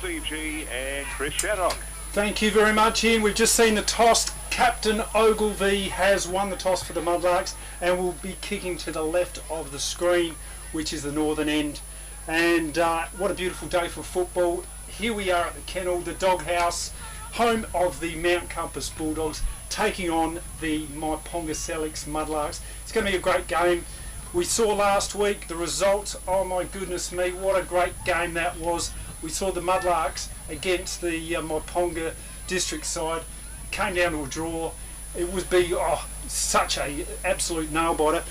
Steve G and Chris Shaddock. Thank you very much, Ian. We've just seen the toss. Captain Ogilvie has won the toss for the Mudlarks and will be kicking to the left of the screen, which is the northern end. And what a beautiful day for football. Here we are at the kennel, the doghouse, home of the Mount Compass Bulldogs, taking on the Myponga Sellicks Mudlarks. It's going to be a great game. We saw last week the results. Oh my goodness me, what a great game that was. We saw the Mudlarks against the Myponga district side. Came down to a draw. It would be such a absolute nail-biter.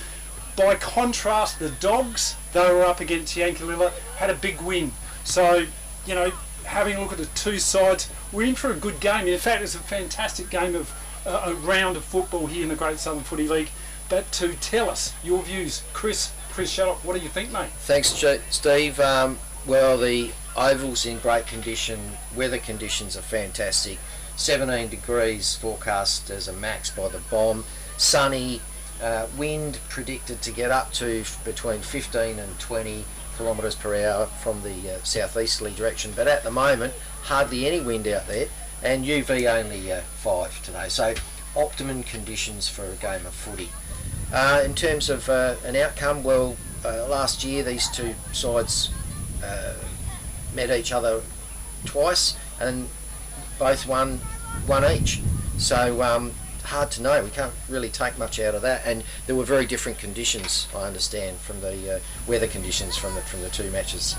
By contrast, the Dogs, they were up against Yankalilla, had a big win. So, you know, having a look at the two sides, we're in for a good game. In fact, it's a fantastic game of a round of football here in the Great Southern Footy League. But to tell us your views, Chris Shaddock, what do you think, mate? Thanks, Steve. Well, the oval's in great condition. Weather conditions are fantastic. 17 degrees forecast as a max by the bomb. Sunny. Wind predicted to get up to between 15 and 20 kilometres per hour from the southeasterly direction, but at the moment hardly any wind out there, and UV only 5 today, so optimum conditions for a game of footy. In terms of an outcome, well, last year these two sides met each other twice and both won each, so hard to know. We can't really take much out of that, and there were very different conditions, I understand, from the weather conditions from the two matches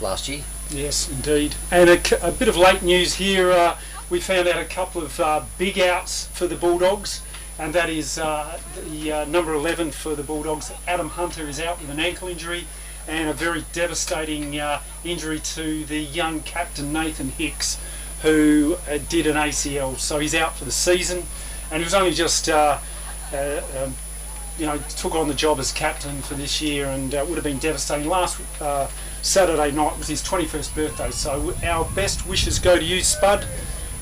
last year. Yes, indeed. And a bit of late news here. We found out a couple of big outs for the Bulldogs, and that is the number 11 for the Bulldogs. Adam Hunter is out with an ankle injury, and a very devastating injury to the young captain Nathan Hicks, who did an ACL, so he's out for the season, and he was only just took on the job as captain for this year, and would have been devastating. Last Saturday night was his 21st birthday, so our best wishes go to you, Spud,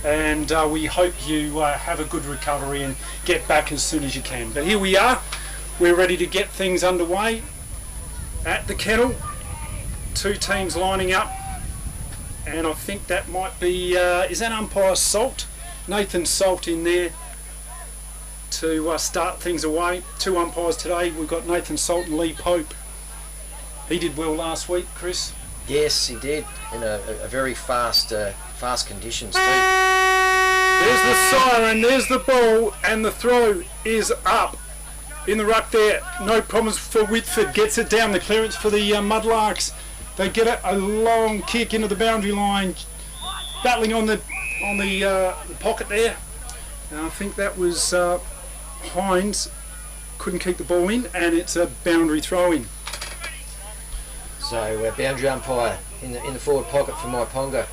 and we hope you have a good recovery and get back as soon as you can. But here we are, we're ready to get things underway at the kennel. Two teams lining up. And I think that might be, is that umpire Salt? Nathan Salt in there to start things away. Two umpires today. We've got Nathan Salt and Lee Pope. He did well last week, Chris. Yes, he did, in a very fast conditions too. There's the siren, there's the ball, and the throw is up. In the ruck there, no problems for Whitford. Gets it down, the clearance for the Mudlarks. They get a long kick into the boundary line, battling on the pocket there. And I think that was Hines, couldn't keep the ball in, and it's a boundary throw-in. So boundary umpire in the forward pocket for Myponga.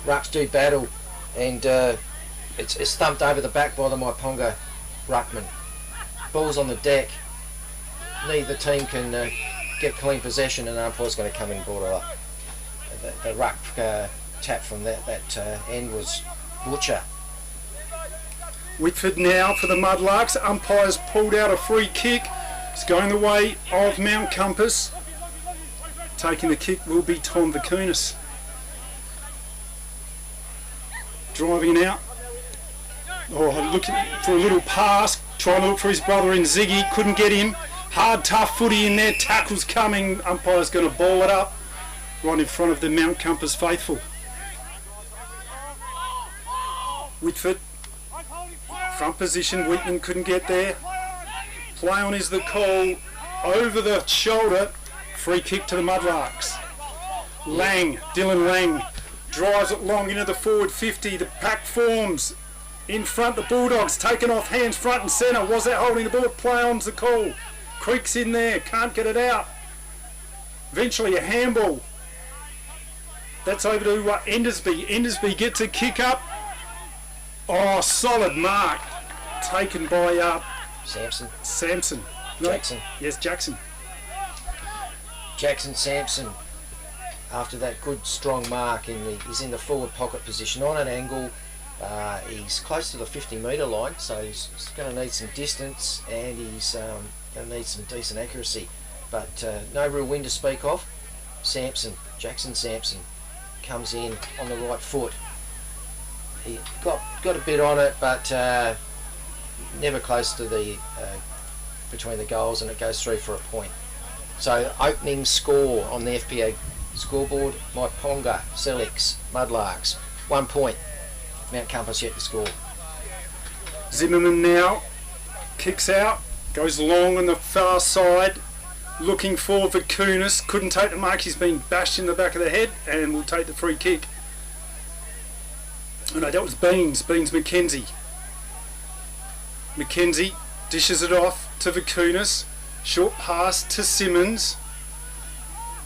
Rucks do battle, and it's thumped over the back by the Myponga ruckman. Ball's on the deck. Neither team can get clean possession, and the umpire's going to come in and border up. The ruck tap from that end was Butcher. Whitford now for the Mudlarks. Umpires pulled out a free kick. It's going the way of Mount Compass. Taking the kick will be Tom Vakunas. Driving out. Looking for a little pass. Trying to look for his brother in Ziggy. Couldn't get him. Hard, tough footy in there. Tackle's coming. Umpire's going to ball it up right in front of the Mount Compass faithful. Whitford, front position. Wheatman couldn't get there. Play on is the call. Over the shoulder. Free kick to the Mudlarks. Dylan Lang drives it long into the forward 50. The pack forms. In front, the Bulldogs taken off hands front and centre. Was that holding the ball? Play on's the call. Creek's in there, can't get it out. Eventually a handball. That's over to Endersby. Endersby gets a kick up. Oh, solid mark. Taken by Sampson. No, Jackson. Yes, Jackson. Jackson Sampson, after that good strong mark, he's in the forward pocket position on an angle. He's close to the 50-metre line, so he's going to need some distance, and he's going to need some decent accuracy, but no real wind to speak of. Jackson Sampson, comes in on the right foot. He got a bit on it, but never close to the between the goals, and it goes through for a point. So opening score on the FPA scoreboard: Myponga, Sellicks, Mudlarks, 1 point. Mount Compass yet to score. Zimmerman now kicks out, goes long on the far side, looking for Vakunas. Couldn't take the mark. He's been bashed in the back of the head, and will take the free kick. Oh no, that was Beans McKenzie. McKenzie dishes it off to Vakunas. Short pass to Simmons.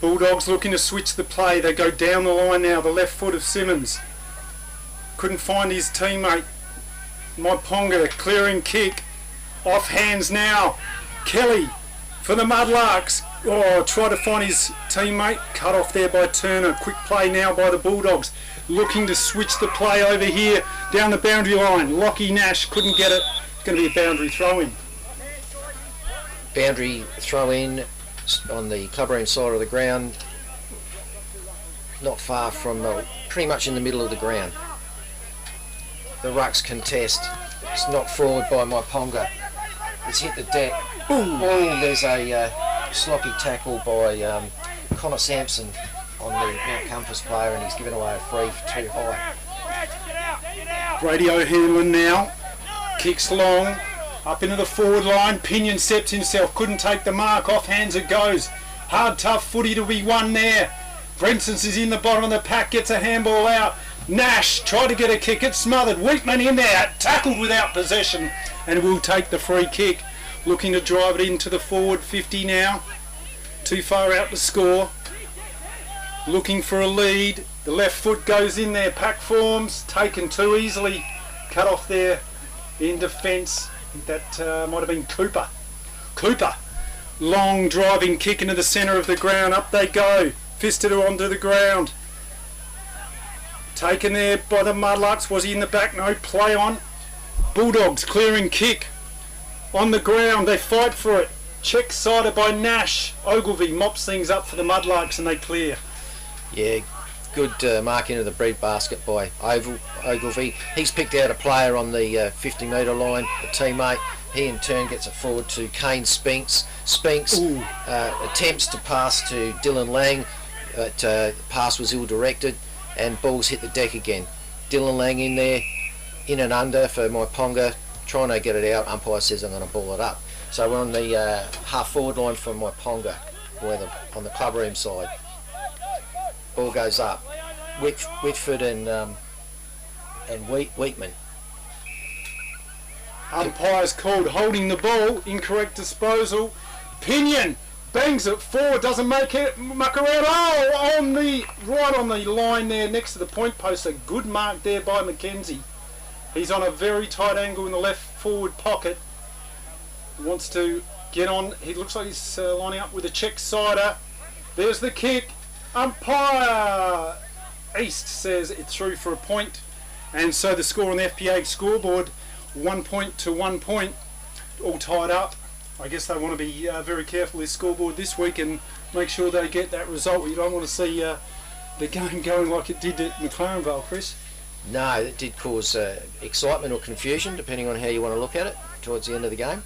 Bulldogs looking to switch the play. They go down the line now, the left foot of Simmons. Couldn't find his teammate. Myponga, clearing kick. Off hands now. Kelly for the Mudlarks. Oh, try to find his teammate. Cut off there by Turner. Quick play now by the Bulldogs. Looking to switch the play over here down the boundary line. Lockie Nash couldn't get it. It's going to be a boundary throw-in. Boundary throw-in on the clubroom side of the ground. Not far from, pretty much in the middle of the ground. The rucks contest. It's knocked forward by Myponga. It's hit the deck. Boom. Oh, there's a sloppy tackle by Connor Sampson on the Mount Compass player, and he's given away a free for too high. Radio O'Hanlon now. Kicks long. Up into the forward line. Pinion steps himself. Couldn't take the mark. Off hands it goes. Hard, tough footy to be won there. Brenson's is in the bottom of the pack. Gets a handball out. Nash tried to get a kick. It's smothered. Wheatman in there. Tackled without possession. And will take the free kick. Looking to drive it into the forward 50 now. Too far out to score. Looking for a lead. The left foot goes in there. Pack forms. Taken too easily. Cut off there in defence. That might have been Cooper. Long driving kick into the centre of the ground. Up they go. Fisted her onto the ground. Taken there by the Mudlarks. Was he in the back? No. Play on. Bulldogs clearing kick. On the ground. They fight for it. Check sided by Nash. Ogilvie mops things up for the Mudlarks, and they clear. Yeah, good mark into the breed basket by Ogilvie. He's picked out a player on the 50 metre line, a teammate. He in turn gets it forward to Kane Spinks. Spinks attempts to pass to Dylan Lang, but the pass was ill-directed, and balls hit the deck again. Dylan Lang in there, in and under for Myponga, trying to get it out. Umpire says I'm going to ball it up. So we're on the half-forward line for Myponga, on the clubroom side. Ball goes up. Whitford and Wheatman. Umpire's called holding the ball. Incorrect disposal. Pinion bangs it forward. Doesn't make it. Muck around. Oh, right on the line there next to the point post. A good mark there by McKenzie. He's on a very tight angle in the left forward pocket. Wants to get on. He looks like he's lining up with a check sider. There's the kick. Umpire East says it's through for a point, and so the score on the FPA scoreboard, 1 point to 1 point, all tied up. I guess they want to be very careful with this scoreboard this week and make sure they get that result. You don't want to see the game going like it did at McLaren Vale, Chris. No, it did cause excitement or confusion, depending on how you want to look at it, towards the end of the game.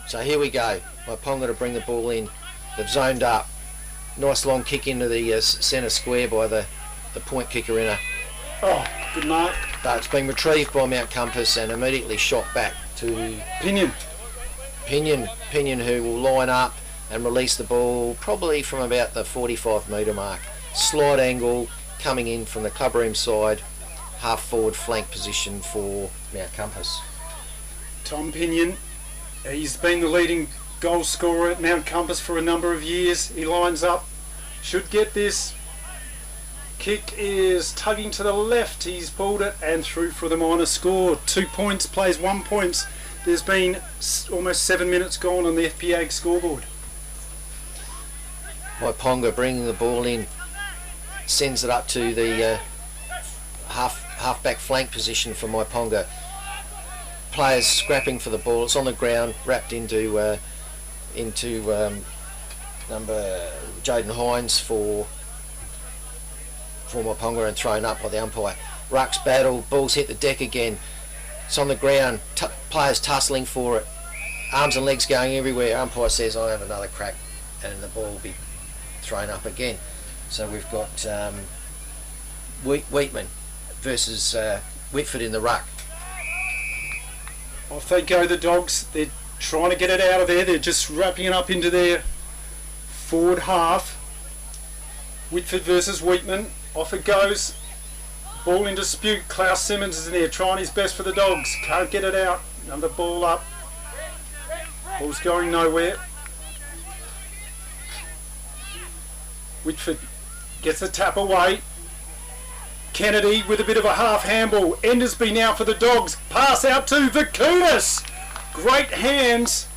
So here we go. Myponga to bring the ball in. They've zoned up. Nice long kick into the centre square by the point kicker in. Oh, good mark. But it's been retrieved by Mount Compass and immediately shot back to Pinion. Pinion, who will line up and release the ball probably from about the 45 metre mark. Slight angle coming in from the clubroom side, half forward flank position for Mount Compass. Tom Pinion, he's been the leading goal scorer at Mount Compass for a number of years. He lines up, should get this. Kick is tugging to the left. He's pulled it and through for the minor score. 2 points, plays 1 point. There's been almost 7 minutes gone on the FPA scoreboard. Myponga bringing the ball in, sends it up to the half-back flank position for Myponga. Players scrapping for the ball. It's on the ground, wrapped into number Jaden Hines for for Myponga and thrown up by the umpire. Rucks battle, balls hit the deck again. It's on the ground, players tussling for it. Arms and legs going everywhere. Umpire says, I'll have another crack, and the ball will be thrown up again. So we've got Wheatman versus Whitford in the ruck. Off they go, the Dogs. They're trying to get it out of there. They're just wrapping it up into their forward half. Whitford versus Wheatman. Off it goes. Ball in dispute. Klaus Simmons is in there trying his best for the Dogs. Can't get it out. Another ball up. Ball's going nowhere. Whitford gets the tap away. Kennedy with a bit of a half handball. Endersby now for the Dogs. Pass out to Vakunas. Great hands.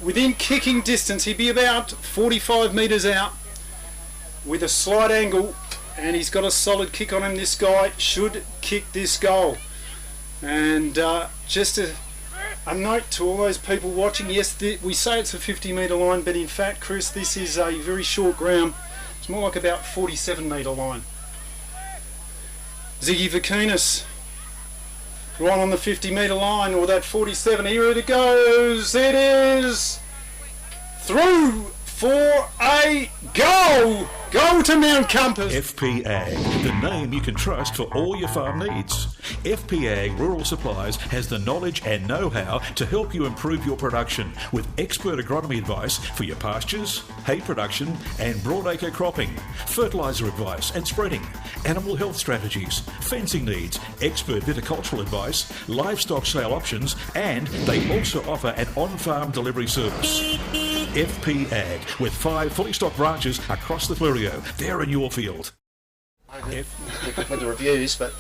Within kicking distance. He'd be about 45 metres out with a slight angle. And he's got a solid kick on him. This guy should kick this goal. And just a note to all those people watching. Yes, we say it's a 50 metre line. But in fact, Chris, this is a very short ground. It's more like about 47 metre line. Ziggy Vakunas right on the 50 metre line, or that 47. Here it goes. It is through for a goal. Goal to Mount Compass. FP Ag, the name you can trust for all your farm needs. FP Ag Rural Supplies has the knowledge and know-how to help you improve your production with expert agronomy advice for your pastures, hay production and broadacre cropping, fertiliser advice and spreading, animal health strategies, fencing needs, expert viticultural advice, livestock sale options, and they also offer an on-farm delivery service. FP Ag, with 5 fully stocked branches across the Fleurieu. They're in your field. With the reviews, but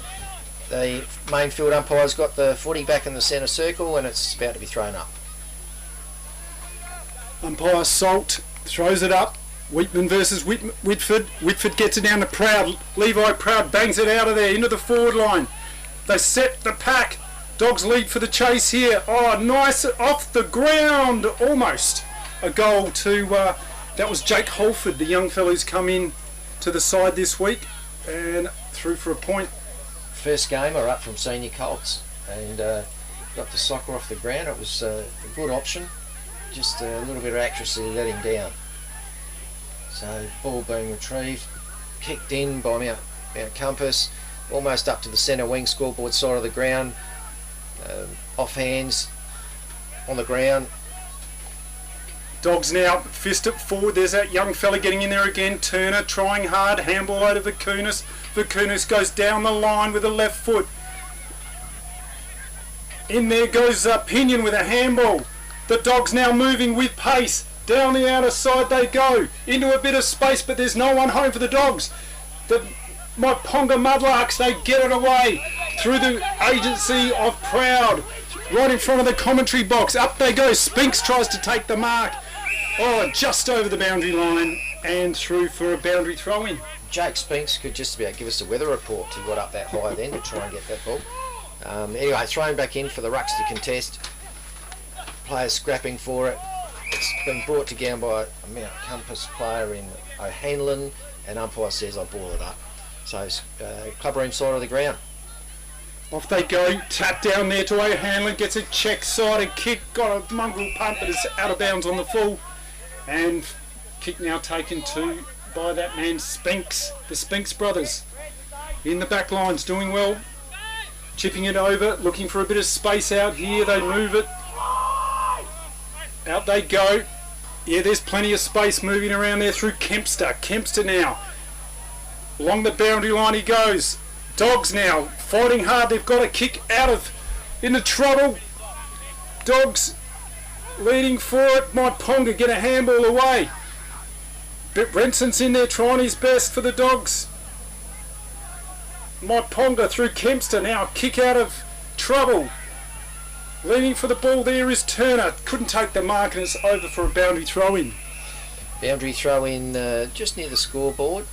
the main field umpire's got the footy back in the centre circle and it's about to be thrown up. Umpire Salt throws it up. Wheatman versus Whitford. Whitford gets it down to Proud. Levi Proud bangs it out of there into the forward line. They set the pack. Dogs lead for the chase here. Oh, nice off the ground. Almost a goal to... that was Jake Holford, the young fellow who's come in to the side this week and through for a point. First gamer up from senior Colts and got the soccer off the ground. It was a good option, just a little bit of accuracy let him down. So ball being retrieved, kicked in by Mount Compass, almost up to the centre wing scoreboard side of the ground, off hands on the ground. Dogs now fist it forward. There's that young fella getting in there again. Turner trying hard. Handball over Vakunas. Vakunas goes down the line with the left foot. In there goes Pinion with a handball. The Dogs now moving with pace. Down the outer side they go. Into a bit of space, but there's no one home for the Dogs. The Myponga Mudlarks, they get it away through the agency of Proud. Right in front of the commentary box. Up they go. Spinks tries to take the mark. Oh, just over the boundary line and through for a boundary throw-in. Jake Spinks could just about give us a weather report. He got up that high then to try and get that ball. Anyway, thrown back in for the Rucks to contest. Players scrapping for it. It's been brought to ground by a Mount Compass player in O'Hanlon, and umpire says I'll ball it up. So club room side of the ground. Off they go, tap down there to O'Hanlon, gets a check-sided kick, got a mongrel punt, but it's out of bounds on the full. And kick now taken to by that man Spinks, the Spinks brothers. In the back lines, doing well. Chipping it over, looking for a bit of space out here, they move it. Out they go. Yeah, there's plenty of space moving around there through Kempster. Kempster now. Along the boundary line he goes. Dogs now fighting hard. They've got a kick out of into trouble. Dogs leading for it. Myponga get a handball away. But Renson's in there trying his best for the Dogs. Myponga through Kempster now. Kick out of trouble. Leaning for the ball there is Turner. Couldn't take the mark and it's over for a boundary throw-in. Boundary throw-in just near the scoreboard.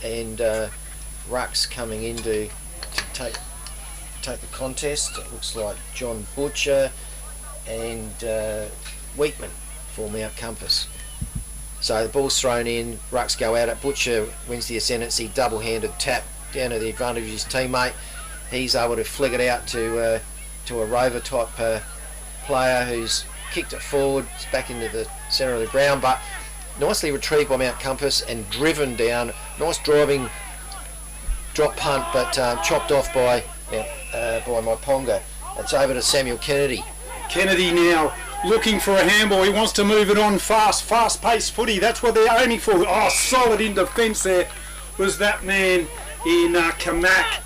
And Rucks coming in to take the contest. It looks like John Butcher and Wheatman for Mount Compass. So the ball's thrown in, rucks go out it, Butcher wins the ascendancy, double-handed tap down to the advantage of his teammate. He's able to flick it out to a rover type player who's kicked it forward, it's back into the centre of the ground, but nicely retrieved by Mount Compass and driven down. Nice driving drop punt, but chopped off by Myponga. It's over to Samuel Kennedy. Kennedy now looking for a handball. He wants to move it on fast-paced footy. That's what they're aiming for. Oh, solid in defence there was that man in Kamak.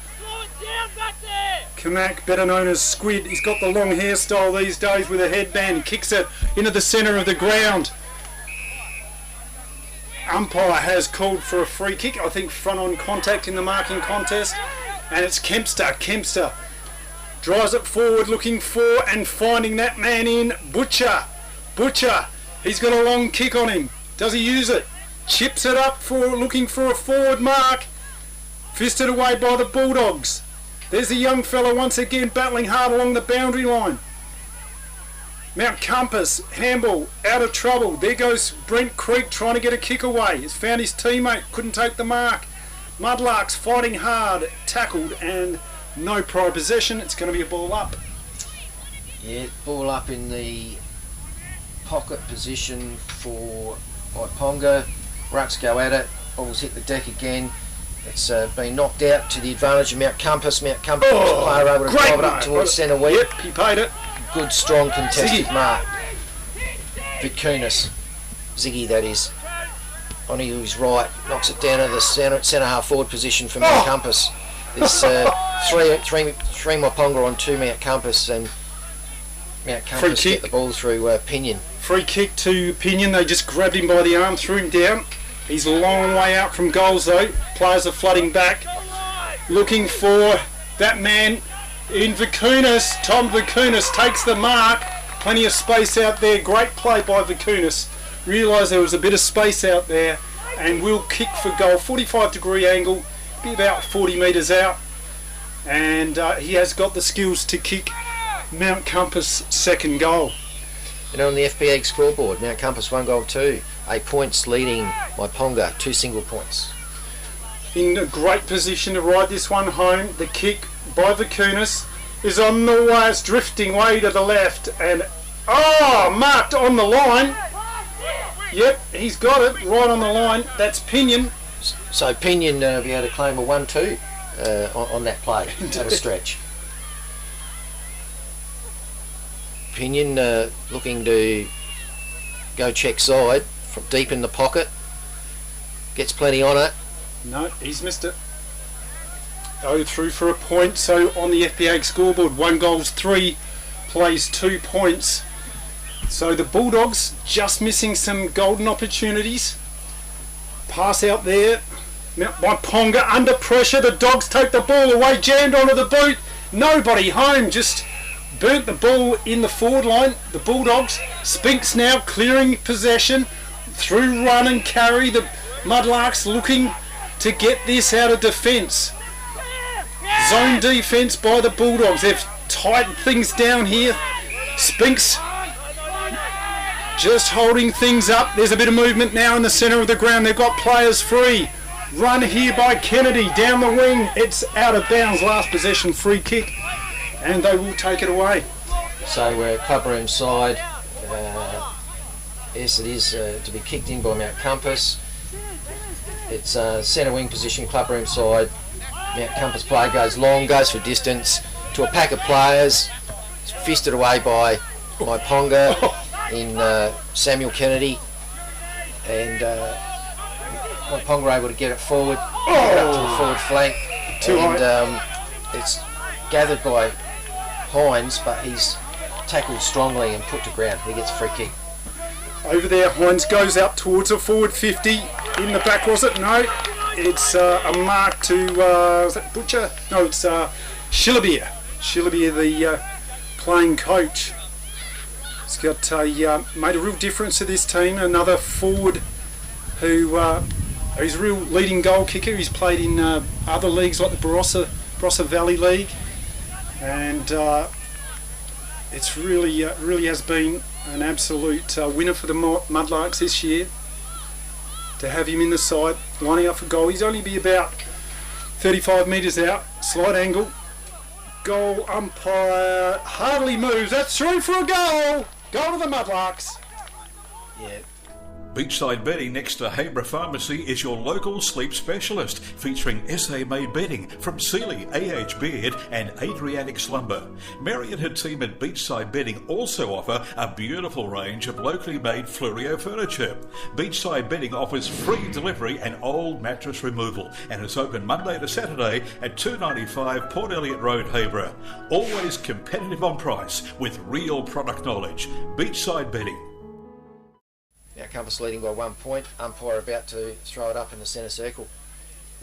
Kamak, better known as Squid. He's got the long hairstyle these days with a headband. He kicks it into the centre of the ground. Umpire has called for a free kick. I think front on contact in the marking contest. And it's Kempster. Kempster drives it forward, looking for and finding that man in Butcher. Butcher, he's got a long kick on him. Does he use it? Chips it up for looking for a forward mark. Fisted away by the Bulldogs. There's the young fella once again battling hard along the boundary line. Mount Compass, handball, out of trouble. There goes Brent Creek trying to get a kick away. He's found his teammate, couldn't take the mark. Mudlarks fighting hard, tackled, and no prior possession. It's going to be a ball up. Yeah, ball up in the pocket position for Myponga. Rucks go at it, ball's hit the deck again. It's been knocked out to the advantage of Mount Compass. Mount Compass player able to drive it up towards centre wing. Yep, he paid it. Good, strong contested mark. Vicunis, Ziggy that is, on his right, knocks it down to the centre half forward position for Mount Compass. There's three Myponga on 2 Mount Compass, and Mount Compass get the ball through Pinion. Free kick to Pinion. They just grabbed him by the arm, threw him down. He's a long way out from goals though. Players are flooding back, looking for that man in Vicunis. Tom Vicunis takes the mark. Plenty of space out there. Great play by Vicunis. Realised there was a bit of space out there and will kick for goal. 45-degree angle, be about 40 metres out. And he has got the skills to kick Mount Compass' second goal. And on the FPA scoreboard, Mount Compass 1 goal 2. 8 points leading Myponga, 2 single points. In a great position to ride this one home. The kick by Vicunis is on the way. It's drifting way to the left and marked on the line. Yep, he's got it right on the line. That's Pinion. So Pinion will be able to claim a 1-2 on that play at a stretch. Pinion looking to go check side from deep in the pocket. Gets plenty on it. No, he's missed it. Through for a point. So on the FPA scoreboard, 1 goal 3 plays 2 points. So the Bulldogs just missing some golden opportunities. Pass out there. Myponga under pressure. The Dogs take the ball away, jammed onto the boot. Nobody home, just burnt the ball in the forward line. The Bulldogs. Spinks now clearing possession through run and carry. The Mudlarks looking to get this out of defence. Zone defence by the Bulldogs. They've tightened things down here. Spinks just holding things up. There's a bit of movement now in the centre of the ground. They've got players free. Run here by Kennedy down the wing. It's out of bounds. Last possession free kick. And they will take it away. So we're clubroom side. Yes, it is to be kicked in by Mount Compass. It's centre wing position, clubroom side. Mount Compass player goes long, goes for distance to a pack of players. It's fisted away by Myponga in Samuel Kennedy. And Myponga are able to get it forward, get it up to the forward flank. It's gathered by Hines, but he's tackled strongly and put to ground. He gets a free kick. Over there, Hines goes out towards a forward 50. In the back, was it? No. It's a mark to, was that Butcher? No, it's Shillabeer. Shillabeer, the playing coach. He's got made a real difference to this team. Another forward who he's a real leading goal kicker. He's played in other leagues like the Barossa Valley League. And it's really has been an absolute winner for the Mudlarks this year. to have him in the side, lining up for goal. He's only be about 35 metres out, slight angle. Goal umpire hardly moves. That's through for a goal. Goal to the Mudlarks. Yeah. Beachside Bedding next to Habra Pharmacy is your local sleep specialist, featuring SA-made bedding from Sealy, AH Beard and Adriatic Slumber. Mary and her team at Beachside Bedding also offer a beautiful range of locally made Fluorio furniture. Beachside Bedding offers free delivery and old mattress removal and is open Monday to Saturday at 295 Port Elliot Road, Habra. Always competitive on price with real product knowledge. Beachside Bedding. Now Compass leading by 1 point. Umpire about to throw it up in the centre circle.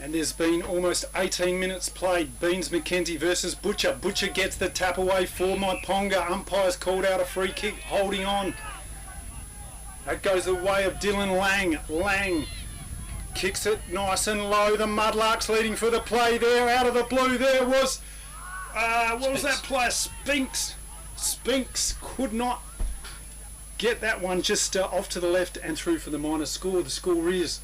And there's been almost 18 minutes played. Beans McKenzie versus Butcher. Butcher gets the tap away for Myponga. Umpire's called out a free kick, holding on. That goes the way of Dylan Lang. Lang kicks it nice and low. The Mudlarks leading for the play there. Out of the blue there was, what was that player? Spinks. Spinks could not get that one just off to the left and through for the minor score. The score is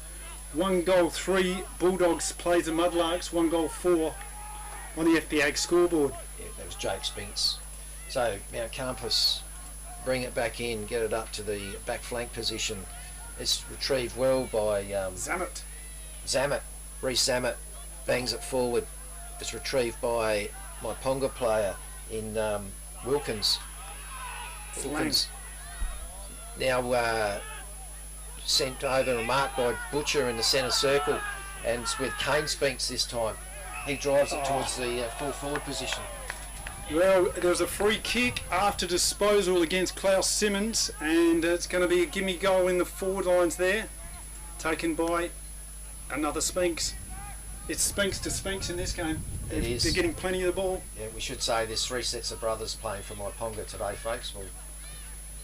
1 goal 3 Bulldogs plays the Mudlarks, 1 goal 4 on the FBA scoreboard. Yeah, that was Jake Spinks. So Mount Compass bring it back in, get it up to the back flank position. It's retrieved well by Zammit. Reece Zammit bangs it forward. It's retrieved by my Ponga player in Wilkins. Now sent over and marked by Butcher in the centre circle, and it's with Kane Spinks this time. He drives it towards the full forward position. Well, there was a free kick after disposal against Klaus Simmons, and it's going to be a gimme goal in the forward lines there, taken by another Spinks. It's Spinks to Spinks in this game. It is. They're getting plenty of the ball. Yeah, we should say there's 3 sets of brothers playing for Myponga today, folks. Well,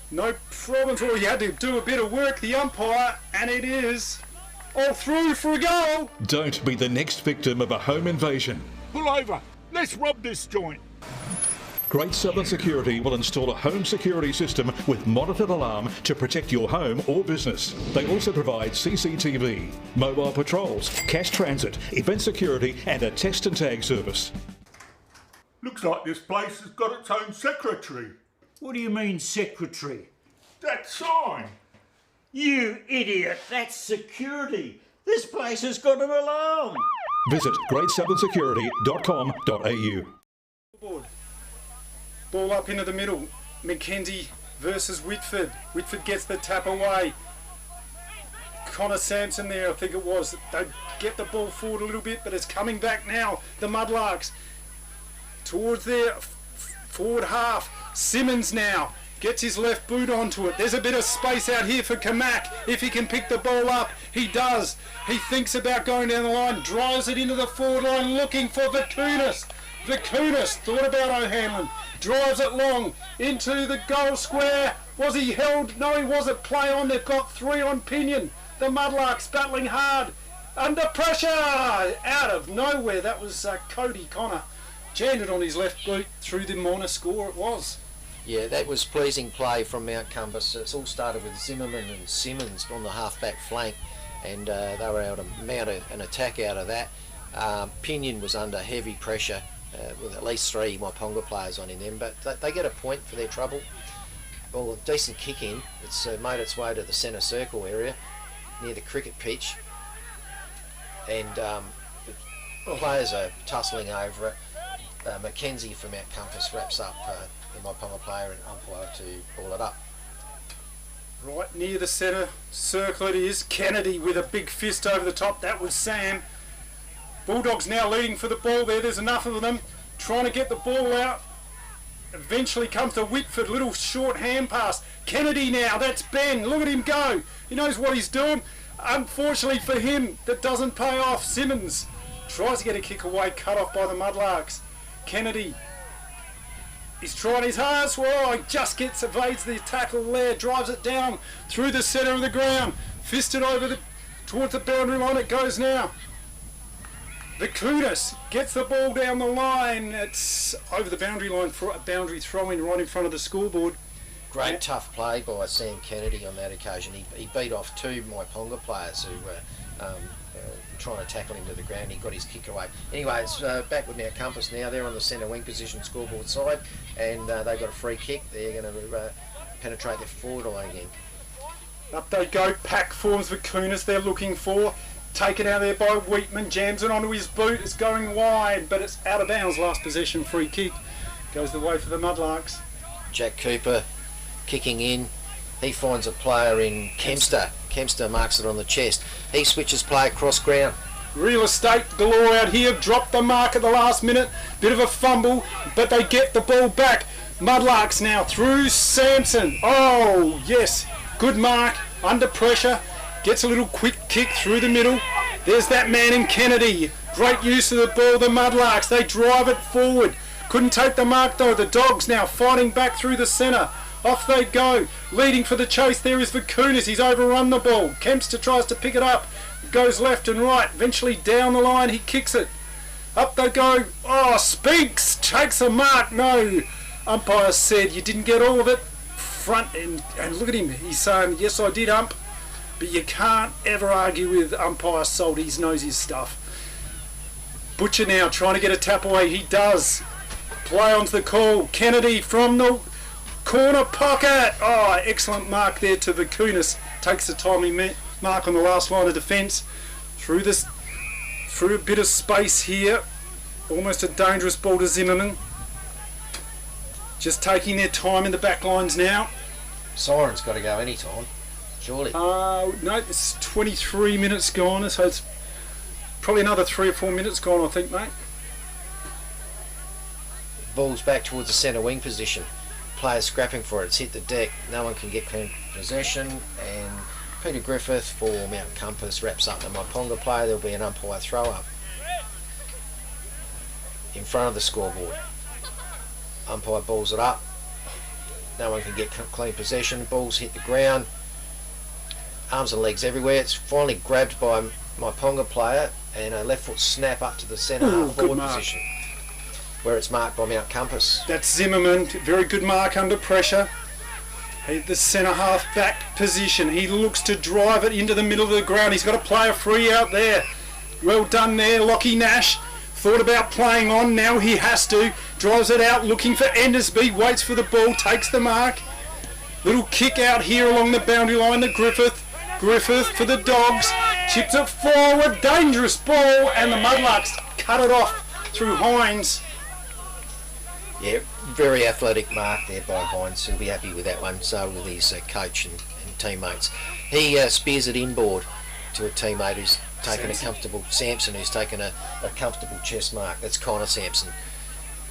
no problem at all. You had to do a bit of work, the umpire, and it is all through for a goal. Don't be the next victim of a home invasion. Pull over. Let's rob this joint. Great Southern Security will install a home security system with monitored alarm to protect your home or business. They also provide CCTV, mobile patrols, cash transit, event security and a test and tag service. Looks like this place has got its own secretary. What do you mean, secretary? That sign. You idiot, that's security. This place has got an alarm. Visit greatsouthern.com.au. Ball up into the middle. McKenzie versus Whitford. Whitford gets the tap away. Connor Sampson there, I think it was. They get the ball forward a little bit, but it's coming back now. The Mudlarks towards their forward half. Simmons now gets his left boot onto it. There's a bit of space out here for Kamak. If he can pick the ball up, he does. He thinks about going down the line, drives it into the forward line looking for Vakunas. Vakunas thought about O'Hanlon, drives it long into the goal square. Was he held? No, he wasn't. Play on. They've got 3 on pinion. The Mudlarks battling hard. Under pressure. Out of nowhere. That was Cody Connor. Jammed it on his left boot through the minor score it was. yeah, that was pleasing play from Mount Compass. It's all started with Zimmerman and Simmons on the half-back flank, and they were able to mount an attack out of that. Pinion was under heavy pressure with at least 3 Myponga players on in them, but they get a point for their trouble. Well, a decent kick in. It's made its way to the centre circle area near the cricket pitch, and the players are tussling over it. Mackenzie from Mount Compass wraps up the Myponga player and umpire to ball it up. Right near the centre circle it is. Kennedy with a big fist over the top. That was Sam. Bulldogs now leading for the ball there. There's enough of them trying to get the ball out. Eventually comes to Whitford. Little short hand pass. Kennedy now. That's Ben. Look at him go. He knows what he's doing. Unfortunately for him, that doesn't pay off. Simmons tries to get a kick away. Cut off by the Mudlarks. Kennedy. He's trying his hardest. Well, he just evades the tackle there. Drives it down through the centre of the ground. Fisted over towards the boundary line. It goes now. Vakunas gets the ball down the line. It's over the boundary line for a boundary throw-in right in front of the scoreboard. Great tough play by Sam Kennedy on that occasion. He beat off two Myponga players who were trying to tackle him to the ground. He got his kick away. Anyway, it's back with Mount Compass now. They're on the centre wing position scoreboard side, and they've got a free kick. They're going to penetrate their forward line again. Up they go. Pack forms for Kunis. They're looking for. Taken out there by Wheatman. Jams it onto his boot. It's going wide, but it's out of bounds. Last possession, free kick. Goes the way for the Mudlarks. Jack Cooper kicking in. He finds a player in Kempster. Kempster marks it on the chest. He switches play across ground. Real estate galore out here. Dropped the mark at the last minute. Bit of a fumble, but they get the ball back. Mudlarks now through Sampson. Oh, yes. Good mark. Under pressure. Gets a little quick kick through the middle. There's that man in Kennedy. Great use of the ball, the Mudlarks. They drive it forward. Couldn't take the mark though. The Dogs now fighting back through the centre. Off they go. Leading for the chase there is Vakunas. He's overrun the ball. Kempster tries to pick it up. Goes left and right. Eventually down the line he kicks it. Up they go. Oh, Speaks takes a mark. No. Umpire said you didn't get all of it. Front and look at him. He's saying, yes, I did, ump. But you can't ever argue with umpire Salt. He knows his stuff. Butcher now trying to get a tap away. He does. Play onto the call. Kennedy from the corner pocket. Oh, excellent mark there to Vakunas. Takes the timely mark on the last line of defence. Through a bit of space here. Almost a dangerous ball to Zimmerman. Just taking their time in the back lines now. Siren's got to go any time, surely. No, it's 23 minutes gone, so it's probably another 3 or 4 minutes gone, I think, mate. Ball's back towards the centre wing position. Players scrapping for it. It's hit the deck. No one can get clean possession. And Peter Griffith for Mount Compass wraps up the Myponga player. There'll be an umpire throw up in front of the scoreboard. Umpire balls it up. No one can get clean possession. Balls hit the ground. Arms and legs everywhere. It's finally grabbed by my Ponga player and a left foot snap up to the centre half forward position where it's marked by Mount Compass. That's Zimmerman. Very good mark under pressure. The centre half back position. He looks to drive it into the middle of the ground. He's got a player free out there. Well done there, Lockie Nash. Thought about playing on, now he has to. Drives it out, looking for Endersby, waits for the ball, takes the mark. Little kick out here along the boundary line to Griffith. Griffith for the Dogs, chips it forward, dangerous ball, and the Mudlarks cut it off through Hines. Yeah, very athletic mark there by Hines. He'll be happy with that one, so will his coach and teammates. He spears it inboard to a teammate who's taken Sampson, who's taken a comfortable chest mark. That's Connor Sampson.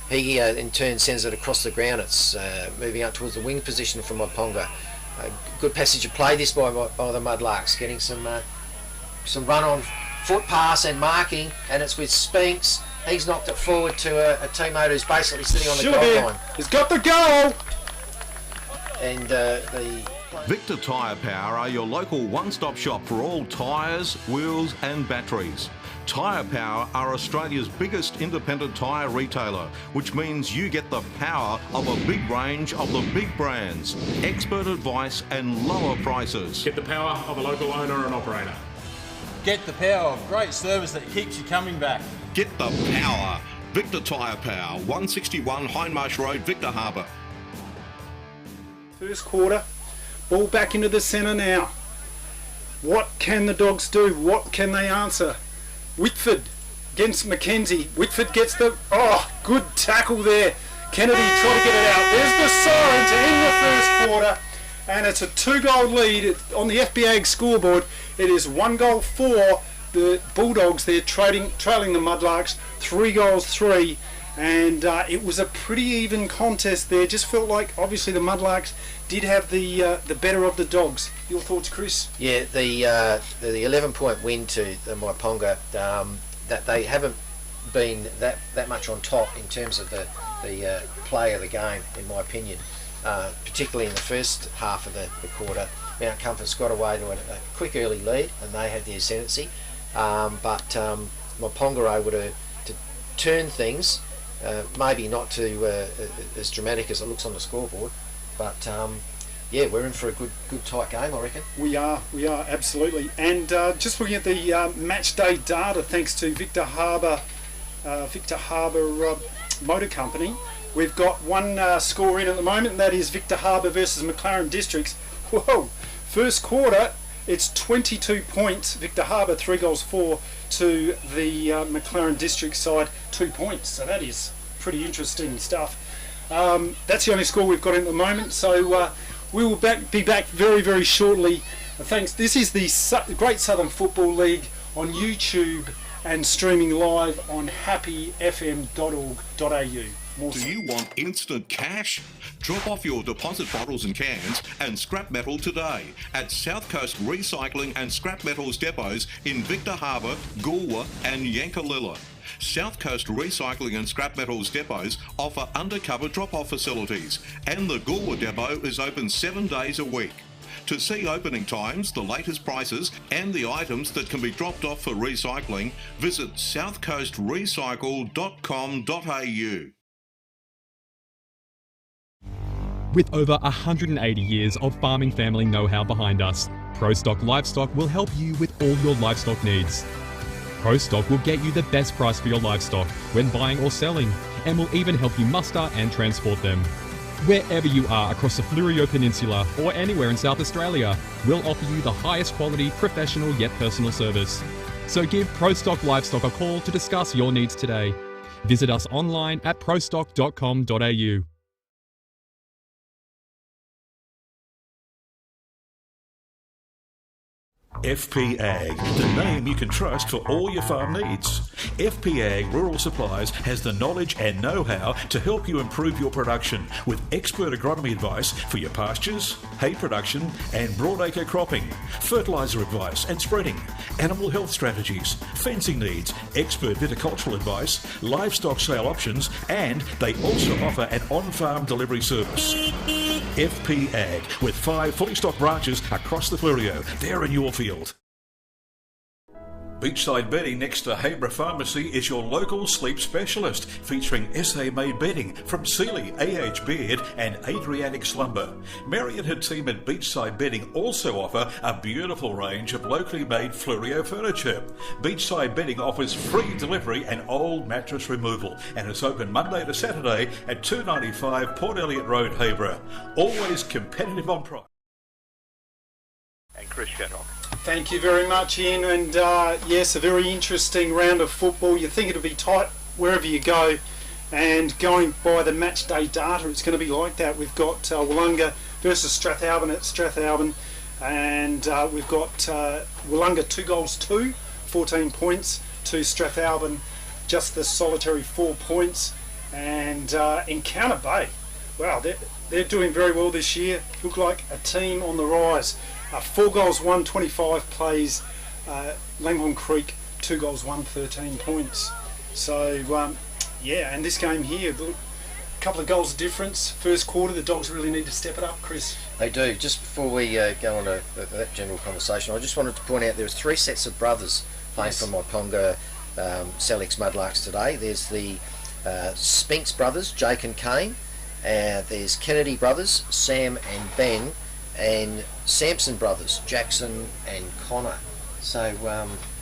He in turn sends it across the ground. It's moving up towards the wing position from Myponga. Good passage of play this by the Mudlarks, getting some run on foot pass and marking, and it's with Spinks. He's knocked it forward to a teammate who's basically sitting on the goal line. He's got the goal! And the Victor Tyre Power are your local one-stop shop for all tyres, wheels and batteries. Tyre Power are Australia's biggest independent tyre retailer, which means you get the power of a big range of the big brands, expert advice and lower prices. Get the power of a local owner and operator. Get the power of great service that keeps you coming back. Get the power. Victor Tyre Power, 161 Hindmarsh Road, Victor Harbour. First quarter, ball back into the centre now. What can the Dogs do? What can they answer? Whitford against Mackenzie. Whitford gets the... Oh, good tackle there. Kennedy trying to get it out. There's the siren to end the first quarter. And it's a 2-goal lead on the FBA scoreboard. It is 1 goal for the Bulldogs. They're trailing the Mudlarks. 3 goals, 3. And it was a pretty even contest there. Just felt like, obviously, the Mudlarks did have the better of the Dogs. Your thoughts, Chris? Yeah, the 11-point win to the Myponga, that they haven't been that much on top in terms of the play of the game, in my opinion. Particularly in the first half of the quarter, Mount Compass got away to a quick early lead, and they had the ascendancy. But Myponga were able to turn things. Maybe not to as dramatic as it looks on the scoreboard, but yeah, we're in for a good tight game, I reckon. We are absolutely. And just looking at the match day data, thanks to Victor Harbour Motor Company, we've got one score in at the moment, and that is Victor Harbour versus McLaren Districts. Whoa! First quarter, it's 22 points. Victor Harbour 3 goals 4 to the McLaren District side 2 points. So that is pretty interesting stuff. That's the only score we've got in at the moment. So we will be back very, very shortly. Thanks. This is the Great Southern Football League on YouTube and streaming live on happyfm.org.au. Do you want instant cash? Drop off your deposit bottles and cans and scrap metal today at South Coast Recycling and Scrap Metals depots in Victor Harbour, Goolwa and Yankalilla. South Coast Recycling and Scrap Metals depots offer undercover drop-off facilities, and the Goolwa depot is open 7 days a week. To see opening times, the latest prices and the items that can be dropped off for recycling, visit southcoastrecycle.com.au. With over 180 years of farming family know-how behind us, ProStock Livestock will help you with all your livestock needs. ProStock will get you the best price for your livestock when buying or selling, and will even help you muster and transport them. Wherever you are across the Fleurieu Peninsula or anywhere in South Australia, we'll offer you the highest quality, professional yet personal service. So give ProStock Livestock a call to discuss your needs today. Visit us online at prostock.com.au. FP Ag, the name you can trust for all your farm needs. FP Ag Rural Supplies has the knowledge and know-how to help you improve your production with expert agronomy advice for your pastures, hay production and broadacre cropping, fertiliser advice and spreading, animal health strategies, fencing needs, expert viticultural advice, livestock sale options, and they also offer an on-farm delivery service. FP Ag, with 5 fully stocked branches across the Fleurieu. They're in your field. Beachside Bedding next to Habra Pharmacy is your local sleep specialist, featuring SA-made bedding from Sealy, AH Beard and Adriatic Slumber. Mary and her team at Beachside Bedding also offer a beautiful range of locally made Fleurieu furniture. Beachside Bedding offers free delivery and old mattress removal, and it's open Monday to Saturday at 295 Port Elliot Road, Habra. Always competitive on price. And Chris Shaddock. Thank you very much, Ian. And yes, a very interesting round of football. You think it'll be tight wherever you go, and going by the match day data, it's going to be like that. We've got Wollonga versus Strathalbyn at Strathalbyn, and we've got Wollonga 2 goals 2, 14 points to Strathalbyn, just the solitary 4 points. And Encounter Bay, wow, they're doing very well this year. Look like a team on the rise. 4 goals 1, 25 plays. Langhorne Creek 2 goals 1, 13 points. So yeah, and this game here, a couple of goals difference. First quarter, the Dogs really need to step it up, Chris. They do. Just before we go on to that general conversation, I just wanted to point out there was 3 sets of brothers playing for Myponga Sellicks Mudlarks today. There's the Spinks brothers, Jake and Kane. There's Kennedy brothers, Sam and Ben, and Sampson brothers, Jackson and Connor. So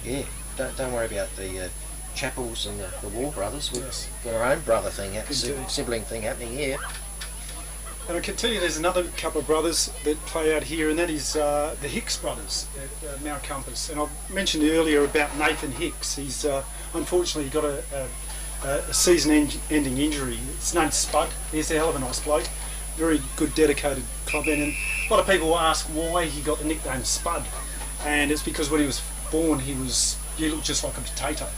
yeah, don't worry about the Chappells and the Wall brothers. We've got our own brother thing, sibling thing happening here. And I can tell you there's another couple of brothers that play out here, and that is the Hicks brothers at Mount Compass. And I mentioned earlier about Nathan Hicks. He's unfortunately got a season-ending injury. His name's Spud. He's a hell of a nice bloke. Very good, dedicated clubman. And a lot of people ask why he got the nickname Spud. And it's because when he was born, he looked just like a potato.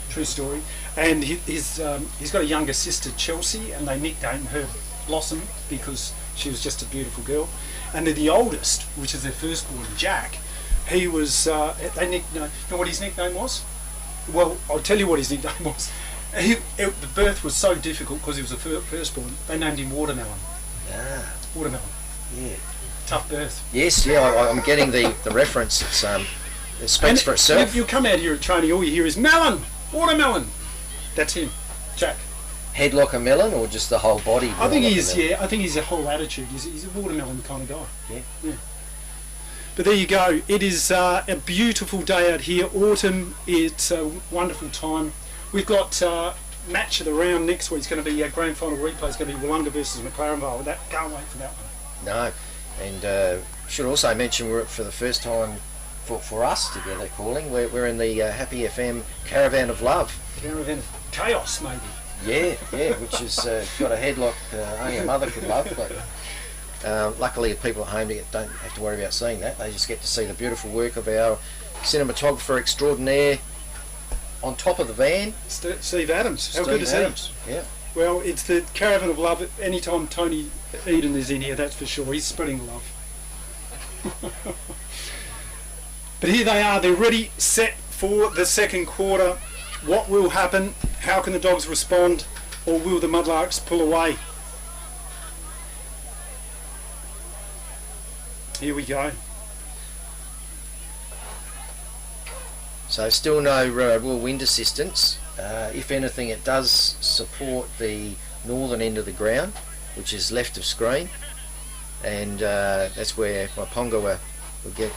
True story. And he's got a younger sister, Chelsea, and they nicknamed her Blossom because she was just a beautiful girl. And the oldest, which is their firstborn, Jack, he was, you know what his nickname was? Well, I'll tell you what his nickname was. The birth was so difficult because he was a firstborn, they named him Watermelon. Ah. Watermelon. Yeah. Tough birth. Yes, yeah, I'm getting the reference. It speaks for itself. If you come out here at training, all you hear is melon, watermelon. That's him, Jack. headlock a melon or just the whole body? I think like he's, a melon? I think he's a whole attitude. He's a watermelon kind of guy. Yeah. But there you go. It is a beautiful day out here. Autumn. It's a wonderful time. We've got match of the round next week. It's going to be a grand final replay. It's going to be Wollonga versus McLaren Vale. Can't wait for that one. No, and should also mention we're for the first time for us together calling. We're in the Happy FM Caravan of Love. Caravan of Chaos, maybe. Yeah, which has got a headlock only a mother could love. But luckily, people at home don't have to worry about seeing that. They just get to see the beautiful work of our cinematographer extraordinaire on top of the van. Steve Adams. How good is he? Yeah. Well, it's the Caravan of Love. Anytime Tony Eden is in here, that's for sure. He's spreading love. But here they are. They're ready, set for the second quarter. What will happen? How can the Dogs respond? Or will the Mudlarks pull away? Here we go. So still no real wind assistance. If anything, it does support the northern end of the ground, which is left of screen, and that's where Myponga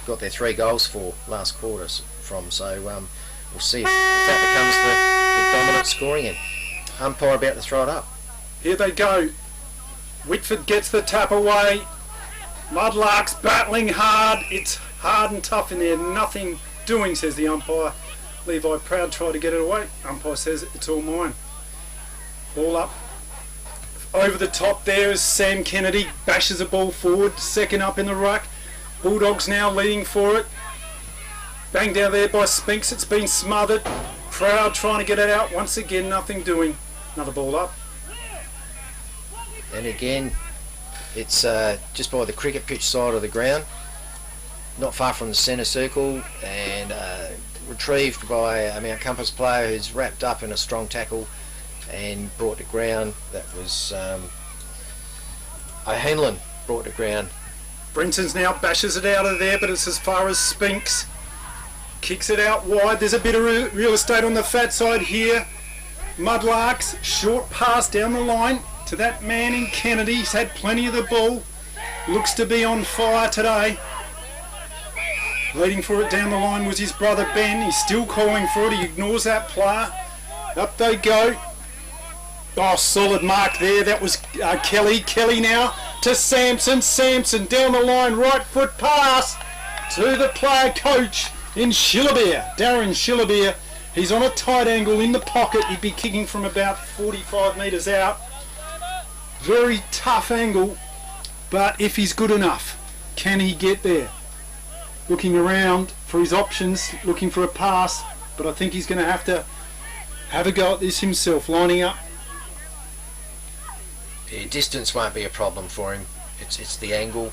got their 3 goals for last quarter from. So we'll see if that becomes the dominant scoring end. Umpire about to throw it up. Here they go. Whitford gets the tap away. Mudlarks battling hard. It's hard and tough in there. Nothing doing, says the umpire. Levi Proud tried to get it away. Umpire says it's all mine. Ball up. Over the top there is Sam Kennedy. Bashes a ball forward. Second up in the ruck. Bulldogs now leading for it. Banged out there by Spinks. It's been smothered. Proud trying to get it out. Once again, nothing doing. Another ball up. And again, it's just by the cricket pitch side of the ground, not far from the centre circle, and retrieved by a Mount Compass player who's wrapped up in a strong tackle and brought to ground. That was O'Hanlon brought to ground. Brenton's now bashes it out of there, but it's as far as Spinks. Kicks it out wide. There's a bit of real estate on the fat side here. Mudlarks, short pass down the line to that man in Kennedy. He's had plenty of the ball. Looks to be on fire today. Leading for it down the line was his brother Ben. He's still calling for it. He ignores that player. Up they go. Oh, solid mark there. That was Kelly. Kelly now to Sampson. Sampson down the line. Right foot pass to the player coach in Shillabeer. Darren Shillabeer. He's on a tight angle in the pocket. He'd be kicking from about 45 metres out. Very tough angle. But if he's good enough, can he get there? Looking around for his options, looking for a pass, but I think he's going to have a go at this himself, lining up. Yeah, distance won't be a problem for him. It's the angle,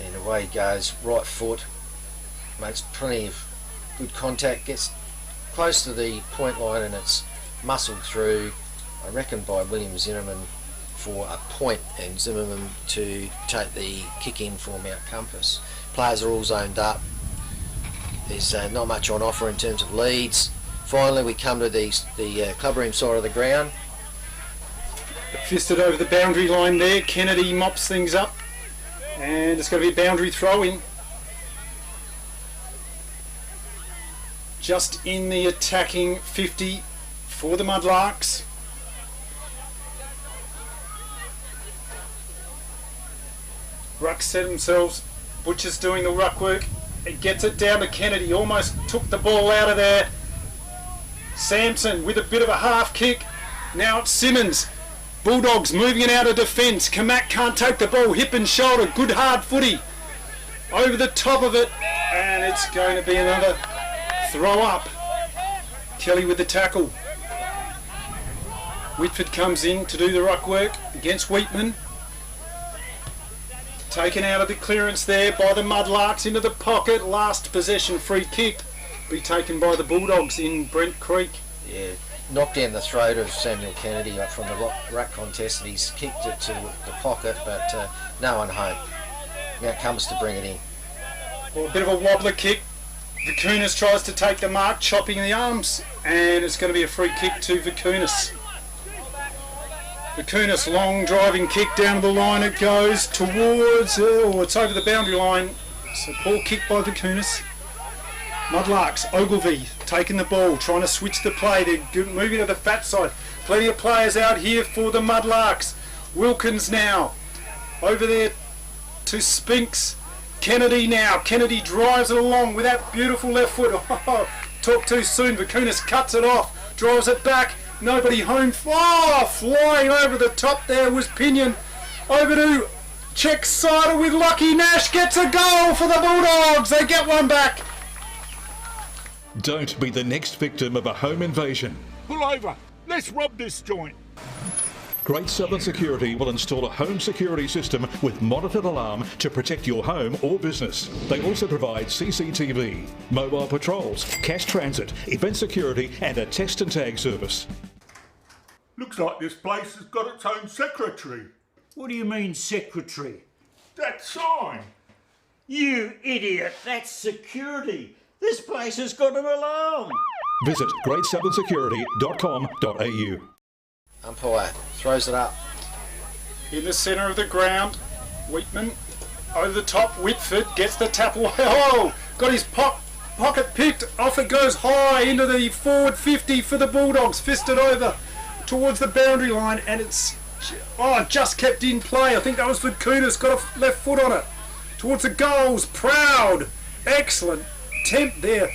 and away he goes. Right foot, makes plenty of good contact, gets close to the point line, and it's muscled through, I reckon, by William Zimmerman for a point, and Zimmerman to take the kick in for Mount Compass. Players are all zoned up. There's not much on offer in terms of leads. Finally, we come to the clubroom side of the ground. Fisted over the boundary line there. Kennedy mops things up, and it's going to be a boundary throw in. Just in the attacking 50 for the Mudlarks. Ruck set themselves. Butcher's doing the ruck work. It gets it down to Kennedy. Almost took the ball out of there. Sampson with a bit of a half kick. Now it's Simmons. Bulldogs moving it out of defence. Kamak can't take the ball. Hip and shoulder. Good hard footy. Over the top of it. And it's going to be another throw up. Kelly with the tackle. Whitford comes in to do the ruck work against Wheatman. Taken out of the clearance there by the Mudlarks into the pocket. Last possession free kick. Be taken by the Bulldogs in Brent Creek. Yeah, knocked down the throat of Samuel Kennedy from the ruck contest, and he's kicked it to the pocket, but no one home. Now it comes to bring it in. Well, a bit of a wobbler kick. Vicunas tries to take the mark, chopping the arms, and it's going to be a free kick to Vicunas. Kunis, long driving kick down the line. It goes towards, it's over the boundary line. So poor kick by the Kunis. Mudlarks, Ogilvy taking the ball, trying to switch the play. They're moving to the fat side. Plenty of players out here for the Mudlarks. Wilkins now over there to Spinks. Kennedy now. Kennedy drives it along with that beautiful left foot. Oh, talk too soon. Vakunas cuts it off, drives it back. Nobody home. Oh, flying over the top there was Pinion. Over to check Cider with Lucky Nash. Gets a goal for the Bulldogs. They get one back. Don't be the next victim of a home invasion. Pull over. Let's rob this joint. Great Southern Security will install a home security system with monitored alarm to protect your home or business. They also provide CCTV, mobile patrols, cash transit, event security and a test and tag service. Looks like this place has got its own secretary. What do you mean, secretary? That sign. You idiot, that's security. This place has got an alarm. Visit greatsouthern.security.com.au. Umpire throws it up. In the centre of the ground, Wheatman over the top. Whitford gets the tap away. Oh, got his pocket picked. Off it goes high into the forward 50 for the Bulldogs. Fisted over towards the boundary line, and it's just kept in play. I think that was for Kunis. Got a left foot on it towards the goals. Proud, excellent attempt there.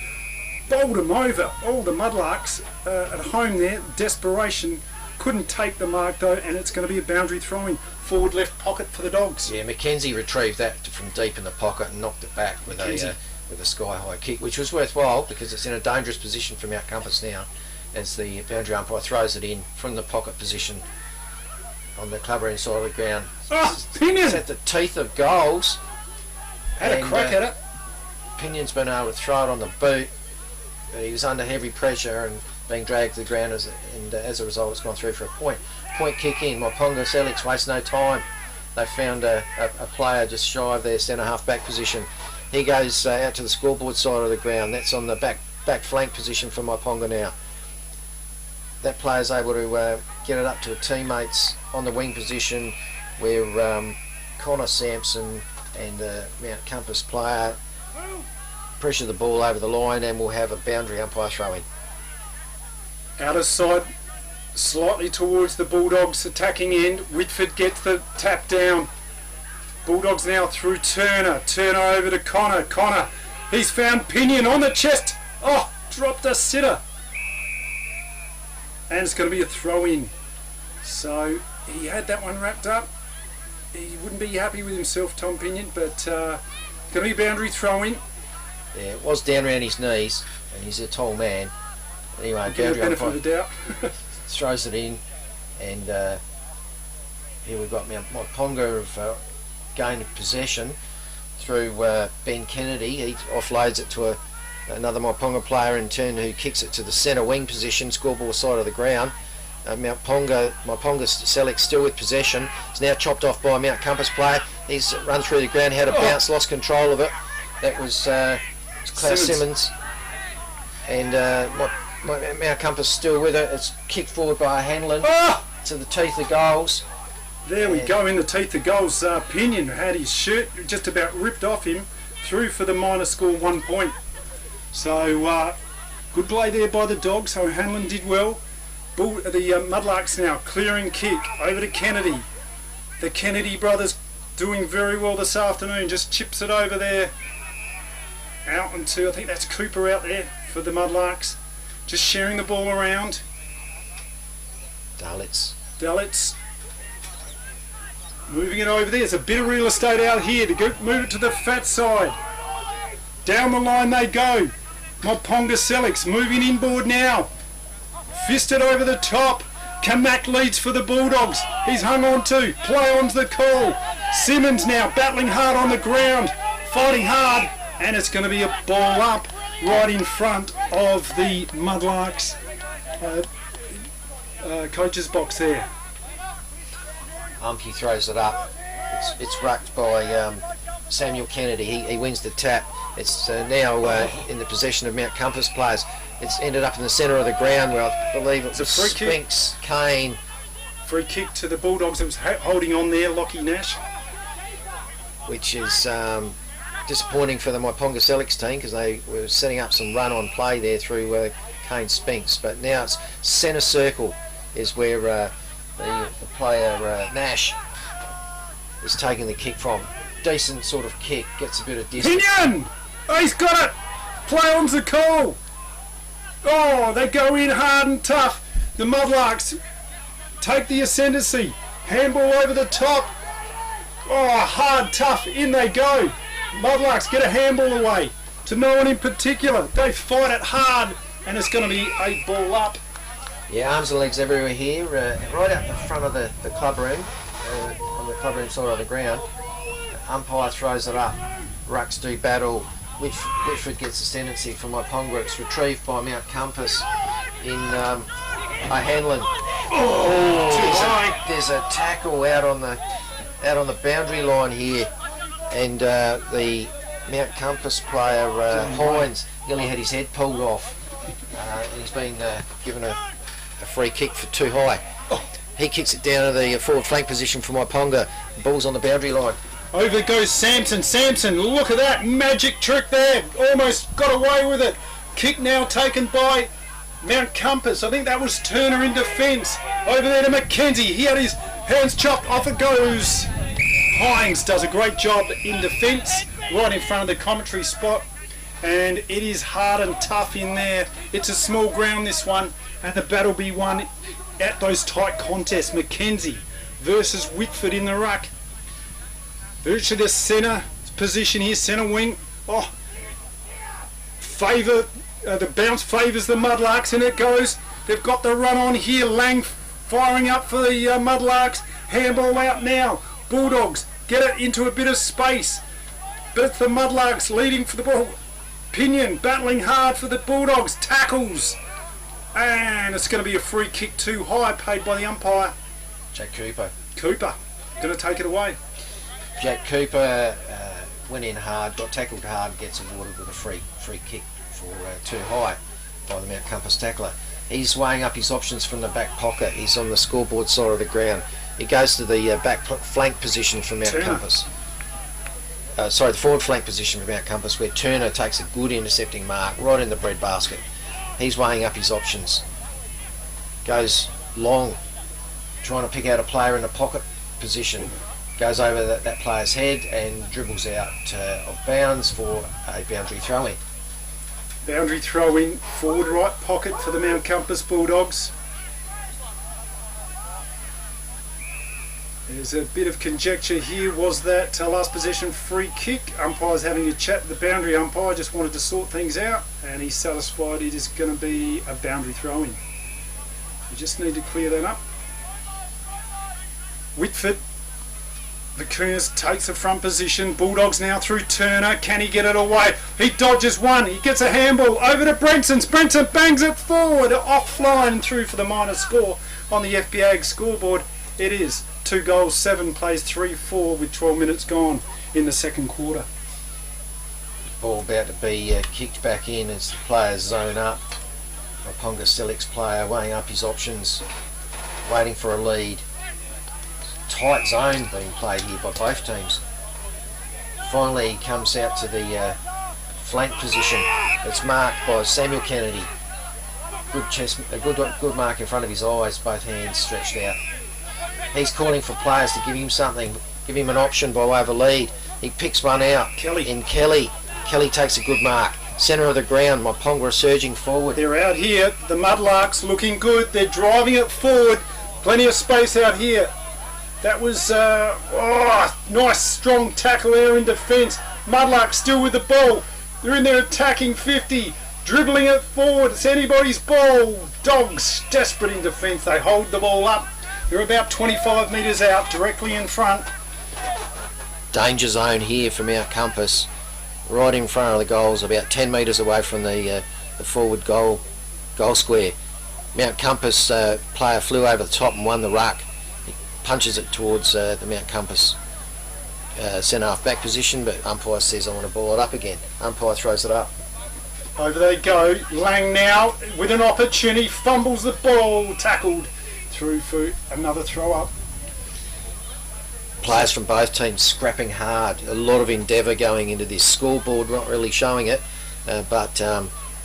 Bowled him over. All the Mudlarks at home there. Desperation. Couldn't take the mark though, and it's going to be a boundary throwing forward left pocket for the Dogs. Yeah, Mackenzie retrieved that from deep in the pocket and knocked it back with a sky high kick, which was worthwhile because it's in a dangerous position from Mount Compass now, as the boundary umpire throws it in from the pocket position on the clubber inside of the ground. Oh, Pinion! It's at the teeth of goals. Had a crack at it. Pinion's been able to throw it on the boot, but he was under heavy pressure and being dragged to the ground, as a result it's gone through for a point. Point kick in. Myponga, Sellicks waste no time. They found a player just shy of their centre half back position. He goes out to the scoreboard side of the ground. That's on the back flank position for Myponga now. That player's able to get it up to a teammates on the wing position where Connor Sampson and Mount Compass player pressure the ball over the line, and we'll have a boundary umpire throw in. Outer side, slightly towards the Bulldogs attacking end. Whitford gets the tap down. Bulldogs now through Turner. Turner over to Connor. Connor, he's found Pinion on the chest. Oh, dropped a sitter. And it's going to be a throw in. So he had that one wrapped up. He wouldn't be happy with himself, Tom Pinion, but going to be a boundary throw in. Yeah, it was down around his knees, and he's a tall man. Anyway, give the benefit of the doubt. Throws it in, and here we've got Myponga of gained possession through Ben Kennedy. He offloads it to another Myponga player in turn, who kicks it to the centre wing position, scoreboard side of the ground. Myponga Sellicks still with possession. It's now chopped off by a Mount Compass player. He's run through the ground, had a bounce, lost control of it. That was Klaus Simmons. And Mount Compass still with it. It's kicked forward by Hanlon to the teeth of goals. There we go, in the teeth of goals. Pinion had his shirt just about ripped off him, through for the minor score 1 point. So good play there by the Dogs. So Hanlon did well. The Mudlarks now clearing kick over to Kennedy. The Kennedy brothers doing very well this afternoon. Just chips it over there out into, I think that's Cooper out there for the Mudlarks. Just sharing the ball around. Dalits. Moving it over there. There's a bit of real estate out here to go move it to the fat side. Down the line they go. Myponga Sellicks moving inboard now. Fisted over the top. Kamak leads for the Bulldogs. He's hung on to. Play on's the call. Simmons now battling hard on the ground. Fighting hard. And it's going to be a ball up right in front of the Mudlarks coach's box there. Umpy throws it up. It's rucked by Samuel Kennedy. He wins the tap. It's now in the possession of Mount Compass players. It's ended up in the centre of the ground where I believe it was Spinks, Kane, Free kick to the Bulldogs. It was holding on there, Lockie Nash. Which is disappointing for the Myponga Sellicks team because they were setting up some run-on play there through Kane Spinks. But now it's centre circle is where the player Nash is taking the kick from. Decent sort of kick, gets a bit of distance. Pinion! Oh, he's got it! Play on's the call! Oh, they go in hard and tough. The Mudlarks take the ascendancy. Handball over the top. Oh, hard, tough, in they go. Mudlarks get a handball away to no one in particular. They fight it hard, and it's going to be 8 ball up. Yeah, arms and legs everywhere here, right out the front of the club room, on the club room side of the ground. Umpire throws it up. Rucks do battle. Whitford gets ascendancy from Myponga. It's retrieved by Mount Compass in O'Hanlon. There's a tackle out on the boundary line here, and the Mount Compass player Hines nearly had his head pulled off. And he's been given a free kick for too high. He kicks it down to the forward flank position for Myponga. The ball's on the boundary line. Over goes Samson. Samson, look at that magic trick there. Almost got away with it. Kick now taken by Mount Compass. I think that was Turner in defence. Over there to Mackenzie. He had his hands chopped. Off it goes. Hines does a great job in defence, right in front of the commentary spot. And it is hard and tough in there. It's a small ground, this one, and the battle be won at those tight contests. Mackenzie versus Whitford in the ruck. Virtually the centre position here, centre wing. Oh, the bounce favours the Mudlarks, and it goes. They've got the run on here. Lang firing up for the Mudlarks. Handball out now. Bulldogs get it into a bit of space, but it's the Mudlarks leading for the ball. Pinion battling hard for the Bulldogs. Tackles, and it's going to be a free kick too high, paid by the umpire. Jack Cooper going to take it away. Jack Cooper went in hard, got tackled hard, gets awarded with a free kick for too high by the Mount Compass tackler. He's weighing up his options from the back pocket. He's on the scoreboard side of the ground. He goes to the back flank position for Mount Compass. The forward flank position for Mount Compass, where Turner takes a good intercepting mark right in the bread basket. He's weighing up his options. Goes long, trying to pick out a player in the pocket position. Goes over that player's head and dribbles out of bounds for a boundary throw-in. Boundary throw-in, forward right pocket for the Mount Compass Bulldogs. There's a bit of conjecture here. Was that last possession free kick? Umpire's having a chat with the boundary umpire, just wanted to sort things out, and he's satisfied it is going to be a boundary throw-in. We just need to clear that up. Whitford. Vicunas takes the front position. Bulldogs now through Turner. Can he get it away? He dodges one. He gets a handball over to Brenton. Brenton bangs it forward. Offline and through for the minor score on the FPA scoreboard. It is 2 goals, 7 plays, 3-4 with 12 minutes gone in the second quarter. Ball about to be kicked back in as the players zone up. Myponga Sellicks player weighing up his options, waiting for a lead. Tight zone being played here by both teams. Finally he comes out to the flank position. It's marked by Samuel Kennedy. Good mark in front of his eyes, both hands stretched out. He's calling for players to give him something, give him an option by way of a lead. He picks one out. Kelly takes a good mark. Centre of the ground, Myponga are surging forward. They're out here. The Mudlarks looking good. They're driving it forward. Plenty of space out here. That was nice strong tackle there in defence. Mudlark still with the ball. They're in there attacking 50, dribbling it forward. It's anybody's ball. Dogs desperate in defence. They hold the ball up. They're about 25 metres out, directly in front. Danger zone here for Mount Compass, right in front of the goals, about 10 metres away from the forward goal square. Mount Compass player flew over the top and won the ruck. Punches it towards the Mount Compass centre half back position, but umpire says I want to ball it up again. Umpire throws it up. Over they go. Lang now with an opportunity, fumbles the ball, tackled through for another throw up. Players from both teams scrapping hard. A lot of endeavour going into this. Scoreboard not really showing it, but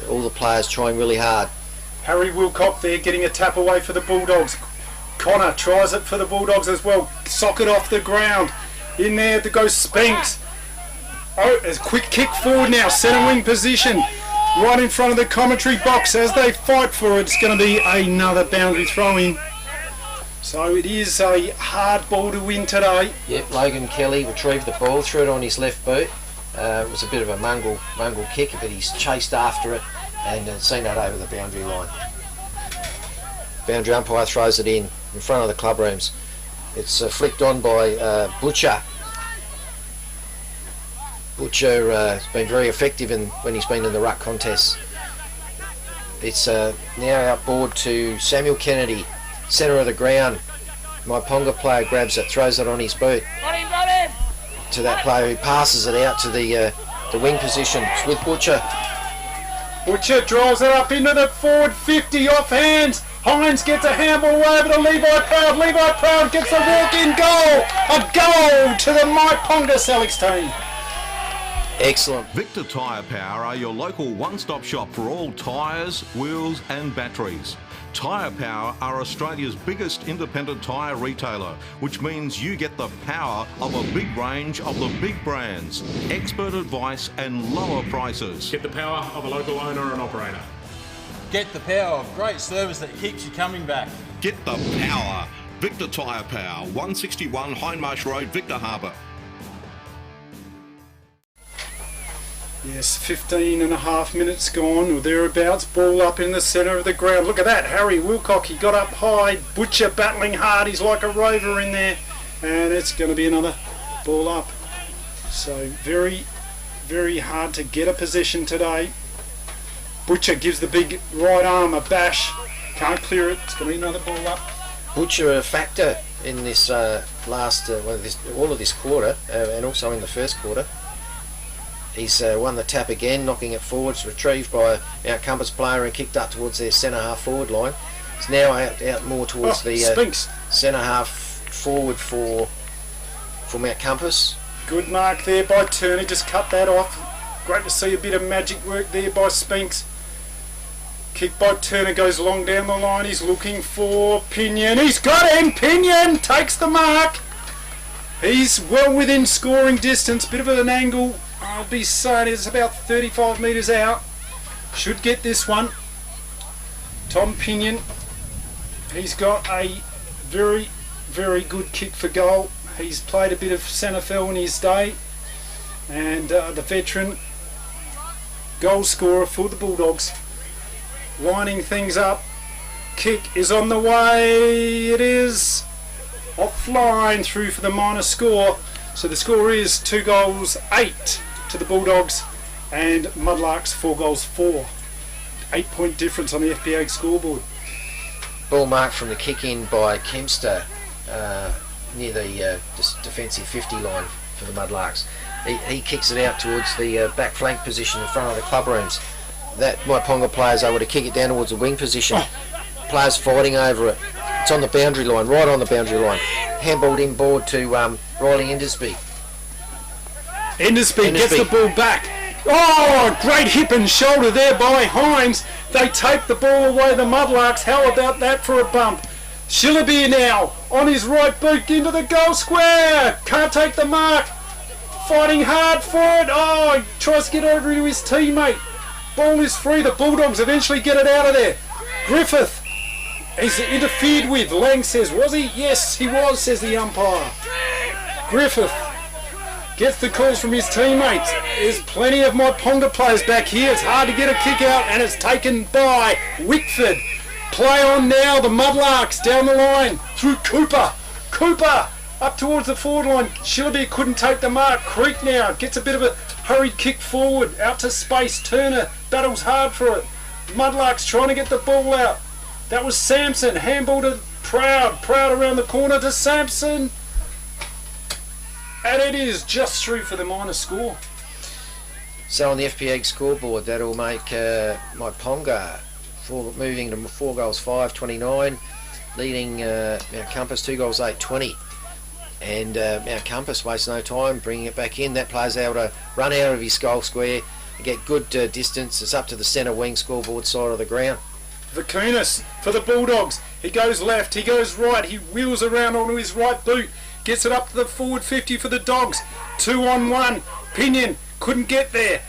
all the players trying really hard. Harry Wilcock there getting a tap away for the Bulldogs. Connor tries it for the Bulldogs as well. Socket off the ground. In there to go Spinks. Oh, a quick kick forward now. Centre wing position. Right in front of the commentary box as they fight for it. It's going to be another boundary throw in. So it is a hard ball to win today. Yep, Logan Kelly retrieved the ball, threw it on his left boot. It was a bit of a mungle kick, but he's chased after it and seen that over the boundary line. Boundary umpire throws it in front of the club rooms. It's flicked on by Butcher. Butcher has been very effective when he's been in the ruck contests. It's now outboard to Samuel Kennedy, centre of the ground. Myponga player grabs it, throws it on his boot. Got him! To that player who passes it out to the wing position. It's with Butcher. Butcher draws it up into the forward 50 off hands. Hines gets a handball over to Levi Proud. Levi Proud gets a walk-in goal. A goal to the Myponga Sellicks team. Excellent. Victor Tyre Power are your local one-stop shop for all tyres, wheels and batteries. Tyre Power are Australia's biggest independent tyre retailer, which means you get the power of a big range of the big brands, expert advice and lower prices. Get the power of a local owner and operator. Get the power of great service that keeps you coming back. Get the power. Victor Tyre Power, 161 Hindmarsh Road, Victor Harbour. Yes, 15 and a half minutes gone or thereabouts. Ball up in the centre of the ground. Look at that, Harry Wilcock, he got up high. Butcher battling hard, he's like a rover in there. And it's going to be another ball up. So very, very hard to get a possession today. Butcher gives the big right arm a bash. Can't clear it, it's going to be another ball up. Butcher a factor in this all of this quarter and also in the first quarter. He's won the tap again, knocking it forwards, retrieved by Mount Compass player and kicked up towards their centre half forward line. It's now out more towards the centre half forward for Mount Compass. Good mark there by Turner, just cut that off. Great to see a bit of magic work there by Spinks. Kick by Turner goes long down the line. He's looking for Pinion. He's got him! Pinion takes the mark. He's well within scoring distance. Bit of an angle. I'll be saying it's about 35 metres out. Should get this one. Tom Pinion. He's got a very, very good kick for goal. He's played a bit of centre-field in his day. And the veteran goal scorer for the Bulldogs. Lining things up. Kick is on the way. It is offline through for the minor score. So the score is 2 goals 8 to the Bulldogs and Mudlarks 4 goals 4. 8-point difference on the FPA scoreboard. Ball marked from the kick in by Kempster near the defensive 50 line for the Mudlarks. He kicks it out towards the back flank position in front of the club rooms. That Myponga players able to kick it down towards the wing position. Players fighting over it. It's on the boundary line, right on the boundary line. Handballed inboard to Riley Endersby. Endersby gets the ball back. Oh, great hip and shoulder there by Hines. They take the ball away, the Mudlarks. How about that for a bump? Shillaby now on his right boot into the goal square. Can't take the mark. Fighting hard for it. Oh, he tries to get over to his teammate. Ball is free. The Bulldogs eventually get it out of there. Griffith is interfered with. Lang says, was he? Yes, he was, says the umpire. Griffith gets the calls from his teammates. There's plenty of Myponga players back here. It's hard to get a kick out, and it's taken by Wickford. Play on now, the Mudlarks down the line through Cooper. Cooper up towards the forward line. Shillaby couldn't take the mark. Creek now gets a bit of a hurried kick forward out to space. Turner battles hard for it. Mudlarks trying to get the ball out. That was Sampson. Handball to Proud. Proud around the corner to Sampson. And it is just through for the minor score. So on the FPA scoreboard, that'll make Myponga moving to 4 goals 5, 29. leading Mount Compass 2 goals 8-20. And Mount Compass wastes no time bringing it back in. That player's able to run out of his goal square and get good distance. It's up to the centre wing scoreboard side of the ground. Vakunas for the Bulldogs. He goes left, he goes right, he wheels around onto his right boot, gets it up to the forward 50 for the Dogs. 2-on-1. Pinion couldn't get there.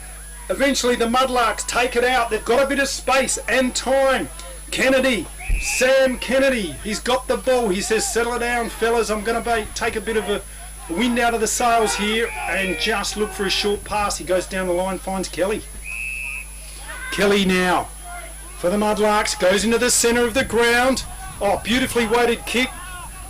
Eventually the Mudlarks take it out. They've got a bit of space and time. Kennedy, Sam Kennedy, he's got the ball. He says, settle it down, fellas. I'm going to take a bit of a wind out of the sails here and just look for a short pass. He goes down the line, finds Kelly. Kelly now for the Mudlarks, goes into the centre of the ground. Oh, beautifully weighted kick.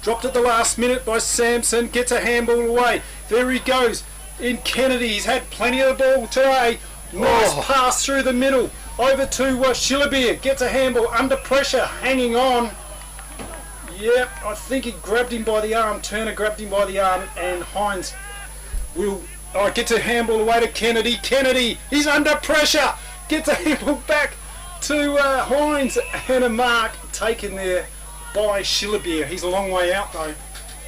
Dropped at the last minute by Sampson, gets a handball away. There he goes. In Kennedy, he's had plenty of the ball today. Nice pass through the middle. Over to Shillabir, gets a handball under pressure, hanging on. Yep, I think he grabbed him by the arm. Turner grabbed him by the arm, and Hines will gets a handball away to Kennedy. Kennedy, he's under pressure. Gets a handball back to Hines, and a mark taken there by Shillabir. He's a long way out though.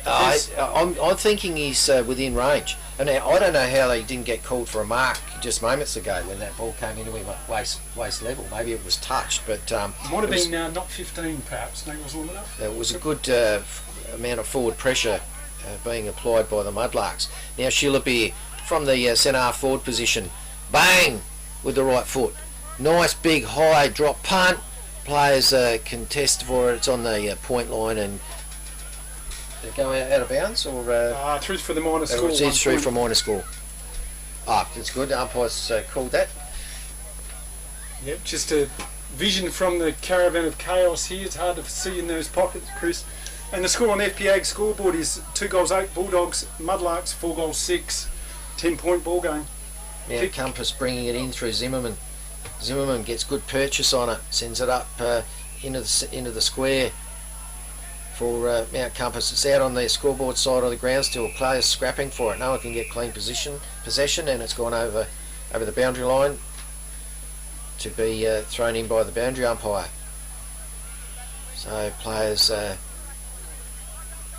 I'm thinking he's within range. And now, I don't know how they didn't get called for a mark just moments ago when that ball came into him at waist level. Maybe it was touched, but might have been not 15 perhaps. Maybe it was long enough. It was a good amount of forward pressure being applied by the Mudlarks. Now Shillabir from the centre half forward position, bang with the right foot. Nice big high drop punt. Players contest for it. It's on the point line and go out of bounds or through for the minor score. It's through for minor score. That's good. Umpires called that. Yep, just a vision from the caravan of chaos here. It's hard to see in those pockets, Chris. And the score on the FPA scoreboard is 2 goals 8 Bulldogs, Mudlarks 4 goals 6, 10-point ball game. Yeah, Compass bringing it in through Zimmerman. Zimmerman gets good purchase on it, sends it up into the square for Mount Compass. It's out on the scoreboard side of the ground still. Players scrapping for it. No one can get clean possession, and it's gone over the boundary line to be thrown in by the boundary umpire. So players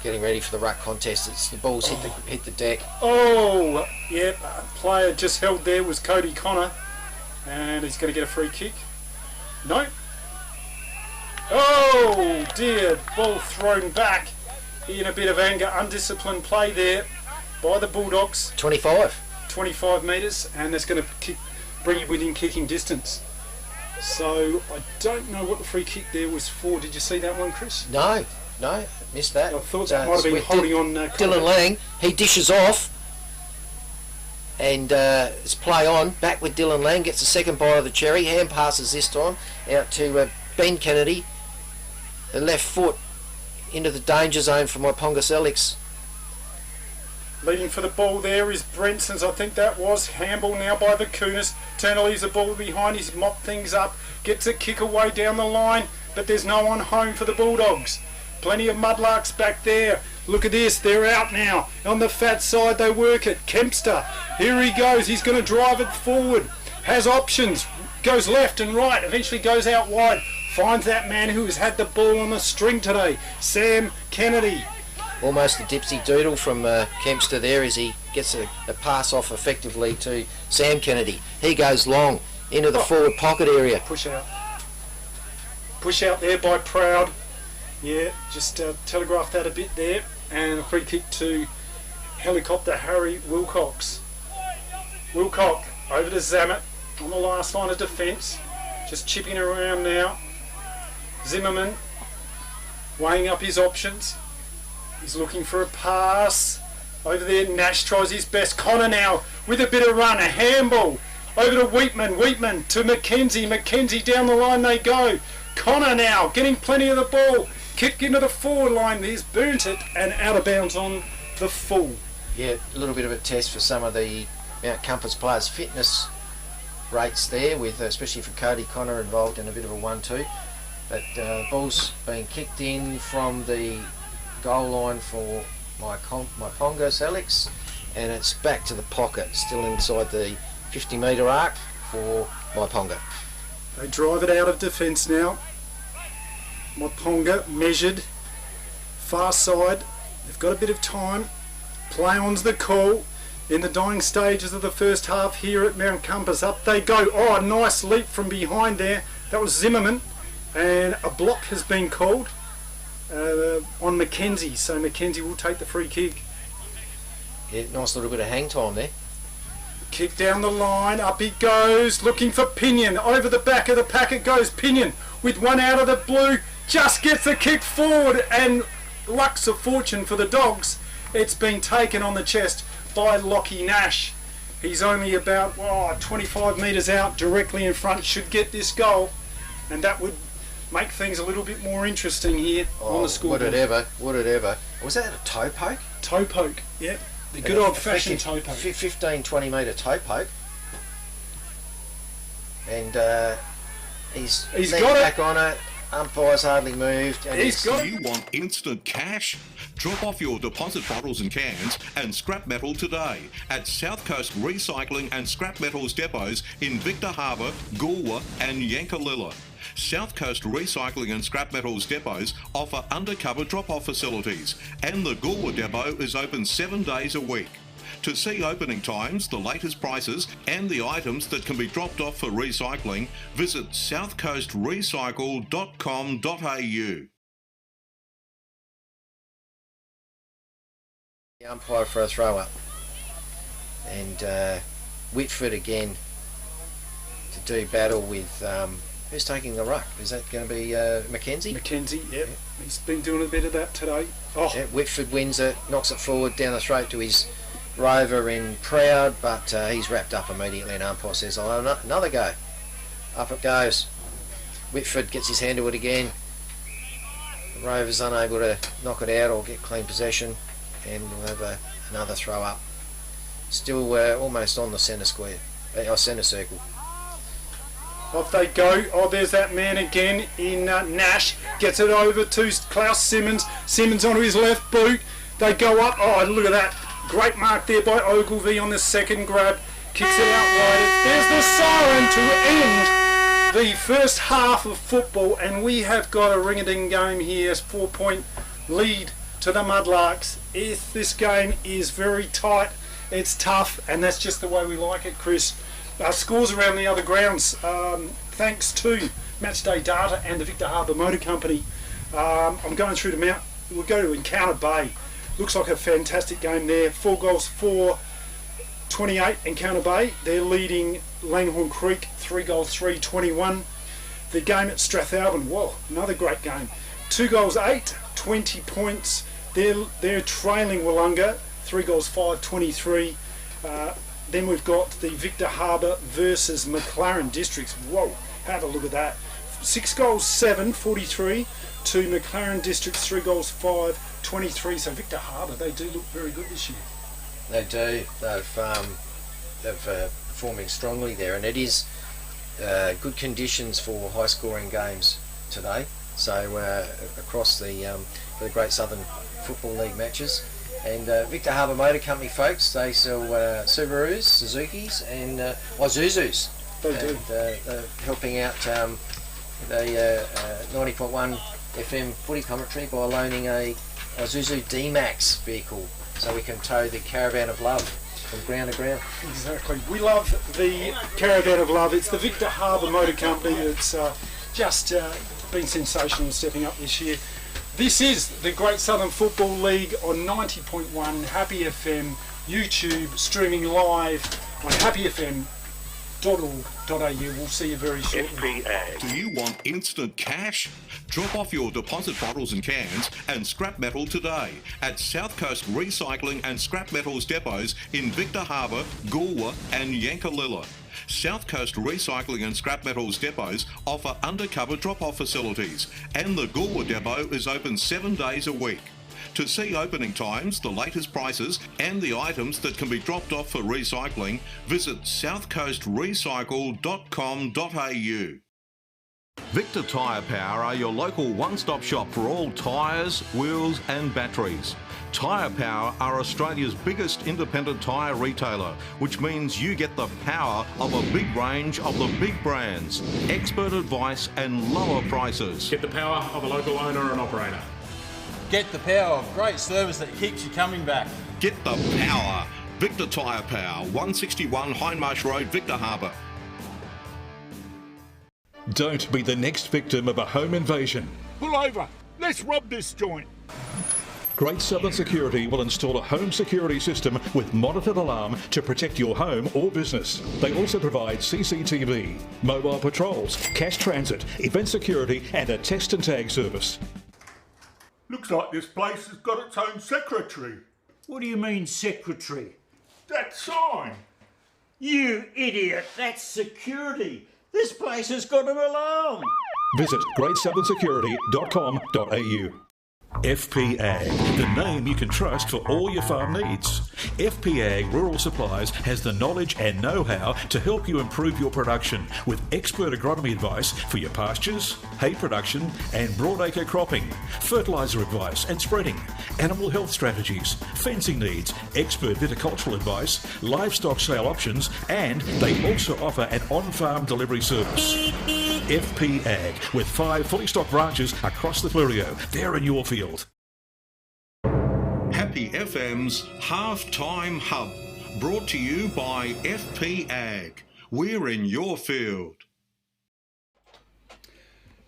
getting ready for the ruck contest. It's the balls hit the deck. Oh, yep. Player just held there was Cody Connor, and he's going to get a free kick. No. Oh dear, ball thrown back in a bit of anger. Undisciplined play there by the Bulldogs. 25 metres, and that's going to bring you within kicking distance. So I don't know what the free kick there was for. Did you see that one, Chris? No, missed that. I thought that might have been holding on. Dylan Lang, he dishes off, and it's play on. Back with Dylan Lang, gets the second bite of the cherry. Hand passes this time out to Ben Kennedy. The left foot into the danger zone for Myponga Sellicks. Leading for the ball there is Brenson's, I think that was. Handball now by Vakunas. Turner leaves the ball behind, he's mopped things up. Gets a kick away down the line, but there's no one home for the Bulldogs. Plenty of Mudlarks back there. Look at this, they're out now. On the fat side they work it. Kempster, here he goes, he's going to drive it forward. Has options, goes left and right, eventually goes out wide. Finds that man who has had the ball on the string today, Sam Kennedy. Almost a dipsy doodle from Kempster there as he gets a pass off effectively to Sam Kennedy. He goes long into the forward pocket area. Push out there by Proud. Yeah, just telegraphed that a bit there. And a free kick to helicopter Harry Wilcox. Wilcox over to Zammit on the last line of defence. Just chipping around now. Zimmerman weighing up his options. He's looking for a pass. Over there, Nash tries his best. Connor now with a bit of run. A handball. Over to Wheatman. Wheatman to McKenzie. McKenzie down the line they go. Connor now getting plenty of the ball. Kick into the forward line. He's burnt it and out of bounds on the full. Yeah, a little bit of a test for some of the Mount Compass players' fitness rates there, with especially for Cody Connor involved in a bit of a 1-2. But ball's being kicked in from the goal line for Myponga Sellicks, and it's back to the pocket, still inside the 50-metre arc for Myponga. They drive it out of defence now. Myponga measured, far side. They've got a bit of time. Play on's the call. In the dying stages of the first half here at Mount Compass. Up they go. Oh, a nice leap from behind there. That was Zimmerman. And a block has been called on Mackenzie. So Mackenzie will take the free kick. Yeah, nice little bit of hang time there. Kick down the line. Up he goes. Looking for Pinion. Over the back of the pack it goes. Pinion with one out of the blue. Just gets the kick forward. And lucks of fortune for the Dogs. It's been taken on the chest by Lockie Nash. He's only about 25 metres out, directly in front, should get this goal, and that would make things a little bit more interesting here on the scoreboard. Would it ever. Was that a toe poke? Toe poke, yep. The good old-fashioned toe poke. 15, 20 metre toe poke. And he's got back on it. Umpire's hardly moved. And He's got Do you want instant cash? Drop off your deposit bottles and cans and scrap metal today at South Coast Recycling and Scrap Metals depots in Victor Harbour, Goolwa and Yankalilla. South Coast Recycling and Scrap Metals depots offer undercover drop-off facilities, and the Goolwa depot is open 7 days a week. To see opening times, the latest prices and the items that can be dropped off for recycling, visit southcoastrecycle.com.au. The umpire for a throw up. And Whitford again to do battle with who's taking the ruck? Is that going to be Mackenzie? Mackenzie, yep. He's been doing a bit of that today. Oh, Yeah, Whitford wins it, knocks it forward down the throat to his rover in Proud, but he's wrapped up immediately, and umpire says, "I'll have another go." Up it goes. Whitford gets his hand to it again. The rover's unable to knock it out or get clean possession, and we'll have another throw up. Still almost on the centre square, centre circle. off they go. Oh, there's that man again in Nash. Gets it over to Klaus Simmons. Simmons onto his left boot. They go up. Oh, look at that. Great mark there by Ogilvie on the second grab. Kicks it out wide. There's the siren to end the first half of football, and we have got a ring-a-ding game here. 4-point lead to the Mudlarks. If this game is very tight, it's tough, and that's just the way we like it, Chris. Scores around the other grounds, thanks to Matchday Data and the Victor Harbour Motor Company. I'm going through to we'll go to Encounter Bay. Looks like a fantastic game there. 4 goals for 28 Encounter Bay. They're leading Langhorne Creek 3 goals 3-21. The game at Strathalbyn, whoa, another great game. 2 goals 8, 20 points. They're trailing Wollonga 3 goals 5-23. Then we've got the Victor Harbour versus McLaren Districts. Whoa, have a look at that. 6 goals 7-43 to McLaren Districts 3 goals 5-23. So Victor Harbour, they do look very good this year. They do. They've performing strongly there, and it is good conditions for high-scoring games today. So across the Great Southern Football League matches, and Victor Harbour Motor Company folks, they sell Subarus, Suzukis, and Isuzus. They do. They're helping out the 90.1 FM footy commentary by loaning a Isuzu D-Max vehicle, so we can tow the Caravan of Love from ground to ground. Exactly. We love the Caravan of Love. It's the Victor Harbour Motor Company. It's just been sensational stepping up this year. This is the Great Southern Football League on 90.1 Happy FM, YouTube, streaming live on happyfm.org.au. We'll see you very shortly. Do you want instant cash? Drop off your deposit bottles and cans and scrap metal today at South Coast Recycling and Scrap Metals depots in Victor Harbour, Goolwa and Yankalilla. South Coast Recycling and Scrap Metals depots offer undercover drop-off facilities, and the Goolwa depot is open 7 days a week. To see opening times, the latest prices and the items that can be dropped off for recycling, visit southcoastrecycle.com.au. Victor Tyre Power are your local one-stop shop for all tyres, wheels and batteries. Tyre Power are Australia's biggest independent tyre retailer, which means you get the power of a big range of the big brands, expert advice and lower prices. Get the power of a local owner and operator. Get the power of great service that keeps you coming back. Get the power. Victor Tyre Power, 161 Hindmarsh Road, Victor Harbour. Don't be the next victim of a home invasion. Pull over. Let's rob this joint. Great Southern Security will install a home security system with monitored alarm to protect your home or business. They also provide CCTV, mobile patrols, cash transit, event security and a test and tag service. Looks like this place has got its own secretary. What do you mean, secretary? That sign. You idiot, that's security. This place has got an alarm. Visit greatsouthern.security.com.au. FP Ag, the name you can trust for all your farm needs. FP Ag Rural Supplies has the knowledge and know-how to help you improve your production with expert agronomy advice for your pastures, hay production and broadacre cropping, fertiliser advice and spreading, animal health strategies, fencing needs, expert viticultural advice, livestock sale options, and they also offer an on-farm delivery service. FP Ag, with 5 fully stocked branches across the Fleurieu. They're in your field. Happy FM's Halftime Hub, brought to you by FP Ag. We're in your field.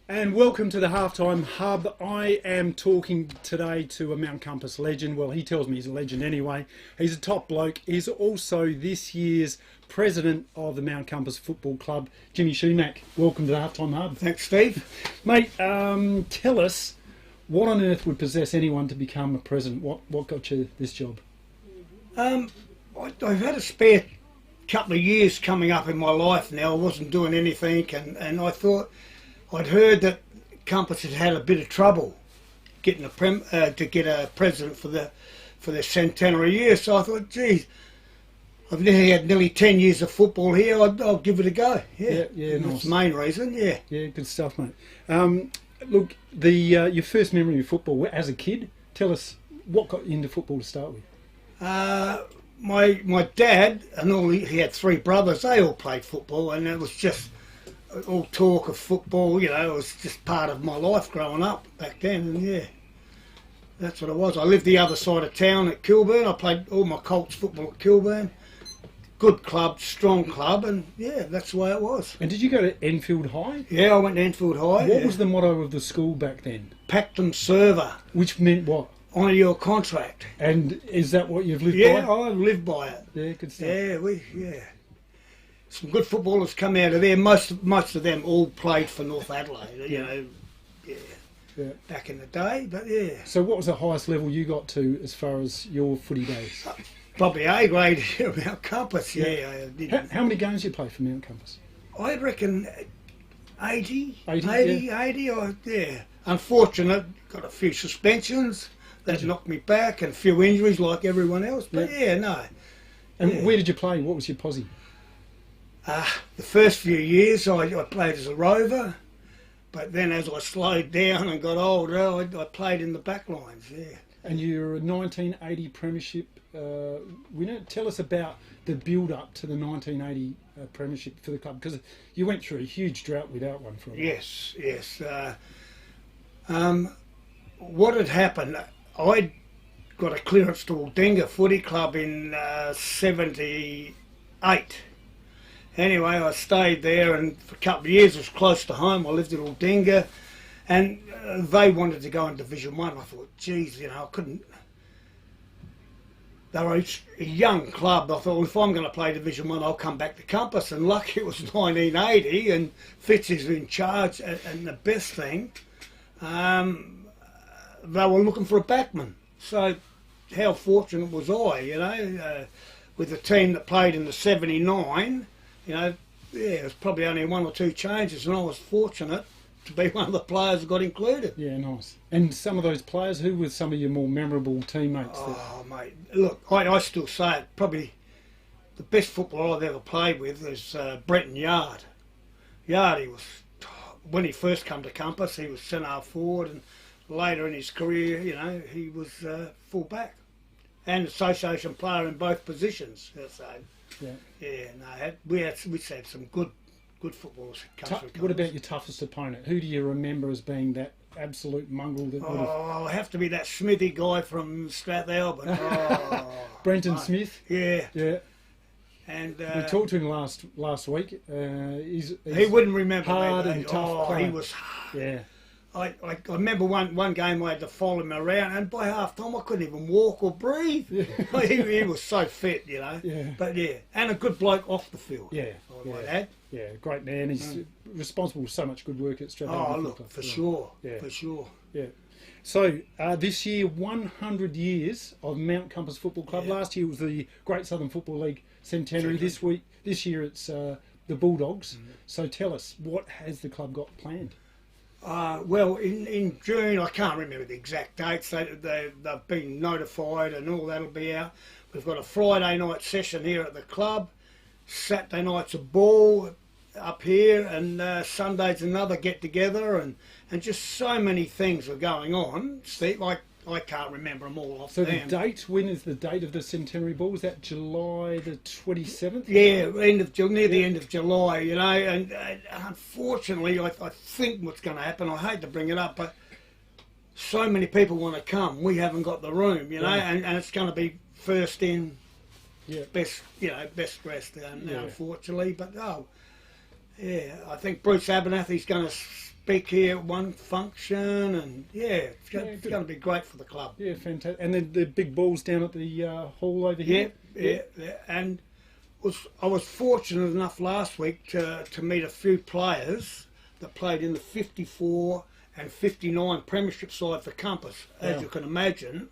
And welcome to the Halftime Hub. I am talking today to a Mount Compass legend. Well, he tells me he's a legend anyway. He's a top bloke. He's also this year's president of the Mount Compass Football Club, Jimmy Shumack. Welcome to the Halftime Hub. Thanks, Steve. Mate, tell us, what on earth would possess anyone to become a president? What got you this job? I've had a spare couple of years coming up in my life now. I wasn't doing anything, and I thought I'd heard that Compass had had a bit of trouble getting to get a president for their centenary year. So I thought, geez, I've had nearly 10 years of football here. I'll give it a go. Yeah, nice. That's the main reason. Yeah, good stuff, mate. Look, your first memory of football as a kid. Tell us what got you into football to start with. My dad and he had 3 brothers. They all played football, and it was just all talk of football. You know, it was just part of my life growing up back then. And yeah, that's what it was. I lived the other side of town at Kilburn. I played all my Colts football at Kilburn. Good club, strong club, and yeah, that's the way it was. And did you go to Enfield High? Yeah, I went to Enfield High. What was the motto of the school back then? Pactum serva. Which meant what? Honour your contract. And is that what you've lived by? Yeah, I live by it. Yeah, good stuff. Yeah. Some good footballers come out of there. Most of them all played for North Adelaide, you know, back in the day, but yeah. So what was the highest level you got to as far as your footy days? Probably A grade at Mount Compass, yeah. How many games did you play for Mount Compass? I reckon 80. 80, yeah. Unfortunate, got a few suspensions that knocked me back and a few injuries like everyone else, but no. And where did you play? What was your posse? The first few years I played as a rover, but then as I slowed down and got older, I played in the back lines, yeah. And you're a 1980 Premiership winner. Tell us about the build-up to the 1980 Premiership for the club, because you went through a huge drought without one for a while. Yes. What had happened, I'd got a clearance to Aldinga Footy Club in 78. Anyway, I stayed there, and for a couple of years it was close to home. I lived at Aldinga, and they wanted to go in Division 1. I thought, geez, I couldn't. They were a young club. I thought, well, if I'm going to play Division 1, I'll come back to Compass. And lucky it was 1980, and Fitz is in charge. And the best thing, they were looking for a backman. So how fortunate was I, with the team that played in the 79, it was probably only 1 or 2 changes, and I was fortunate to be one of the players that got included. Yeah, nice. And some of those players, who were some of your more memorable teammates? Mate, look, I still say it, probably the best footballer I've ever played with is Brenton Yard. Yard, when he first came to Compass, he was centre forward, and later in his career, he was full back. And association player in both positions, so... we had some good footballers come through. What about your toughest opponent? Who do you remember as being that absolute mongrel that would have... Oh, I have to be that Smithy guy from Strathalbyn. Oh, Brenton mate. Smith. Yeah. Yeah. And we talked to him last week. He's he wouldn't remember hard me, and tough. Oh, player. he was hard. Yeah. I remember one game I had to follow him around, and by half time I couldn't even walk or breathe. Yeah. he was so fit, you know. Yeah. But yeah, and a good bloke off the field. Yeah. I might add. Yeah, great man. He's responsible for so much good work at Strathalbyn. Oh, look, for sure. Yeah. For sure. Yeah. So this year, 100 years of Mount Compass Football Club. Yeah. Last year was the Great Southern Football League centenary. This year it's the Bulldogs. So tell us, what has the club got planned? Well, in June, I can't remember the exact dates. They've been notified, and all that'll be out. We've got a Friday night session here at the club. Saturday night's a ball up here, and Sunday's another get together, and just so many things are going on. Steve, I can't remember them all off. So the date, when is the date of the centenary ball? Is that July the 27th? Yeah, near the end of July, you know. And unfortunately, I think what's going to happen, I hate to bring it up, but so many people want to come. We haven't got the room, you know, and it's going to be first in, best dressed, unfortunately. But I think Bruce Abernathy's going to speak here at one function, and it's going to be great for the club. Yeah, fantastic. And then the big balls down at the hall over here. Yeah. And I was fortunate enough last week to meet a few players that played in the 54 and 59 premiership side for Compass. As you can imagine,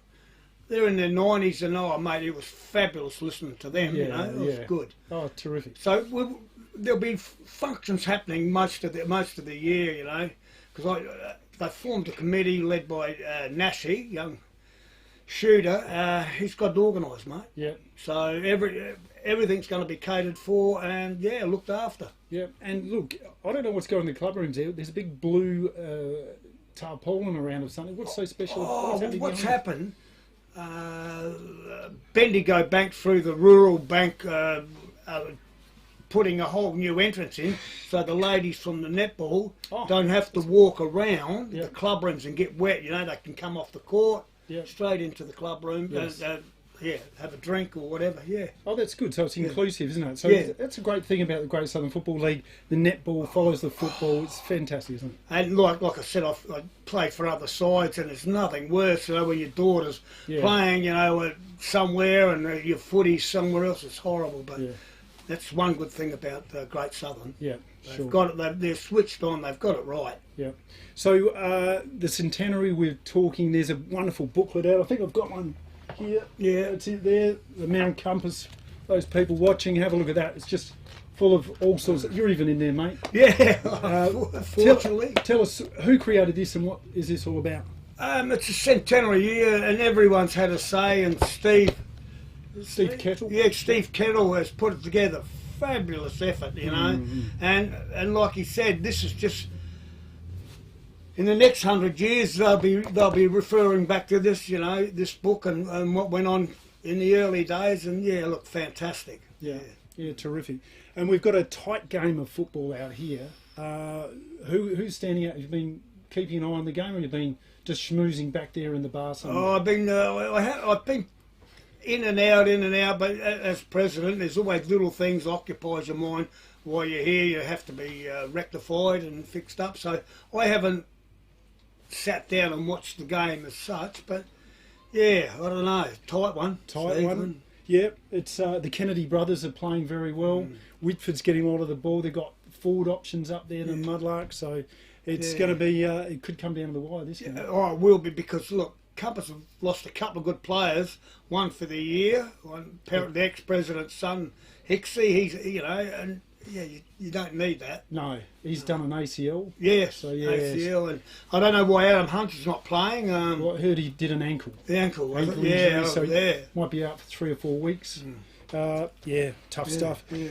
they're in their 90s, and mate, it was fabulous listening to them. You know, it was good. Oh, terrific. So there'll be functions happening most of the year, you know, because they formed a committee led by Nashi, young shooter. He's got it organised, mate. Yeah. So everything's going to be catered for and looked after. Yeah. And look, I don't know what's going in the club rooms there. There's a big blue tarpaulin around or something. What's so special? What's happened? Bendigo Bank through the rural bank. Putting a whole new entrance in, so the ladies from the netball don't have to walk around the club rooms and get wet. You know, they can come off the court straight into the club room, have a drink or whatever. Yeah. Oh, that's good. So it's inclusive, isn't it? So that's a great thing about the Great Southern Football League. The netball follows the football. It's fantastic, isn't it? And like I said, I play for other sides, and there's nothing worse, you know, when your daughter's playing, you know, somewhere and your footy's somewhere else. It's horrible, but. Yeah. That's one good thing about Great Southern. Yeah, they've got it. They're switched on. They've got it right. Yeah. So the centenary we're talking. There's a wonderful booklet out. I think I've got one here. Yeah, it's it there. The Mount Compass. Those people watching, have a look at that. It's just full of all sorts. You're even in there, mate. Yeah. Fortunately. Tell us who created this and what is this all about? It's a centenary year, and everyone's had a say. And Steve Kettle? Yeah, Steve Kettle has put it together. Fabulous effort, you know. And like he said, this is just in the next 100 years they'll be referring back to this, you know, this book and what went on in the early days. And look, fantastic. Yeah, terrific. And we've got a tight game of football out here. Who's standing out? You've been keeping an eye on the game, or you've been just schmoozing back there in the bar somewhere? Oh, I've been in and out, but as president, there's always little things occupies your mind while you're here. You have to be rectified and fixed up. So I haven't sat down and watched the game as such, but I don't know, tight one. Yeah, it's the Kennedy brothers are playing very well. Whitford's getting a lot of the ball. They've got forward options up there, the Mudlarks, so it's going to be, it could come down to the wire this game. Oh, it will be, because look, Compass have lost a couple of good players. One for the year, the ex-president's son, Hicksy. He's, you know, and you don't need that. No, he's done an ACL. Yes, so ACL, and I don't know why Adam Hunter's not playing. Well, I heard he did an ankle. The ankle injury, so he might be out for 3 or 4 weeks. Tough stuff. Yeah.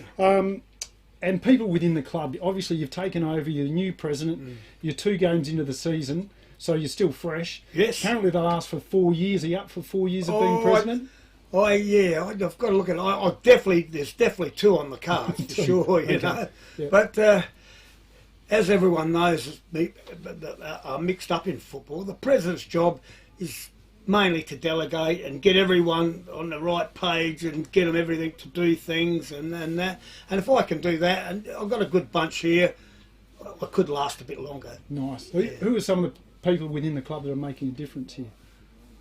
And people within the club, obviously you've taken over, you're the new president, you're 2 games into the season. So you're still fresh. Yes. Apparently they'll ask for 4 years. Are you up for 4 years of being president? I've got to look at it. There's definitely 2 on the cards for sure, you know. Yeah. But as everyone knows, are mixed up in football. The president's job is mainly to delegate and get everyone on the right page and get them everything to do things and that. And if I can do that, and I've got a good bunch here, I could last a bit longer. Nice. Yeah. Who are some of the people within the club that are making a difference here?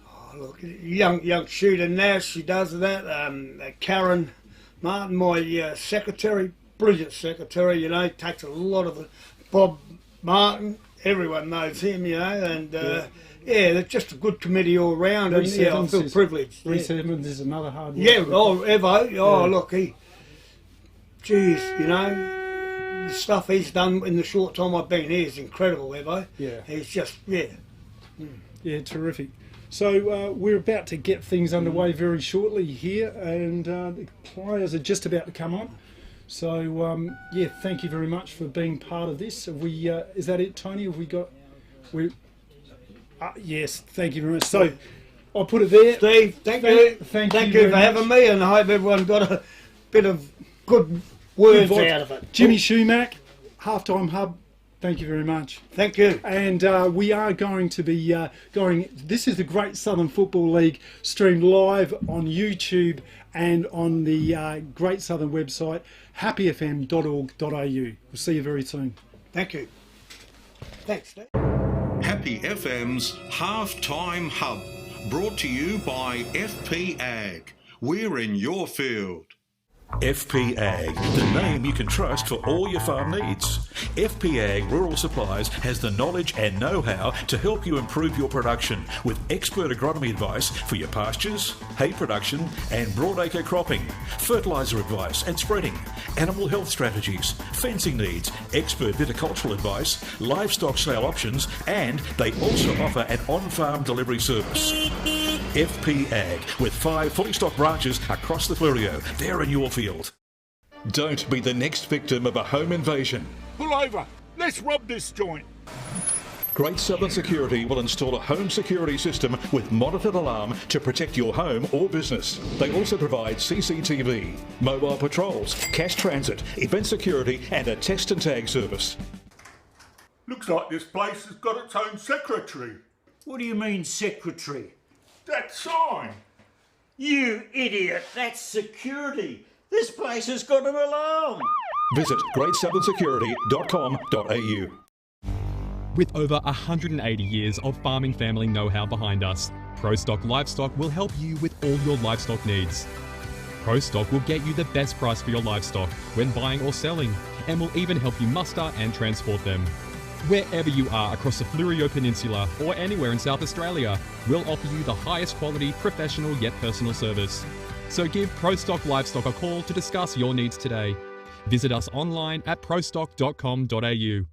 Oh, look, young shooter now, she does that. Karen Martin, my secretary, brilliant secretary, you know, takes a lot of it. Bob Martin, everyone knows him, you know, and they're just a good committee all round, and I feel privileged. Reece Evans is another hard worker. Yeah, Evo, look, geez, you know, the stuff he's done in the short time I've been here is incredible, Evo. Yeah. He's just, Yeah, terrific. So we're about to get things underway very shortly here, and the players are just about to come on. So thank you very much for being part of this. Have we? Is that it, Tony? Have we got? Yes, thank you very much. So I'll put it there. Steve, thank you. Thank you for having me, and I hope everyone got a bit of good words out of it. Jimmy Schumack, Halftime Hub. Thank you very much. Thank you. And we are going to be going. This is the Great Southern Football League streamed live on YouTube and on the Great Southern website, happyfm.org.au. We'll see you very soon. Thank you. Thanks, Steve. Happy FM's Halftime Hub, brought to you by FP Ag. We're in your field. FP Ag, the name you can trust for all your farm needs. FP Ag Rural Supplies has the knowledge and know-how to help you improve your production with expert agronomy advice for your pastures, hay production and broadacre cropping, fertiliser advice and spreading, animal health strategies, fencing needs, expert viticultural advice, livestock sale options, and they also offer an on-farm delivery service. FP Ag, with 5 fully stocked branches across the Fleurieu. They're in your field. Don't be the next victim of a home invasion. Pull over. Let's rob this joint. Great Southern Security will install a home security system with monitored alarm to protect your home or business. They also provide CCTV, mobile patrols, cash transit, event security and a test and tag service. Looks like this place has got its own secretary. What do you mean, secretary? That sign. You idiot, that's security. This place has got an alarm. Visit greatsouthern.security.com.au. With over 180 years of farming family know-how behind us, ProStock Livestock will help you with all your livestock needs. ProStock will get you the best price for your livestock when buying or selling, and will even help you muster and transport them. Wherever you are across the Fleurieu Peninsula or anywhere in South Australia, we'll offer you the highest quality, professional yet personal service. So give ProStock Livestock a call to discuss your needs today. Visit us online at prostock.com.au.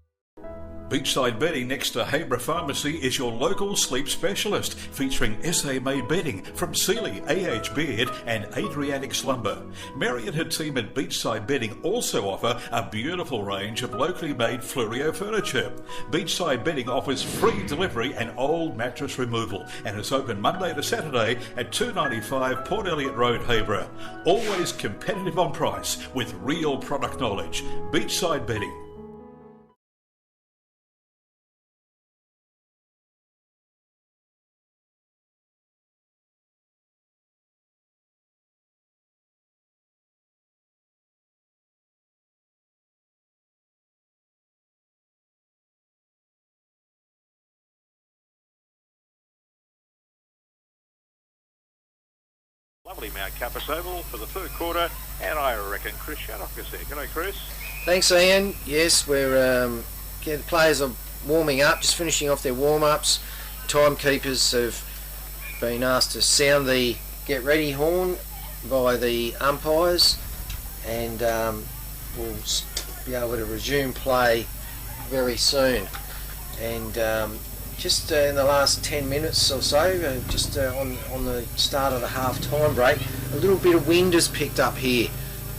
Beachside Bedding next to Habra Pharmacy is your local sleep specialist, featuring SA-made bedding from Sealy, AH Beard and Adriatic Slumber. Mary and her team at Beachside Bedding also offer a beautiful range of locally made Fleurieu furniture. Beachside Bedding offers free delivery and old mattress removal and is open Monday to Saturday at 295 Port Elliot Road, Habra. Always competitive on price with real product knowledge. Beachside Bedding. Lovely Mount Kappas Oval for the third quarter, and I reckon Chris Shaddock is there. G'day, Chris. Thanks, Ian. Yes, we're the players are warming up, just finishing off their warm-ups. Timekeepers have been asked to sound the get ready horn by the umpires, and we'll be able to resume play very soon. And just in the last 10 minutes or so, on the start of the half-time break, a little bit of wind has picked up here,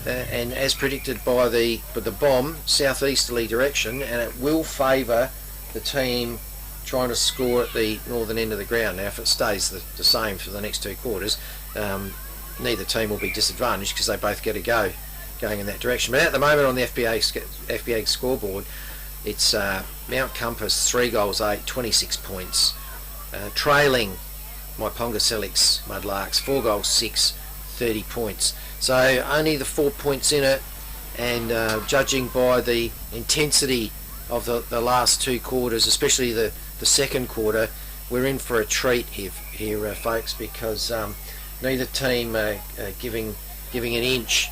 and as predicted by the bomb, southeasterly direction, and it will favour the team trying to score at the northern end of the ground. Now, if it stays the same for the next 2 quarters, neither team will be disadvantaged because they both get a go going in that direction. But at the moment on the FBA scoreboard, It's Mount Compass 3 goals 8, 26 points, trailing Myponga Sellicks Mudlarks 4 goals 6, 30 points. So only the 4 points in it, and judging by the intensity of the last 2 quarters, especially the second quarter, we're in for a treat here folks, because neither team are giving an inch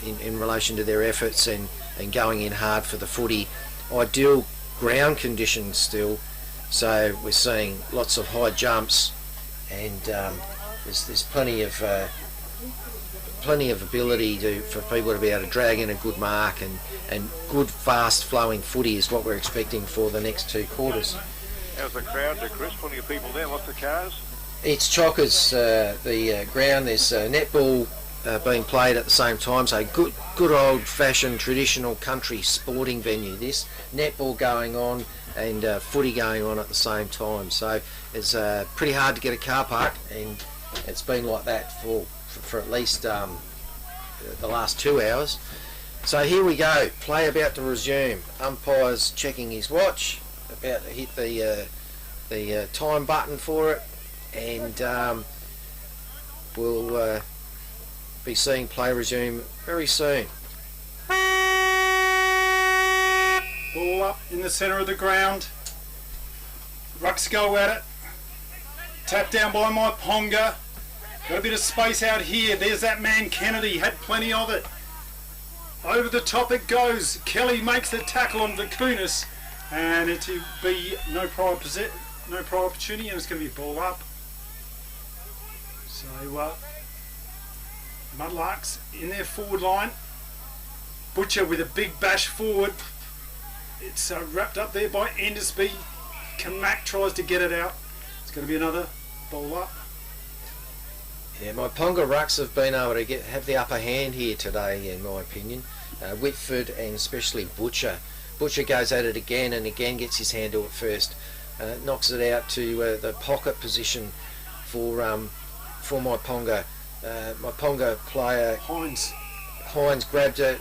in relation to their efforts and going in hard for the footy. Ideal ground conditions still, so we're seeing lots of high jumps, and there's plenty of ability for people to be able to drag in a good mark, and good fast flowing footy is what we're expecting for the next 2 quarters. How's the crowd, Chris? Plenty of people there, lots of cars. It's chockers, the ground. There's netball being played at the same time, so good old fashioned traditional country sporting venue. This netball going on and footy going on at the same time, so it's pretty hard to get a car park, and it's been like that for at least the last 2 hours. So here we go, play about to resume. Umpire's checking his watch, about to hit the time button for it, and we'll be seeing play resume very soon. Ball up in the centre of the ground. Rucks go at it. Tap down by Myponga. Got a bit of space out here. There's that man Kennedy, had plenty of it. Over the top it goes. Kelly makes the tackle on Vakunas, and it'll be no prior opportunity, and it's going to be ball up. So Mudlarks in their forward line. Butcher with a big bash forward. It's wrapped up there by Endersby. Kamak tries to get it out. It's going to be another ball up. Yeah, Myponga Rucks have been able to have the upper hand here today, in my opinion. Whitford and especially Butcher. Butcher goes at it again and again, gets his hand to it first. Knocks it out to the pocket position for Myponga. Myponga player Hines grabbed it,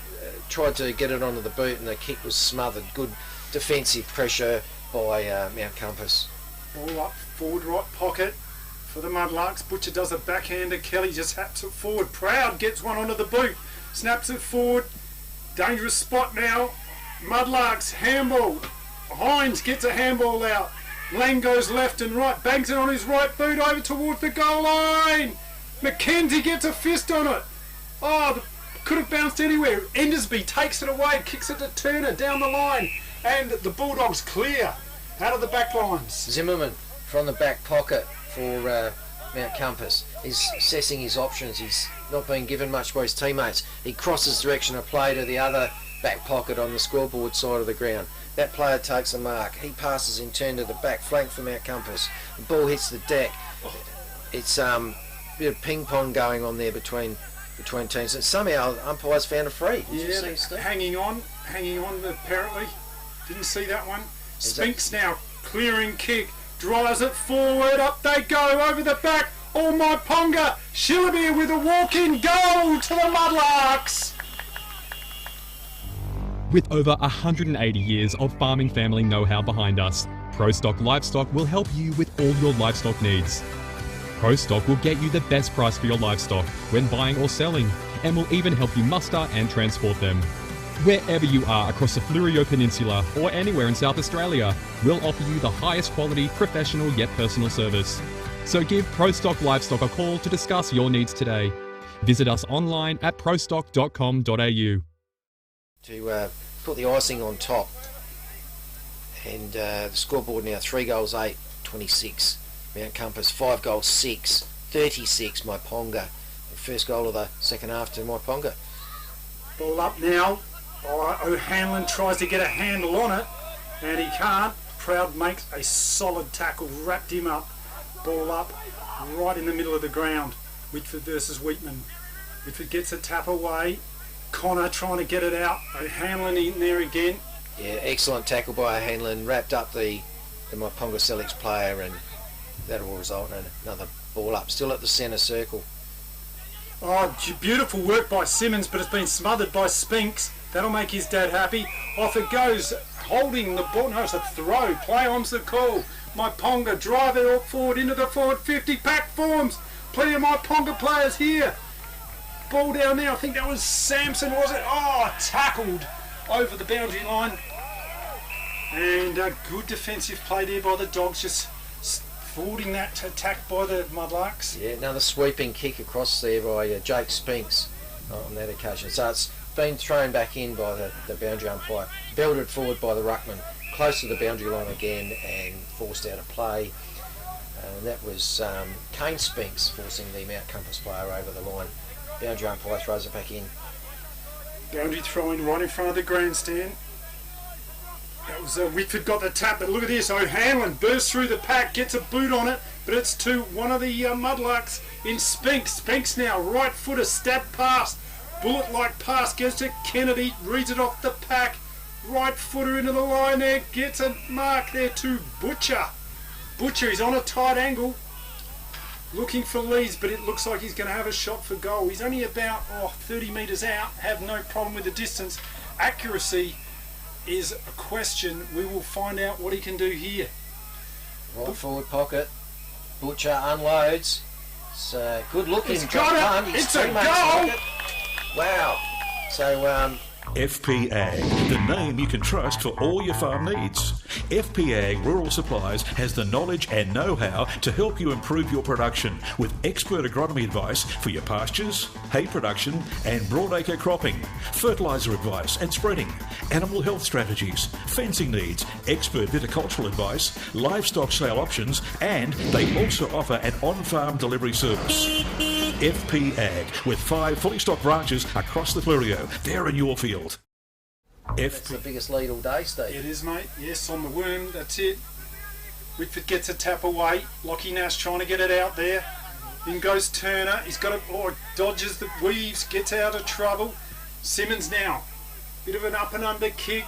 tried to get it onto the boot, and the kick was smothered. Good defensive pressure by Mount Compass. Ball up, forward right pocket for the Mudlarks. Butcher does a backhander. Kelly just haps it forward. Proud gets one onto the boot, snaps it forward. Dangerous spot now. Mudlarks handball. Hines gets a handball out. Lang goes left and right, bangs it on his right boot over towards the goal line. McKenzie gets a fist on it. Oh, could have bounced anywhere. Endersby takes it away, kicks it to Turner down the line, and the Bulldogs clear out of the back lines. Zimmerman from the back pocket for Mount Compass. He's assessing his options. He's not being given much by his teammates. He crosses direction of play to the other back pocket on the scoreboard side of the ground. That player takes a mark. He passes in turn to the back flank for Mount Compass. The ball hits the deck. It's a bit of ping pong going on there between teams. And somehow umpires found a free. Did you see, Steve? hanging on apparently. Didn't see that one. Spinks now clearing kick, drives it forward, up they go over the back. Oh, Myponga, Shillabere with a walk-in goal to the Mudlarks. With over 180 years of farming family know-how behind us, ProStock Livestock will help you with all your livestock needs. ProStock will get you the best price for your livestock when buying or selling, and will even help you muster and transport them. Wherever you are across the Fleurieu Peninsula or anywhere in South Australia, we'll offer you the highest quality, professional yet personal service. So give ProStock Livestock a call to discuss your needs today. Visit us online at prostock.com.au. To put the icing on top, and the scoreboard now 3 goals 8, 26. Mount Compass 5 goals 6, 36. Myponga. The first goal of the second half to Myponga. Ball up now. O'Hanlon tries to get a handle on it, and he can't. Proud makes a solid tackle, wrapped him up. Ball up, right in the middle of the ground. Whitford versus Wheatman. Whitford gets a tap away. Connor trying to get it out. O'Hanlon in there again. Yeah, excellent tackle by O'Hanlon. Wrapped up the Myponga Sellicks player, and that will result in another ball up. Still at the centre circle. Oh, beautiful work by Simmons, but it's been smothered by Spinks. That'll make his dad happy. Off it goes. holding the ball. No, it's a throw. Play on's the call. Myponga drive it all forward into the forward 50. Pack forms. Plenty of Myponga players here. Ball down there. I think that was Samson, was it? Oh, tackled over the boundary line. And a good defensive play there by the Dogs, just forwarding that attack by the Mudlarks. Yeah, another sweeping kick across there by Jake Spinks on that occasion. So it's been thrown back in by the boundary umpire, belted forward by the ruckman, close to the boundary line again and forced out of play. And that was Kane Spinks forcing the Mount Compass player over the line. Boundary umpire throws it back in. Boundary throwing right in front of the grandstand. That was Whitford got the tap, but look at this. O'Hanlon bursts through the pack, gets a boot on it, but it's to one of the Mudlarks in Spinks. Spinks now, right footer, stab pass, bullet-like pass, gets to Kennedy, reads it off the pack, right footer into the line there, gets a mark there to Butcher. Butcher is on a tight angle, looking for Lees, but it looks like he's going to have a shot for goal. He's only about 30 metres out, have no problem with the distance. Accuracy is a question. We will find out what he can do here. Right forward pocket. Butcher unloads. It's good looking. He's got it. It's a goal. Wow. So FP Ag, the name you can trust for all your farm needs. FP Ag Rural Supplies has the knowledge and know-how to help you improve your production with expert agronomy advice for your pastures, hay production and broadacre cropping, fertiliser advice and spreading, animal health strategies, fencing needs, expert viticultural advice, livestock sale options, and they also offer an on-farm delivery service. FP Ag, with 5 fully stocked branches across the Fleurieu. They're in your field. that's the biggest lead all day, Steve. It is, mate. Yes, on the worm. That's it. Whitford gets a tap away. Lockie Nash trying to get it out there. In goes Turner. He's got it. Dodges the weaves. Gets out of trouble. Simmons now. Bit of an up and under kick.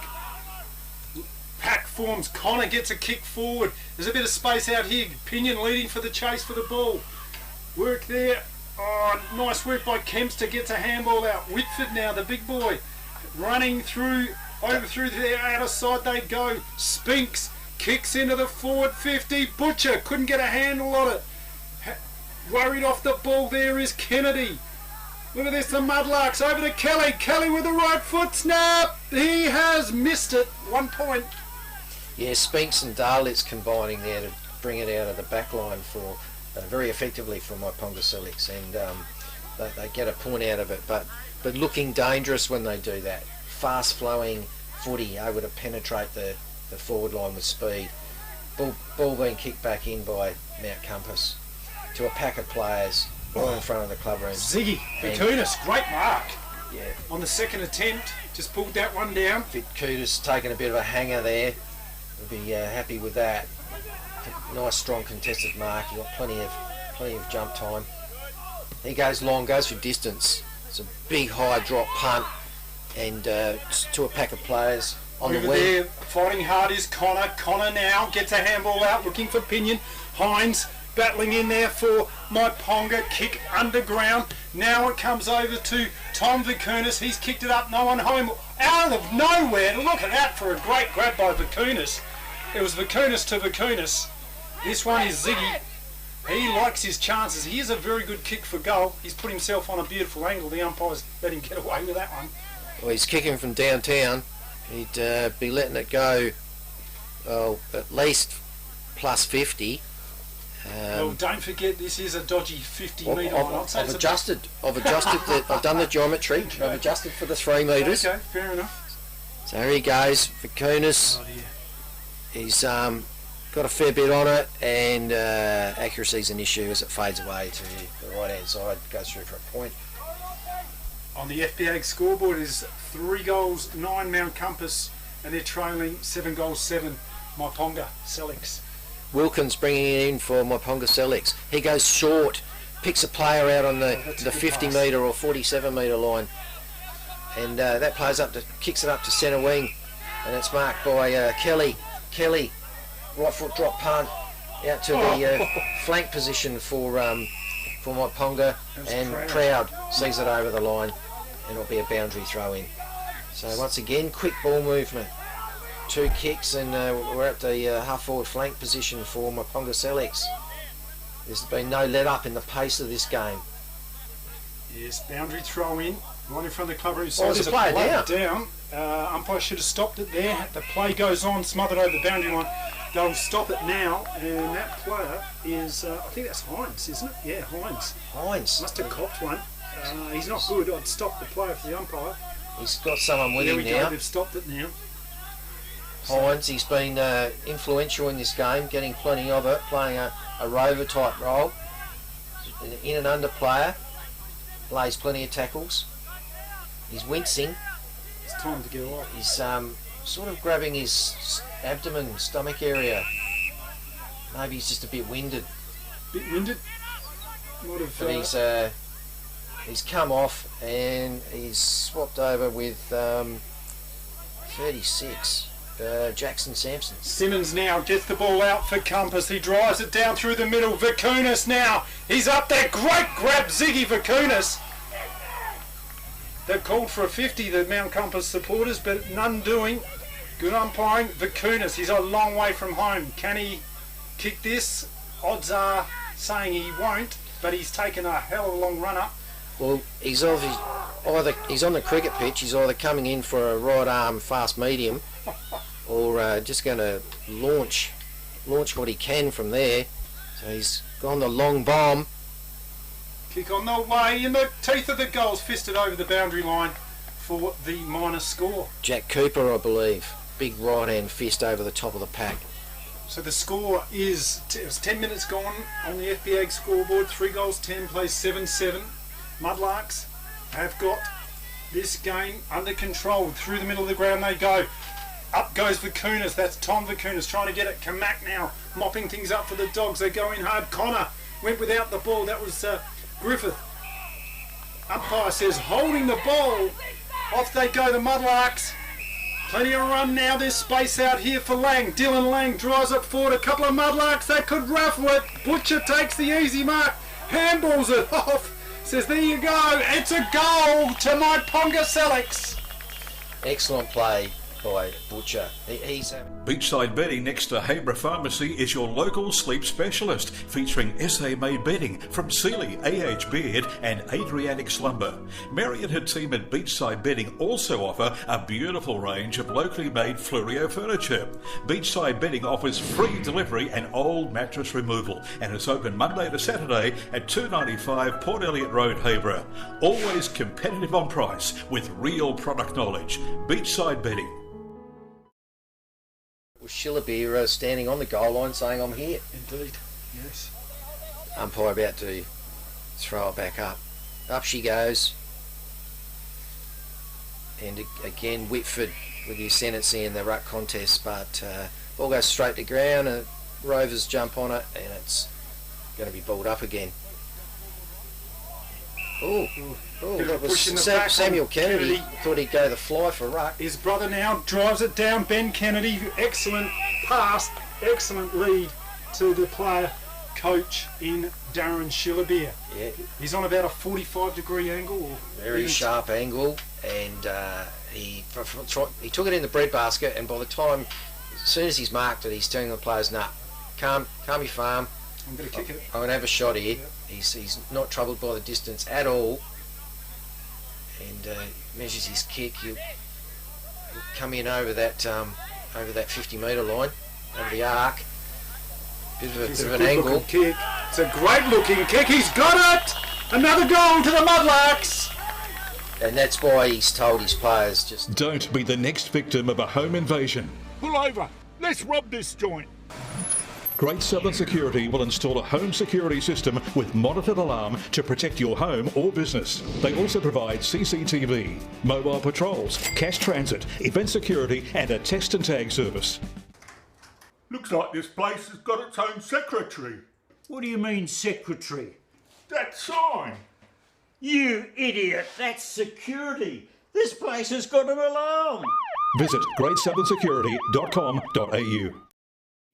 Pack forms. Connor gets a kick forward. There's a bit of space out here. Pinion leading for the chase for the ball. Work there. Oh, nice work by Kempster. Gets a handball out. Whitford now, the big boy. Running through, over through there, out of side they go. Spinks kicks into the forward 50. Butcher couldn't get a handle on it. Worried off the ball there is Kennedy. Look at this, the Mudlarks over to Kelly. Kelly with the right foot snap. He has missed it. 1 point. Yeah, Spinks and Darlitz combining there to bring it out of the back line for very effectively for Myponga Sellicks, and they get a point out of it, but looking dangerous when they do that. Fast flowing footy able to penetrate the forward line with speed. Ball being kicked back in by Mount Compass to a pack of players right in front of the club room. Ziggy Vikunas, great mark. Yeah. On the second attempt, just pulled that one down. Vikunas taking a bit of a hanger there. We'll be happy with that. Nice strong contested mark. He got plenty of jump time. He goes long, goes for distance. It's a big high drop punt, and to a pack of players on over the wing. there, fighting hard is Connor. Connor now gets a handball out, looking for Pinion. Hines battling in there for Myponga. Kick underground. Now it comes over to Tom Vikunas. He's kicked it up. No one home. Out of nowhere. Look at that for a great grab by Vikunas. It was Vikunas to Vikunas. This one is Ziggy. He likes his chances. He is a very good kick for goal. He's put himself on a beautiful angle. The umpires let him get away with that one. Well, he's kicking from downtown. He'd be letting it go, well, at least plus 50. Well, don't forget this is a dodgy 50 metre line. I've adjusted I've done the geometry. Okay. I've adjusted for the 3 metres. Okay, fair enough. So here he goes, Vikunas. He's got a fair bit on it, and accuracy's an issue as it fades away to the right hand side, goes through for a point. On the FPA scoreboard is 3 goals, 9 Mount Compass, and they're trailing 7 goals, 7 Myponga Sellicks. Wilkins bringing it in for Myponga Sellicks. He goes short, picks a player out on the 50 metre or 47 metre line, and that player's kicks it up to centre wing, and it's marked by Kelly. Kelly, right foot drop punt out to the flank position for Myponga, and Proud sees it over the line, and it'll be a boundary throw in. So once again, quick ball movement. 2 kicks, and we're at the half-forward flank position for Myponga Sellicks. There's been no let-up in the pace of this game. Yes, boundary throw in, right in front of the club room. So there's a player down. Umpire should have stopped it there. The play goes on, smothered over the boundary line. They'll stop it now, and that player is, I think that's Hines, isn't it? Yeah, Hines. Hines. Must have copped one. He's not good. I'd stop the player for the umpire. He's got someone with him now. There we go, they've stopped it now. Hines, he's been influential in this game, getting plenty of it, playing a rover type role. In and under player, lays plenty of tackles. He's wincing. It's time to get off. He's sort of grabbing his abdomen, stomach area. Maybe he's just a bit winded. Bit winded? Might have, but he's come off and he's swapped over with 36. Jackson Sampson. Simmons now gets the ball out for Compass. He drives it down through the middle. Vakunas now. He's up there. Great grab, Ziggy Vakunas. They've called for a 50, the Mount Compass supporters, but none doing. Good umpiring. Vakunas, he's a long way from home. Can he kick this? Odds are saying he won't, but he's taken a hell of a long run up. Well, he's on the cricket pitch. He's either coming in for a right arm fast medium, or just going to launch what he can from there. So he's gone the long bomb. Kick on the way in the teeth of the goals, fisted over the boundary line for the minor score. Jack Cooper, I believe. Big right hand fist over the top of the pack. So the score is, it was 10 minutes gone on the FBA scoreboard. 3 goals, 10 plays 7-7. Mudlarks have got this game under control. Through the middle of the ground they go. Up goes Vakunas. That's Tom Vakunas trying to get it. Kamak now mopping things up for the Dogs. They go in hard. Connor went without the ball. That was Griffith. Umpire says holding the ball. Off they go, the Mudlarks. Plenty of run now. There's space out here for Lang. Dylan Lang drives it forward. A couple of Mudlarks that could ruffle it. Butcher takes the easy mark. Handballs it off. Says there you go. It's a goal to Myponga Sellicks. Excellent play by Butcher. He's Beachside Bedding next to Habra Pharmacy is your local sleep specialist, featuring SA-made bedding from Sealy, AH Beard and Adriatic Slumber. Mary and her team at Beachside Bedding also offer a beautiful range of locally made Fluorio furniture. Beachside Bedding offers free delivery and old mattress removal, and it's open Monday to Saturday at 295 Port Elliot Road, Habra. Always competitive on price with real product knowledge. Beachside Bedding. Shillabee standing on the goal line saying, I'm here. Indeed, yes. Umpire about to throw it back up. Up she goes. And again, Whitford with the ascendancy in the ruck contest, but ball goes straight to ground and Rovers jump on it and it's going to be balled up again. That was Samuel Kennedy. Thought he'd go the fly for ruck. His brother now drives it down. Ben Kennedy, excellent pass, excellent lead to the player coach in Darren Shillabee. Yeah. He's on about a 45-degree angle. Very sharp angle, and he took it in the breadbasket, and by the time, as soon as he's marked it, he's telling the players, nah, calm your farm. I'm going to kick it. I'm going to have a shot here. Yeah. He's not troubled by the distance at all, and measures his kick. He'll come in over that 50-metre line, over the arc. Bit of an angle. Kick. It's a great looking kick. He's got it. Another goal to the Mudlarks. And that's why he's told his players just don't be the next victim of a home invasion. Pull over. Let's rob this joint. Great Southern Security will install a home security system with monitored alarm to protect your home or business. They also provide CCTV, mobile patrols, cash transit, event security and a text and tag service. Looks like this place has got its own secretary. What do you mean, secretary? That sign. You idiot, that's security. This place has got an alarm. Visit greatsouthern.security.com.au.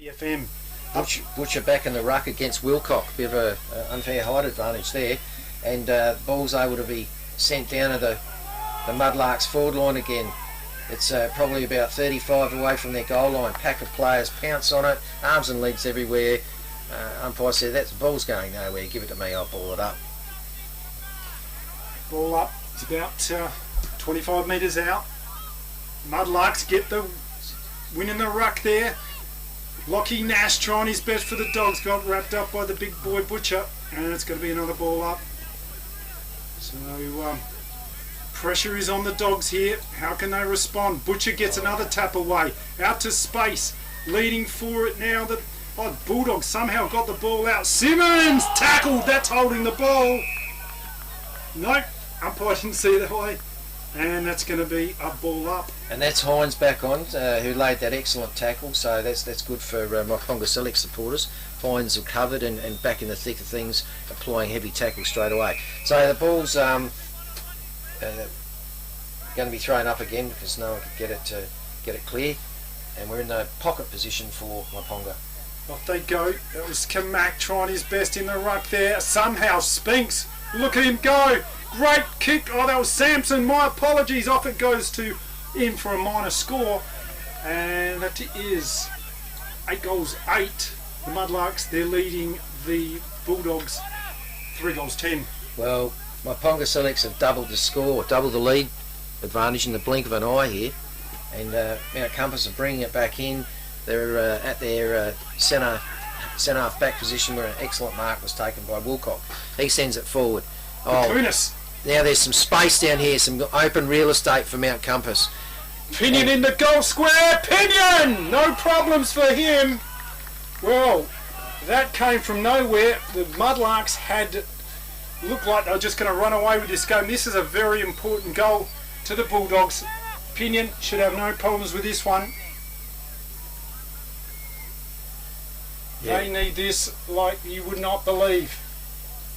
EFM. Butcher back in the ruck against Wilcock. Bit of an unfair height advantage there. And ball's able to be sent down to the Mudlarks forward line again. It's probably about 35 away from their goal line. Pack of players pounce on it, arms and legs everywhere. Umpire said, "That ball's going nowhere, give it to me, I'll ball it up." Ball up, it's about 25 metres out. Mudlarks get the win in the ruck there. Lockie Nash trying his best for the Dogs, got wrapped up by the big boy Butcher, and it's going to be another ball up. So pressure is on the Dogs here. How can they respond? Butcher gets another tap away, out to space, leading for it now. The Bulldogs somehow got the ball out. Simmons tackled, that's holding the ball. Nope, umpire didn't see it that way. And that's going to be a ball up. And that's Hines back on, who laid that excellent tackle. So that's good for Myponga Sellicks supporters. Hines recovered and back in the thick of things, applying heavy tackle straight away. So the ball's going to be thrown up again because no one could get it clear. And we're in the pocket position for Myponga. Off they go. That was Kamak trying his best in the ruck there. Somehow Spinks, look at him go. Great kick. Oh, that was Sampson. My apologies. Off it goes to in for a minor score. And that is 8 goals, 8. The Mudlarks, they're leading the Bulldogs 3 goals, 10. Well, Myponga Sellicks have doubled the score, doubled the lead advantage in the blink of an eye here. And Mount Compass are bringing it back in. They're at their centre half back position where an excellent mark was taken by Wilcock. He sends it forward. Kunis. Now there's some space down here, some open real estate for Mount Compass. Pinion in the goal square. Pinion! No problems for him. Well, that came from nowhere. The Mudlarks looked like they were just going to run away with this game. This is a very important goal to the Bulldogs. Pinion should have no problems with this one. Yeah. They need this like you would not believe.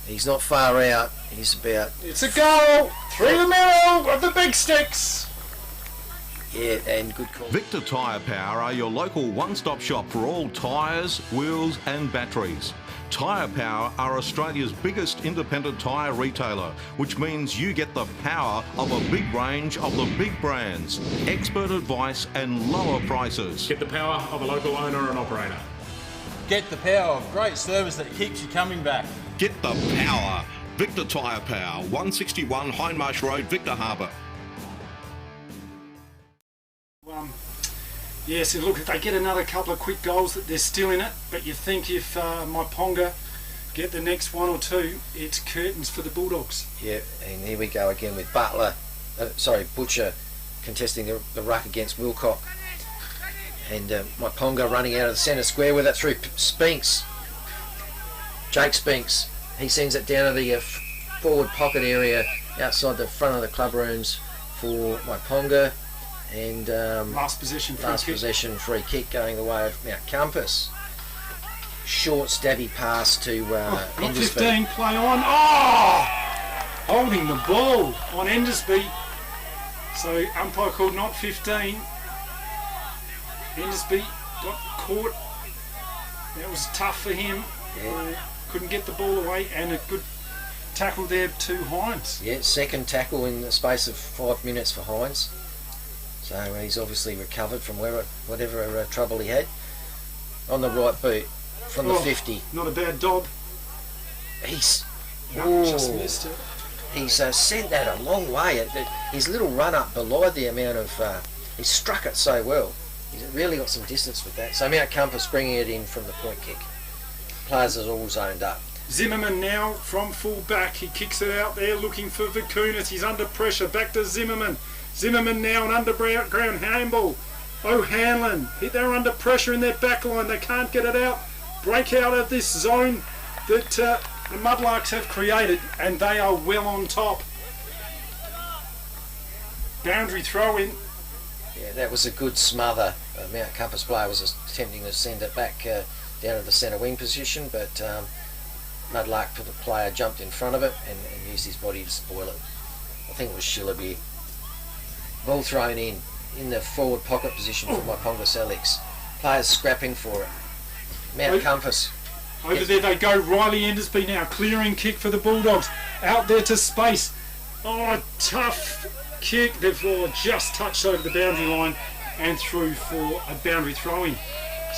He's not far out. He's about... It's a goal! Through the middle of the big sticks! Yeah, and good call. Victor Tyre Power are your local one-stop shop for all tyres, wheels and batteries. Tyre Power are Australia's biggest independent tyre retailer, which means you get the power of a big range of the big brands, expert advice and lower prices. Get the power of a local owner and operator. Get the power of great service that keeps you coming back. Get the power. Victor Tyre Power, 161 Hindmarsh Road, Victor Harbour. Yes, and look, if they get another couple of quick goals, that they're still in it. But you think if Myponga get the next 1 or 2, it's curtains for the Bulldogs. Yeah, and here we go again with Butcher contesting the ruck against Wilcock. And Myponga running out of the centre square with it through Spinks. Jake Spinks, he sends it down to the forward pocket area outside the front of the club rooms for Myponga. And last possession free kick going the way of Mount Compass. Short stabby pass to Endersby. 15 play on. Oh! Holding the ball on Endersby. So umpire called not 15. Endersby got caught. That was tough for him. Yeah. Couldn't get the ball away, and a good tackle there to Hines. Yeah, second tackle in the space of 5 minutes for Hines. So he's obviously recovered from whatever trouble he had. On the right boot from the 50. Not a bad dob. Just missed it. He's sent that a long way. His little run up belied the amount of... he struck it so well. He's really got some distance with that. So Mount Compass bringing it in from the point kick. Players are all zoned up. Zimmerman now from full back. He kicks it out there looking for Vakunas. He's under pressure. Back to Zimmerman. Zimmerman now an underground handball. O'Hanlon. They're under pressure in their back line. They can't get it out. Break out of this zone that the Mudlarks have created, and they are well on top. Boundary throw in. Yeah, that was a good smother. Mount Compass player was attempting to send it back down to the centre wing position, but Mudlark player jumped in front of it and used his body to spoil it. I think it was Shillaby. Ball thrown in the forward pocket position for Myponga Sellicks. Players scrapping for it. Mount Compass. Over there they go. Riley Endersby now. Clearing kick for the Bulldogs. Out there to space. Oh, tough kick. They've just touched over the boundary line and through for a boundary throw-in.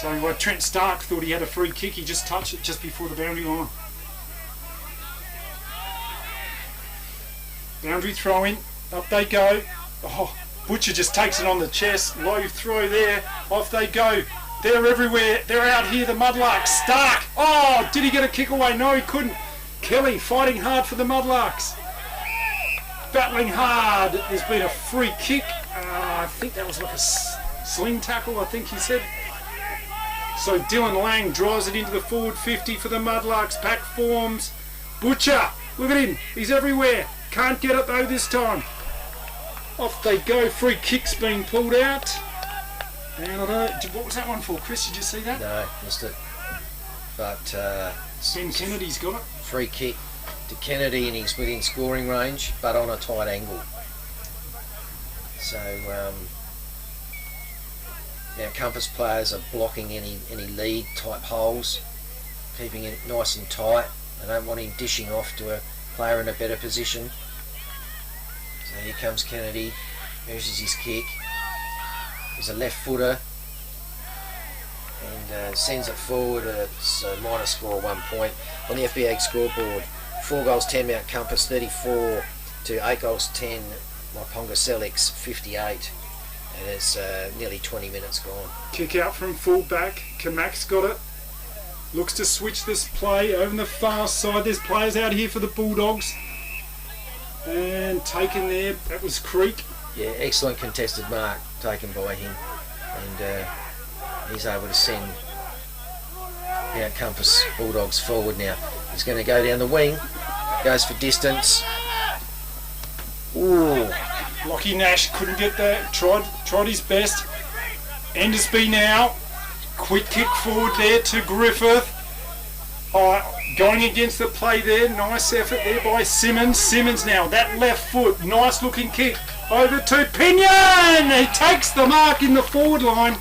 So Trent Stark thought he had a free kick. He just touched it just before the boundary line. Boundary throw-in. Up they go. Oh, Butcher just takes it on the chest. Low throw there. Off they go. They're everywhere. They're out here, the Mudlarks. Stark. Oh, did he get a kick away? No, he couldn't. Kelly fighting hard for the Mudlarks. Battling hard. There's been a free kick. I think that was like a sling tackle, I think he said. So Dylan Lang drives it into the forward 50 for the Mudlarks. Back forms. Butcher. Look at him. He's everywhere. Can't get it though this time. Off they go. Free kick's being pulled out. And I don't know, what was that one for, Chris? Did you see that? No, missed it. But Ben Kennedy's got it. Free kick to Kennedy, and he's within scoring range, but on a tight angle. So now Compass players are blocking any lead type holes, keeping it nice and tight. They don't want him dishing off to a player in a better position. So here comes Kennedy. Here's his kick. He's a left footer and sends it forward. It's a minor score 1 point on the FBA scoreboard. 4 goals 10 Mount Compass 34 to 8 goals 10 Myponga Sellicks 58, and it's nearly 20 minutes gone. Kick out from fullback. Kamak's got it. Looks to switch this play over on the far side. There's players out here for the Bulldogs. And taken there. That was Creek. Yeah, excellent contested mark taken by him, and he's able to send Mount Compass Bulldogs forward now. He's going to go down the wing, goes for distance. Ooh, Lockie Nash couldn't get that. Tried his best. Endersby now. Quick kick forward there to Griffith. Going against the play there. Nice effort there by Simmons. Simmons now. That left foot. Nice looking kick. Over to Pinion. He takes the mark in the forward line.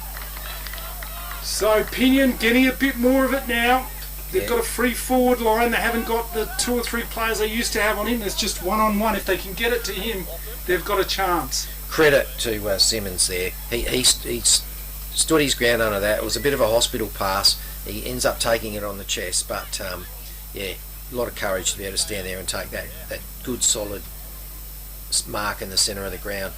So Pinion getting a bit more of it now. They've got a free forward line. They haven't got the 2 or 3 players they used to have on him. There's just one-on-one. If they can get it to him, they've got a chance. Credit to Simmons there. He stood his ground under that. It was a bit of a hospital pass. He ends up taking it on the chest, but yeah, a lot of courage to be able to stand there and take that good solid mark in the centre of the ground.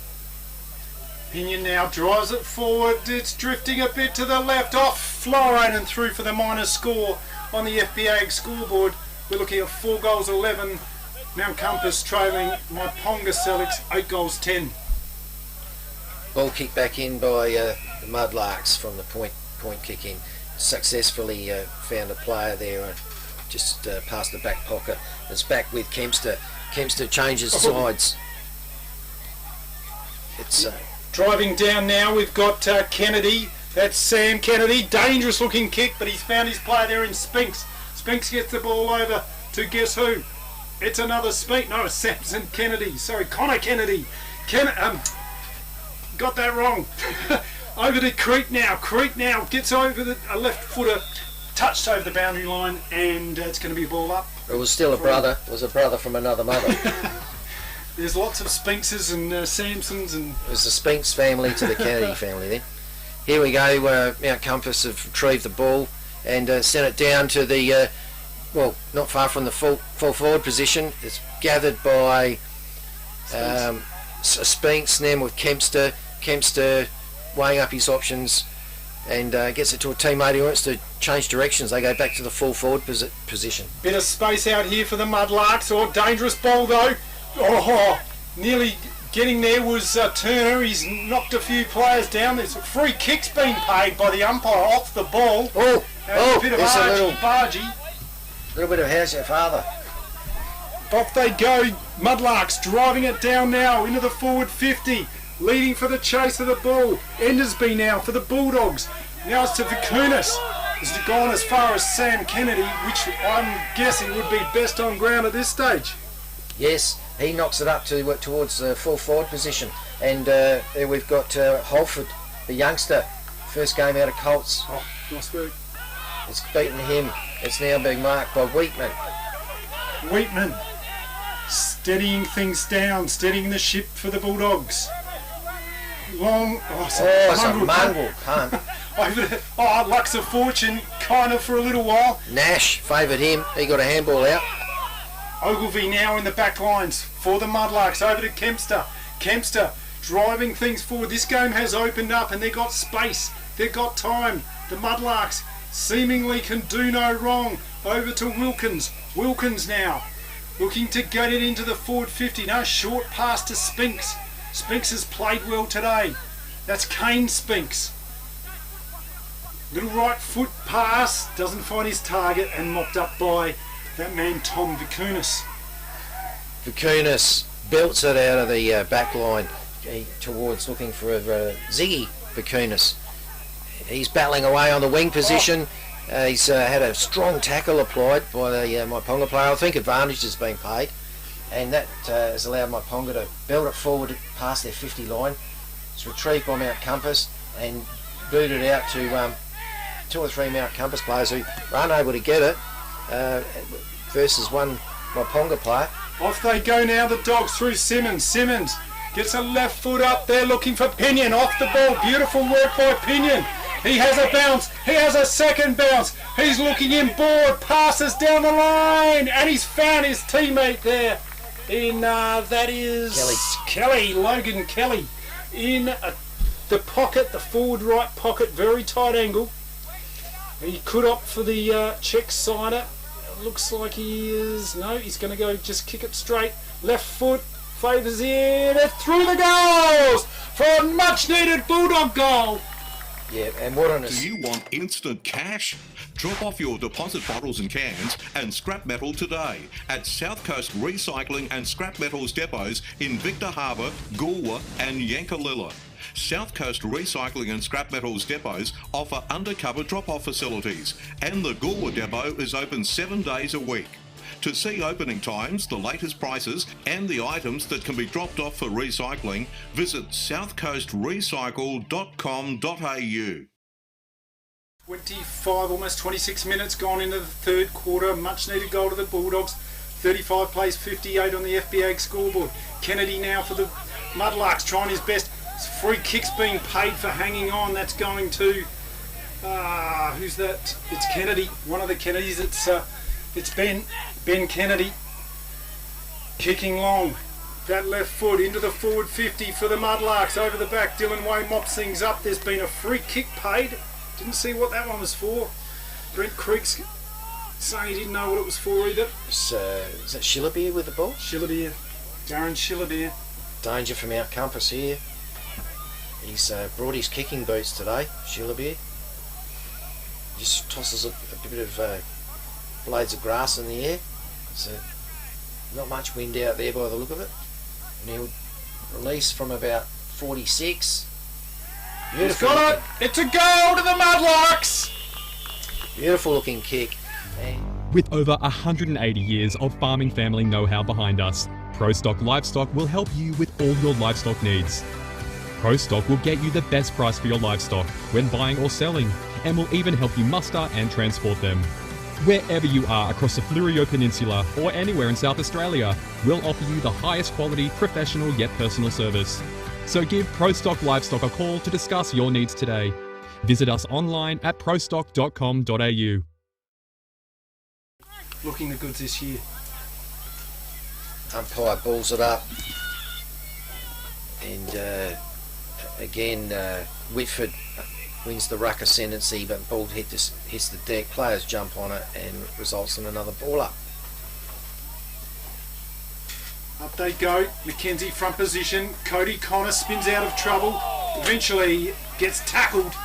Pinion now drives it forward. It's drifting a bit to the left. Off Florin and through for the minor score on the FBA scoreboard. We're looking at 4 goals 11. Mount Compass trailing Myponga Sellicks 8 goals 10. Ball kicked back in by the Mudlarks from the point kicking. Successfully found a player there just past the back pocket. It's back with Kempster. Kempster changes sides. It's driving down now. We've got Kennedy. That's Sam Kennedy. Dangerous looking kick, but he's found his player there in Spinks. Spinks gets the ball over to guess who? It's another Spink. No, it's Samson Kennedy. Sorry, Connor Kennedy. Got that wrong. Over to Creek now. Creek now gets over a left footer, touched over the boundary line, and it's going to be a ball up. It was still a brother. It was a brother from another mother. There's lots of Spinkses and Samsons and. It was the Spinks family to the Kennedy family then. Here we go. Mount Compass have retrieved the ball and sent it down to the not far from the full forward position. It's gathered by Spinks, then with Kempster. Kempster weighing up his options and gets it to a teammate who wants to change directions. They go back to the full forward position. Bit of space out here for the Mudlarks. Dangerous ball though. Nearly getting there was Turner. He's knocked a few players down. There's a free kick's been paid by the umpire off the ball. A bit of argy-bargy. Little bit of how's your father? Off they go. Mudlarks driving it down now into the forward 50. Leading for the chase of the ball. Endersby now for the Bulldogs. Now it's to Vicunis. It's gone as far as Sam Kennedy, which I'm guessing would be best on ground at this stage. Yes, he knocks it up towards the full forward position. And there we've got Holford, the youngster. First game out of Colts. Nice work. It's beaten him. It's now being marked by Wheatman. Wheatman steadying things down, steadying the ship for the Bulldogs. Long, it's a mongrel punt. Lucks of fortune, kind of for a little while. Nash favoured him. He got a handball out. Ogilvie now in the back lines for the Mudlarks. Over to Kempster. Kempster driving things forward. This game has opened up and they've got space. They've got time. The Mudlarks seemingly can do no wrong. Over to Wilkins. Wilkins now looking to get it into the forward 50. No, short pass to Spinks. Spinks has played well today. That's Kane Spinks. Little right foot pass. Doesn't find his target and mopped up by that man Tom Vicunis. Vicunis belts it out of the back line towards looking for Ziggy Vicunis. He's battling away on the wing position. He's had a strong tackle applied by the Myponga player. I think advantage is being paid, and that has allowed Myponga to belt it forward past their 50 line. It's retrieved by Mount Compass and booted out to 2 or 3 Mount Compass players who were unable to get it versus one Myponga player. Off they go now, the Dogs through Simmons. Simmons gets a left foot up there looking for Pinion. Off the ball, beautiful work by Pinion. He has a bounce, he has a second bounce. He's looking inboard, passes down the line, and he's found his teammate there. That is Kelly, Logan Kelly. In the pocket, the forward right pocket, very tight angle. He could opt for the check sider. Looks like he is. No, he's going to go just kick it straight. Left foot, favours in, through the goals for a much needed Bulldog goal. Yeah, and what on Do you want instant cash? Drop off your deposit bottles and cans and scrap metal today at South Coast Recycling and Scrap Metals depots in Victor Harbour, Goolwa and Yankalilla. South Coast Recycling and Scrap Metals depots offer undercover drop-off facilities, and the Goolwa depot is open 7 days a week. To see opening times, the latest prices and the items that can be dropped off for recycling, visit southcoastrecycle.com.au. 25, almost 26 minutes gone into the third quarter. Much needed goal to the Bulldogs. 35 plays 58 on the FBA scoreboard. Kennedy now for the Mudlarks, trying his best. Free kicks being paid for hanging on. That's going to who's that? It's Kennedy, one of the Kennedys. It's Ben Kennedy kicking long. That left foot into the forward 50 for the Mudlarks. Over the back, Dylan Way mops things up. There's been a free kick paid. Didn't see what that one was for. Brent Creek's saying he didn't know what it was for either. Is that Shillabeer with the ball? Shillabeer. Darren Shillabeer. Danger from Mount Compass here. He's brought his kicking boots today, Shillabeer. Just tosses a bit of blades of grass in the air. So not much wind out there by the look of it. And he'll release from about 46. Beautiful. He's got it. It's a goal to the Mudlarks. Beautiful looking kick. With over 180 years of farming family know-how behind us, ProStock Livestock will help you with all your livestock needs. ProStock will get you the best price for your livestock when buying or selling, and will even help you muster and transport them. Wherever you are across the Fleurieu Peninsula or anywhere in South Australia, we'll offer you the highest quality, professional yet personal service. So give ProStock Livestock a call to discuss your needs today. Visit us online at prostock.com.au. Looking the goods this year. Umpire balls it up. And again, Whitford wins the ruck ascendancy, but ball hits the deck. Players jump on it and results in another ball up. Up they go. Mackenzie front position. Cody Connor spins out of trouble. Eventually gets tackled.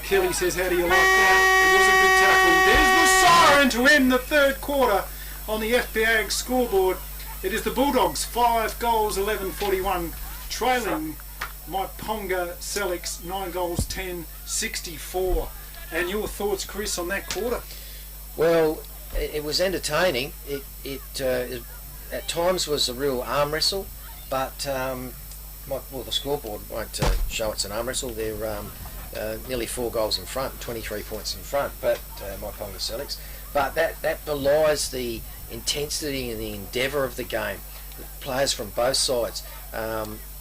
Kelly says, how do you like that? It was a good tackle. There's the siren to end the third quarter on the FBA scoreboard. It is the Bulldogs 5 goals 11-41 trailing Myponga Sellicks 9 goals 10-64. And your thoughts, Chris, on that quarter? Well, it was entertaining. It at times was a real arm wrestle, but the scoreboard won't show it's an arm wrestle. They're nearly 4 goals in front, 23 points in front, but Myponga Sellicks. But that belies the intensity and the endeavour of the game. players from both sides.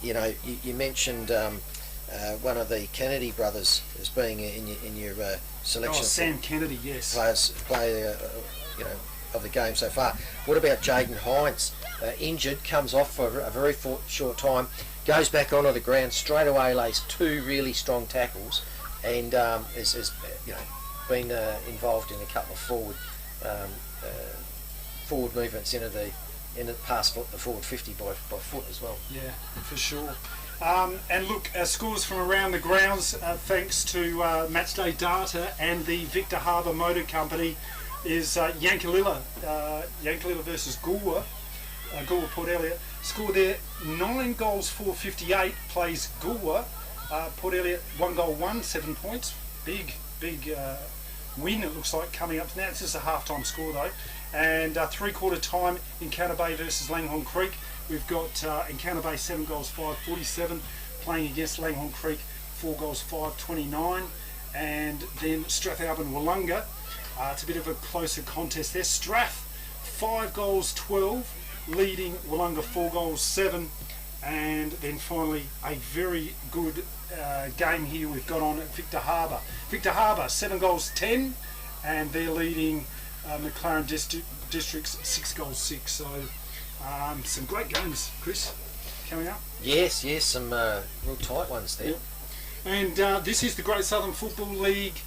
You know, you mentioned one of the Kennedy brothers as being in your selection. Oh, Sam Kennedy, yes. Player, you know, of the game so far. What about Jaden Hines? Injured, comes off for a very short time, goes back onto the ground straight away, lays 2 really strong tackles, and has you know, been involved in a couple of forward movements into the past the forward 50 by foot as well. Yeah, for sure. And look, scores from around the grounds, thanks to Matchday Data and the Victor Harbour Motor Company, is Yankalilla versus Goolwa. Goolwa Port Elliot. Score there 9 goals 458, plays Goolwa. Port Elliot 1 goal 1, 7 points. Big win, it looks like, coming up now. It's just a half-time score though. And 3/4 time, Encounter Bay versus Langhorne Creek. We've got Encounter Bay 7 goals 547, playing against Langhorne Creek 4 goals 529. And then Strathalbyn Wollonga. It's a bit of a closer contest there. Strath 5 goals 12, leading Wollonga 4 goals 7. And then finally a very good game here we've got on at Victor Harbour. Victor Harbour 7 goals 10, and they're leading McLaren Districts 6 goals 6. So some great games, Chris, coming up. Yes, some real tight ones there. Yep. And this is the Great Southern Football League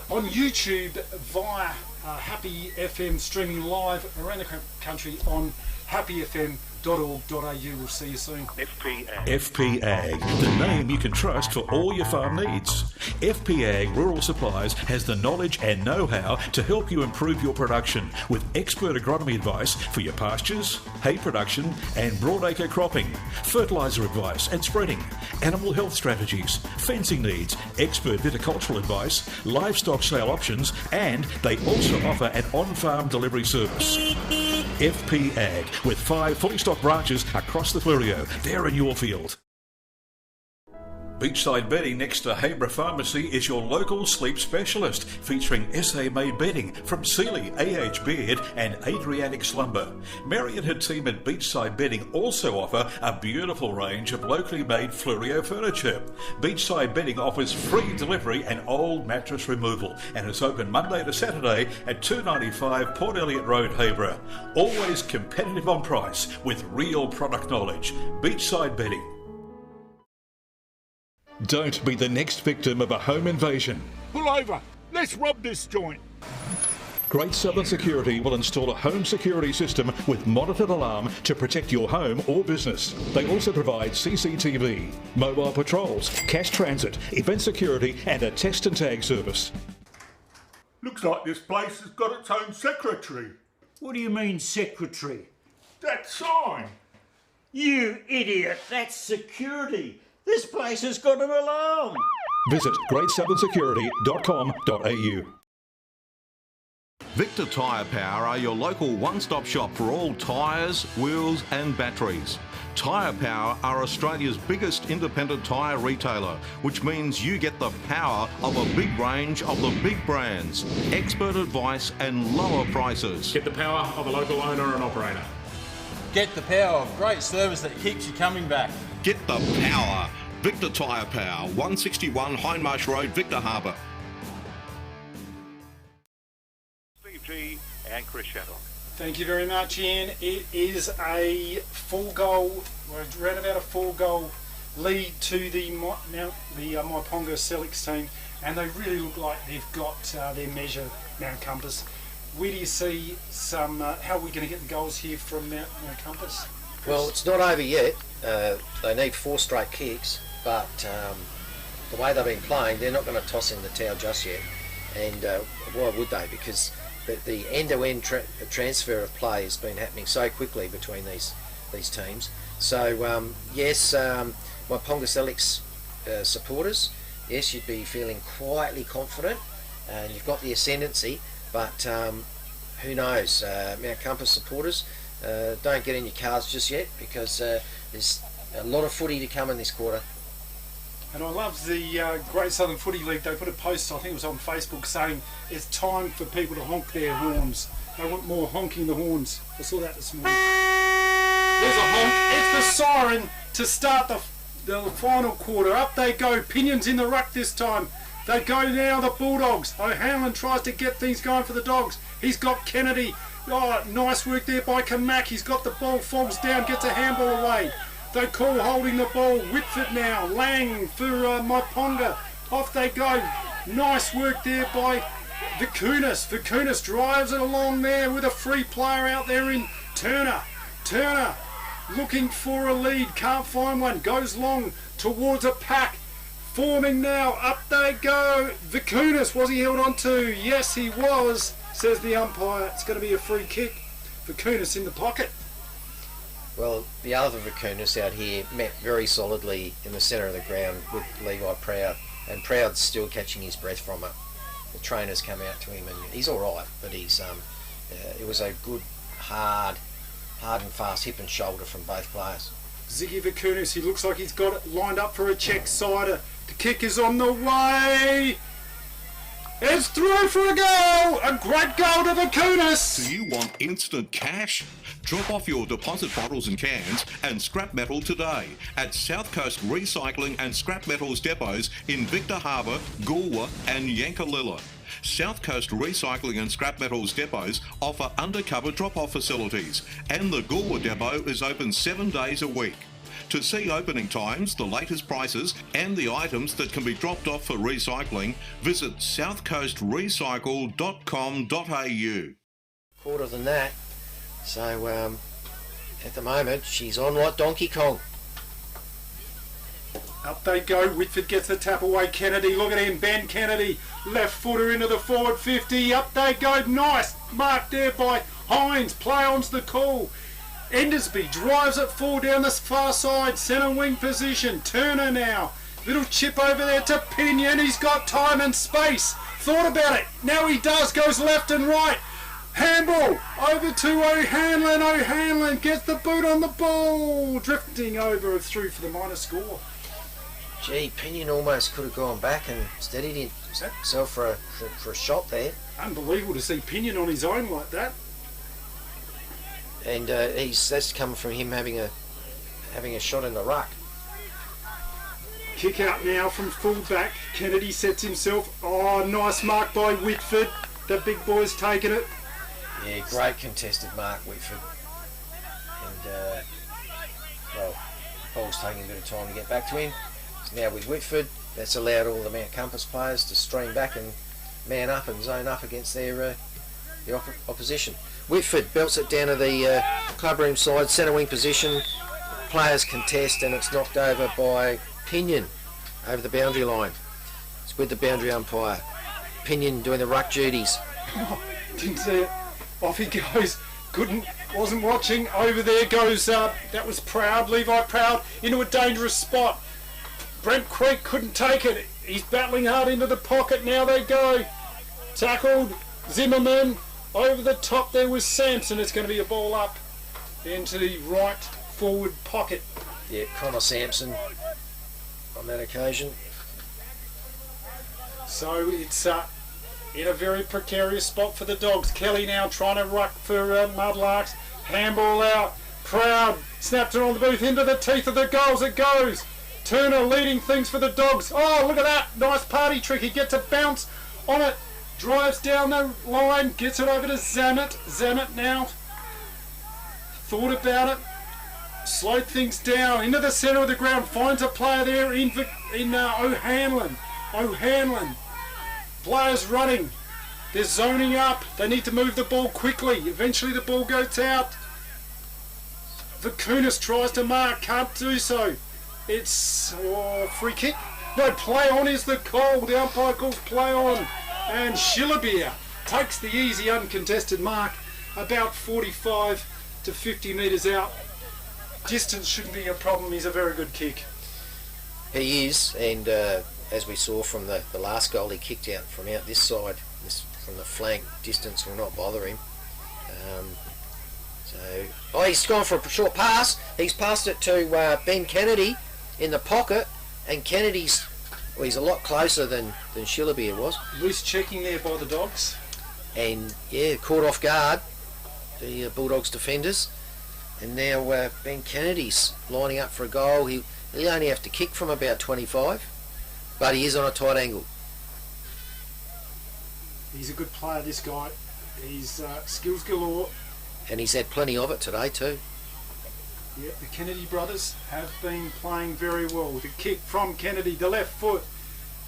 on YouTube via Happy FM, streaming live around the country on happyfm.org.au. We'll see you soon. FP Ag, the name you can trust for all your farm needs. FP Ag Rural Supplies has the knowledge and know-how to help you improve your production with expert agronomy advice for your pastures, hay production and broadacre cropping, fertiliser advice and spreading, animal health strategies, fencing needs, expert viticultural advice, livestock sale options, and they also offer an on-farm delivery service. FP Ag, with 5 fully stocked branches across the Fleurieu. They're in your field. Beachside Bedding next to Habra Pharmacy is your local sleep specialist, featuring SA-made bedding from Sealy, AH Beard and Adriatic Slumber. Mary and her team at Beachside Bedding also offer a beautiful range of locally made Fleurieu furniture. Beachside Bedding offers free delivery and old mattress removal, and is open Monday to Saturday at 295 Port Elliot Road, Habra. Always competitive on price with real product knowledge. Beachside Bedding. Don't be the next victim of a home invasion. Pull over. Let's rob this joint. Great Southern Security will install a home security system with monitored alarm to protect your home or business. They also provide CCTV, mobile patrols, cash transit, event security and a test and tag service. Looks like this place has got its own secretary. What do you mean, secretary? That sign. You idiot, that's security. This place has got an alarm. Visit greatsouthern.security.com.au. Victor Tyre Power are your local one-stop shop for all tyres, wheels and batteries. Tyre Power are Australia's biggest independent tyre retailer, which means you get the power of a big range of the big brands, expert advice and lower prices. Get the power of a local owner and operator. Get the power of great service that keeps you coming back. Get the power. Victor Tyre Power, 161 Hindmarsh Road, Victor Harbour. Steve G and Chris Shattock. Thank you very much, Ian. It is a 4-goal, around about a 4-goal lead to the Myponga Sellicks team, and they really look like they've got their measure, Mount Compass. Where do you see some? How are we going to get the goals here from Mount Compass? Well, it's not over yet. They need 4 straight kicks, but the way they've been playing, they're not going to toss in the towel just yet. And why would they? Because the end-to-end transfer of play has been happening so quickly between these teams. So yes, Myponga Sellicks supporters, yes, you'd be feeling quietly confident, and you've got the ascendancy. But who knows? Mount Compass supporters, don't get in your cars just yet, because there's a lot of footy to come in this quarter. And I love the Great Southern Footy League. They put a post, I think it was on Facebook, saying it's time for people to honk their horns. They want more honking the horns. I saw that this morning. There's a honk. It's the siren to start the final quarter. Up they go. Pinions in the ruck this time. They go now, the Bulldogs. O'Hanlon tries to get things going for the Dogs. He's got Kennedy. Oh, nice work there by Kamak. He's got the ball, falls down, gets a handball away. They call holding the ball. Whitford now. Lang for Myponga. Off they go. Nice work there by Vicunis. Vicunis drives it along there with a free player out there in Turner. Turner looking for a lead. Can't find one. Goes long towards a pack. Forming now, up they go. Vicunis, was he held on to? Yes, he was, says the umpire. It's going to be a free kick. Vicunis in the pocket. Well, the other Vicunis out here met very solidly in the centre of the ground with Levi Proud, and Proud's still catching his breath from it. The trainers come out to him, and he's all right, but he's it was a good, hard and fast hip and shoulder from both players. Ziggy Vicunis, he looks like he's got it lined up for a check-sider. The kick is on the way. It's through for a goal. A great goal to Vicunis. Do you want instant cash? Drop off your deposit bottles and cans and scrap metal today at South Coast Recycling and Scrap Metals depots in Victor Harbour, Goolwa and Yankalilla. South Coast Recycling and Scrap Metals depots offer undercover drop-off facilities, and the Goolwa depot is open 7 days a week. To see opening times, the latest prices and the items that can be dropped off for recycling, visit southcoastrecycle.com.au. Quarter than that. So at the moment she's on like Donkey Kong. Up they go. Whitford gets the tap away. Kennedy, look at him. Ben Kennedy, left footer into the forward 50. Up they go. Nice mark there by Hines. Play on's the call. Endersby drives it full down the far side. Centre wing position. Turner now. Little chip over there to Pinion. He's got time and space. Thought about it. Now he does. Goes left and right. Handball over to O'Hanlon. O'Hanlon gets the boot on the ball. Drifting over through for the minor score. Gee, Pinion almost could have gone back and steadied himself for a shot there. Unbelievable to see Pinion on his own like that. And that's come from him having a shot in the ruck. Kick out now from full-back. Kennedy sets himself. Oh, nice mark by Whitford. The big boy's taken it. Yeah, great contested mark, Whitford. And, well, the ball's taking a bit of time to get back to him. So now with Whitford, that's allowed all the Mount Compass players to stream back and man up and zone up against their the opposition. Whitford belts it down to the clubroom side, centre wing position. Players contest and it's knocked over by Pinion over the boundary line. It's with the boundary umpire. Pinion doing the ruck duties. Oh, didn't see it. Off he goes. Wasn't watching. Over there goes, that was Proud, Levi Proud, into a dangerous spot. Brent Creek couldn't take it. He's battling hard into the pocket. Now they go. Tackled. Zimmerman. Over the top there was Sampson. It's going to be a ball up into the right forward pocket. Yeah, Connor Sampson on that occasion. So it's in a very precarious spot for the Dogs. Kelly now trying to ruck for Mudlarks. Handball out. Proud snaps it on the booth into the teeth of the goals. It goes. Turner leading things for the Dogs. Oh, look at that. Nice party trick. He gets a bounce on it. Drives down the line. Gets it over to Zammit. Zammit now. Thought about it. Slowed things down. Into the centre of the ground. Finds a player there in O'Hanlon. O'Hanlon. Players running. They're zoning up. They need to move the ball quickly. Eventually the ball goes out. Vicunis tries to mark. Can't do so. It's free kick. No, play on is the call. The umpire calls play on. And Schillerbeer takes the easy uncontested mark about 45 to 50 metres out. Distance shouldn't be a problem. He's a very good kick. He is, and as we saw from the last goal, he kicked out from out this side, from the flank. Distance will not bother him. He's gone for a short pass. He's passed it to Ben Kennedy in the pocket, and Kennedy's he's a lot closer than Schillerbeer was. Loose checking there by the Dogs. And yeah, caught off guard, the Bulldogs defenders. And now Ben Kennedy's lining up for a goal. He'll only have to kick from about 25, but he is on a tight angle. He's a good player, this guy. He's skills galore. And he's had plenty of it today too. Yeah, the Kennedy brothers have been playing very well. The kick from Kennedy, the left foot,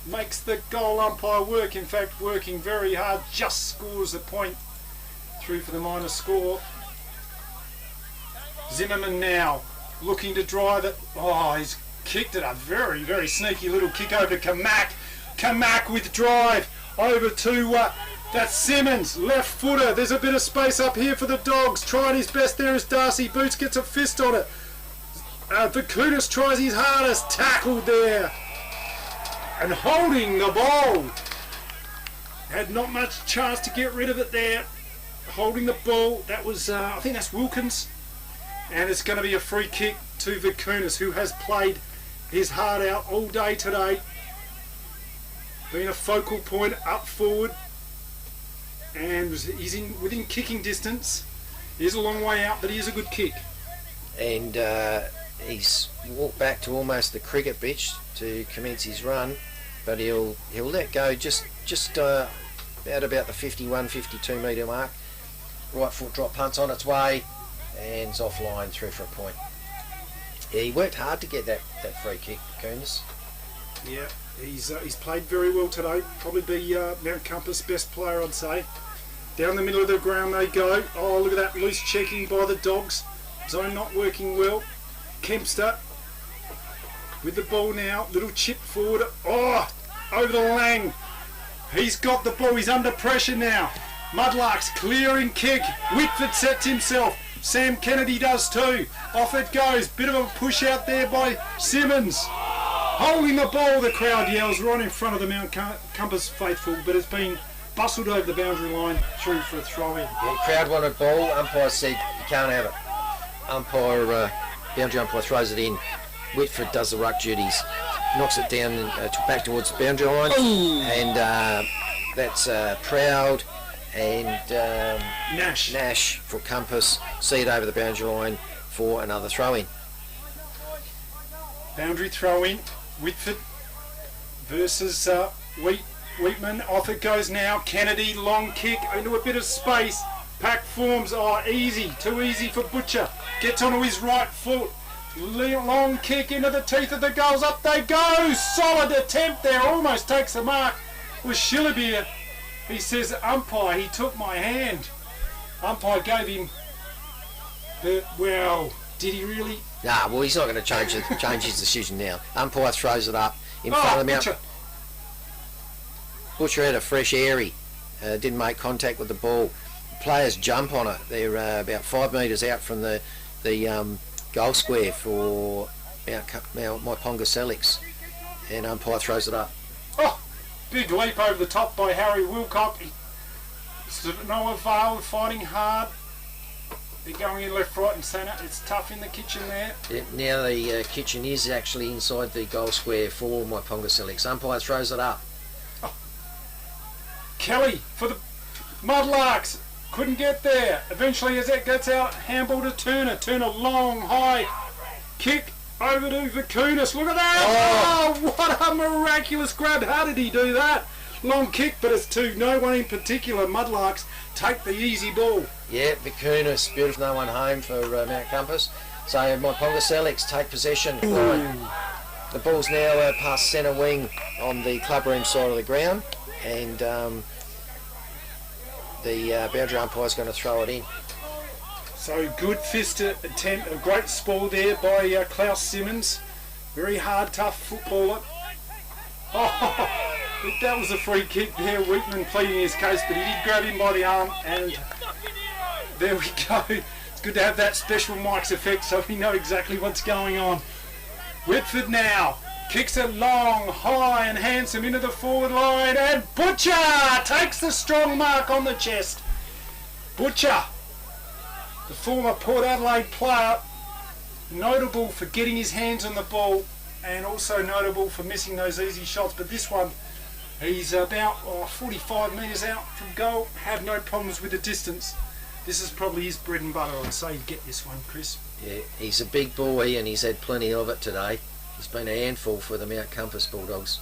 makes the goal umpire work. In fact, working very hard, just scores a point through for the minor score. Zimmerman now looking to drive it. Oh, he's kicked it. A very, very sneaky little kick over to Kamak. Kamak with drive over to that's Simmons, left footer. There's a bit of space up here for the Dogs. Trying his best there is Darcy. Boots gets a fist on it. Vakunas tries his hardest. Tackled there. And holding the ball. Had not much chance to get rid of it there. Holding the ball. That was, I think that's Wilkins. And it's going to be a free kick to Vakunas, who has played his heart out all day today. Been a focal point up forward. And he's within kicking distance. He's a long way out, but he is a good kick. And He's walked back to almost the cricket pitch to commence his run, but he'll let go just about the 51-52 metre mark. Right foot drop punts on its way and it's offline through for a point. Yeah, he worked hard to get that free kick, Kunis. Yeah, he's played very well today. Probably be Mount Compass' best player, I'd say. Down the middle of the ground they go. Oh, look at that loose checking by the Dogs. Zone not working well. Kempster with the ball now. Little chip forward. Oh, over the Lang. He's got the ball. He's under pressure now. Mudlarks clearing kick. Whitford sets himself. Sam Kennedy does too. Off it goes. Bit of a push out there by Simmons. Holding the ball, the crowd yells right in front of the Mount Compass faithful, but it's been bustled over the boundary line through for a throw-in. Yeah, crowd wanted ball. Umpire said you can't have it. Boundary umpire throws it in. Whitford does the ruck duties, knocks it down back towards the boundary line. Ooh. And that's Proud and Nash for Compass. See it over the boundary line for another throw-in. Boundary throw-in. Whitford versus Wheatman. Off it goes now. Kennedy, long kick into a bit of space. Pack forms. Oh, easy. Too easy for Butcher. Gets onto his right foot. Long kick into the teeth of the goals. Up they go. Solid attempt there. Almost takes the mark. It was Schillebeer. He says, umpire, he took my hand. Umpire gave him the, well, did he really? Nah, well, he's not going to change his decision now. Umpire throws it up in front of the Mount. Butcher had a fresh airy. Didn't make contact with the ball. Players jump on it. They're about 5 metres out from the goal square for Myponga Sellicks. And umpire throws it up. Oh, big leap over the top by Harry Wilcock. No avail, fighting hard. They're going in left, right and centre. It's tough in the kitchen there. Yeah, now the kitchen is actually inside the goal square for Myponga Sellicks. Umpire throws it up. Oh. Kelly for the Mudlarks. Couldn't get there. Eventually as that gets out, handball to Turner. Turner long, high kick over to Vakunas. Look at that! Oh, what a miraculous grab. How did he do that? Long kick, but it's to no one in particular. Mudlarks take the easy ball. Yeah, Vakunas, beautiful, no one home for Mount Compass. So Myponga Sellicks take possession. The ball's now past centre wing on the clubroom side of the ground, and the boundary umpire's going to throw it in. So good fist attempt, a great spoil there by Klaus Simmons. Very hard, tough footballer. Oh, that was a free kick there. Wheatman pleading his case, but he did grab him by the arm, and there we go. It's good to have that special Mike's effect so we know exactly what's going on. Whitford now kicks it long, high and handsome into the forward line, and Butcher takes the strong mark on the chest. Butcher, the former Port Adelaide player, notable for getting his hands on the ball and also notable for missing those easy shots, but this one he's about 45 metres out from goal. Have no problems with the distance. This is probably his bread and butter. I'd say get this one, Chris. Yeah, he's a big boy and he's had plenty of it today. He's been a handful for the Mount Compass Bulldogs.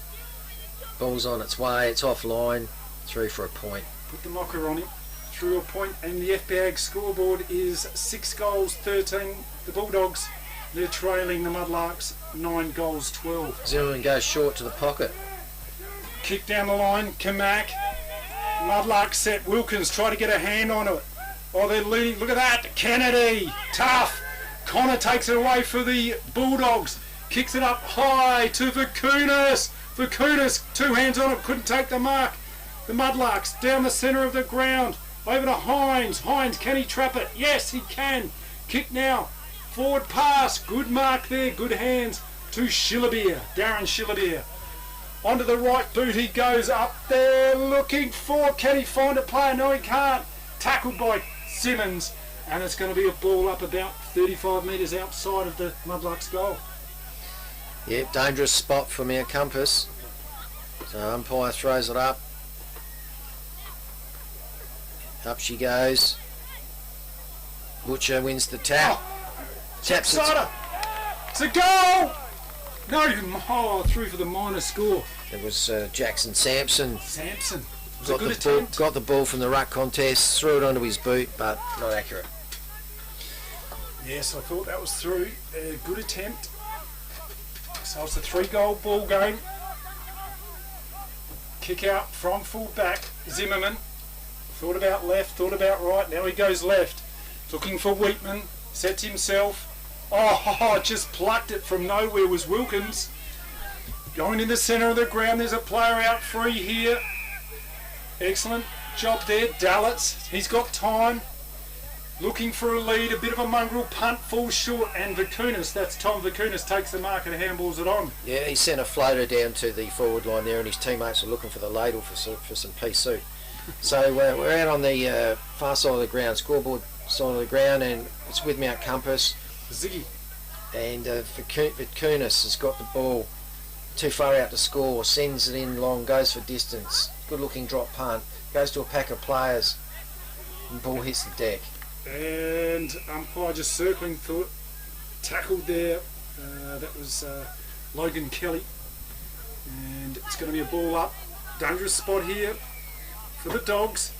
Ball's on its way, it's offline, through for a point. Put the mocker on him, through a point, and the FPAG scoreboard is 6 goals, 13. The Bulldogs, they're trailing the Mudlarks 9 goals, 12. Zimmerman goes short to the pocket. Kick down the line, Kamak. Mudlark set, Wilkins try to get a hand on it. Oh, they're leading, look at that, Kennedy, tough. Connor takes it away for the Bulldogs. Kicks it up high to Vakunas. Vakunas, 2 hands on it, couldn't take the mark. The Mudlarks down the centre of the ground. Over to Hines. Hines, can he trap it? Yes, he can. Kick now. Forward pass. Good mark there. Good hands to Shillabeer. Darren Shillabeer. Onto the right boot he goes up there looking for. Can he find a player? No, he can't. Tackled by Simmons. And it's going to be a ball up about 35 metres outside of the Mudlarks goal. Yep, dangerous spot for Mount Compass. So umpire throws it up. Up she goes. Butcher wins the tap. Taps it. It's a goal! No, through for the minor score. It was Jackson Sampson. Sampson. It was a good attempt. Got the ball from the ruck contest, threw it onto his boot, but not accurate. Yes, I thought that was through. A good attempt. So it's a 3-goal ball game. Kick out from full back, Zimmerman. Thought about left, thought about right, now he goes left. Looking for Wheatman, sets himself. Oh, just plucked it from nowhere was Wilkins. Going in the centre of the ground, there's a player out free here. Excellent job there, Dallets. He's got time. Looking for a lead, a bit of a mongrel punt, falls short, and Vakunas, that's Tom Vakunas, takes the mark and handballs it on. Yeah, he sent a floater down to the forward line there and his teammates were looking for the ladle for some pea soup. So we're out on the far side of the ground, scoreboard side of the ground, and it's with Mount Compass. Ziggy. And Vakunas has got the ball too far out to score, sends it in long, goes for distance. Good looking drop punt, goes to a pack of players, and ball hits the deck. And umpire just circling through it, tackled there. That was Logan Kelly, and it's going to be a ball up. Dangerous spot here for the Dogs.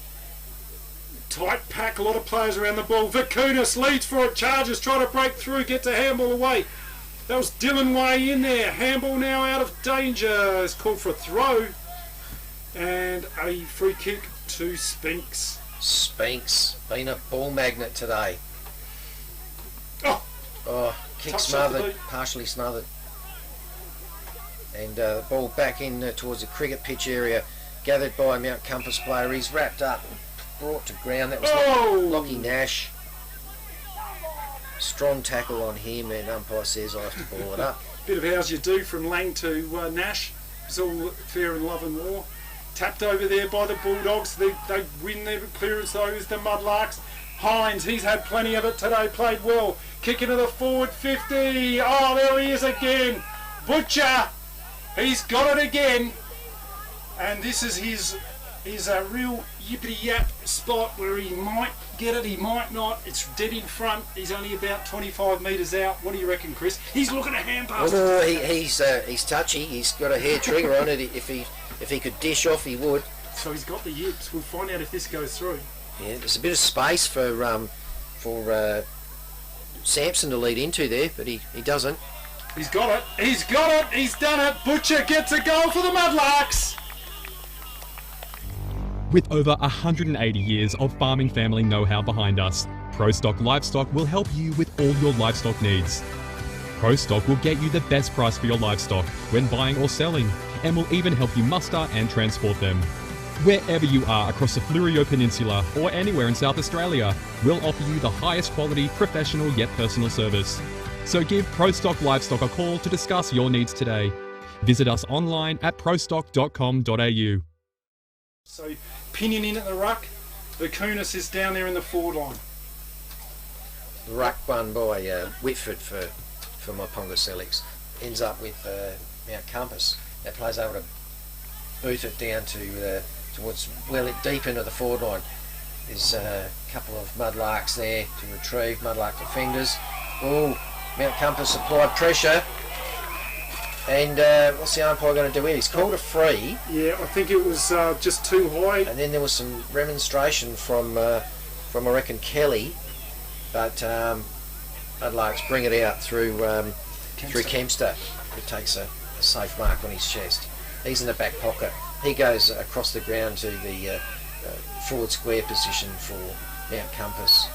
Tight pack, a lot of players around the ball. Vakunas leads for it. Chargers try to break through, gets a handball away. That was Dylan Way in there. Handball now out of danger. It's called for a throw, and a free kick to Spinks. Spinks, been a ball magnet today. Kick smothered, partially smothered. And ball back in towards the cricket pitch area, gathered by a Mount Compass player. He's wrapped up, brought to ground. That was Lockie Nash. Strong tackle on him, and umpire says I have to ball it up. Bit of how's you do from Lang to Nash. It's all fair in love and war. Tapped over there by the Bulldogs. They win their clearance though is the Mudlarks. Hines, he's had plenty of it today, played well. Kick into the forward 50. Oh, there he is again. Butcher, he's got it again. And this is his a real yippity-yap spot where he might get it, he might not. It's dead in front. He's only about 25 metres out. What do you reckon, Chris? He's looking at hand pass. He's touchy. He's got a hair trigger on it. If he could dish off, he would. So he's got the yips. We'll find out if this goes through. Yeah, there's a bit of space for Sampson to lead into there, but he doesn't. He's got it. He's got it. He's done it. Butcher gets a goal for the Mudlarks. With over 180 years of farming family know-how behind us, ProStock Livestock will help you with all your livestock needs. ProStock will get you the best price for your livestock when buying or selling, and will even help you muster and transport them. Wherever you are across the Fleurieu Peninsula or anywhere in South Australia, we'll offer you the highest quality, professional yet personal service. So give ProStock Livestock a call to discuss your needs today. Visit us online at prostock.com.au. So pinion in at the ruck. Vakunas is down there in the forward line. The ruck won by Whitford for Myponga Sellicks. Ends up with Mount Compass. That plays over to boot it down to towards deep into the forward line. There's a couple of mudlarks there to retrieve, mudlark defenders. Oh, Mount Compass applied pressure. And what's the umpire going to do here? He's called a free. Yeah, I think it was just too high. And then there was some remonstration from I reckon, Kelly. But mudlarks bring it out through Kempster, who takes a safe mark on his chest. He's in the back pocket. He goes across the ground to the forward square position for Mount Compass.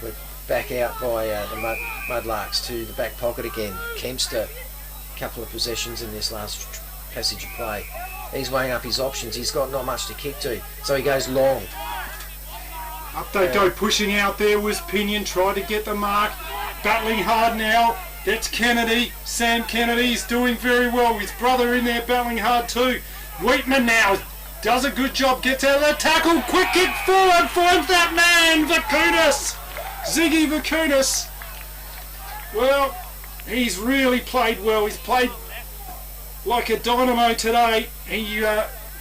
We're back out by the mudlarks to the back pocket again. Kempster, a couple of possessions in this last passage of play. He's weighing up his options. He's got not much to kick to, so he goes long. Up they go, pushing out there was Pinion, tried to get the mark. Battling hard now. That's Kennedy. Sam Kennedy's doing very well. His brother in there battling hard too. Wheatman now does a good job, gets out of the tackle. Quick kick forward, finds that man, Vakunas. Ziggy Vakunas. Well, he's really played well. He's played like a dynamo today. He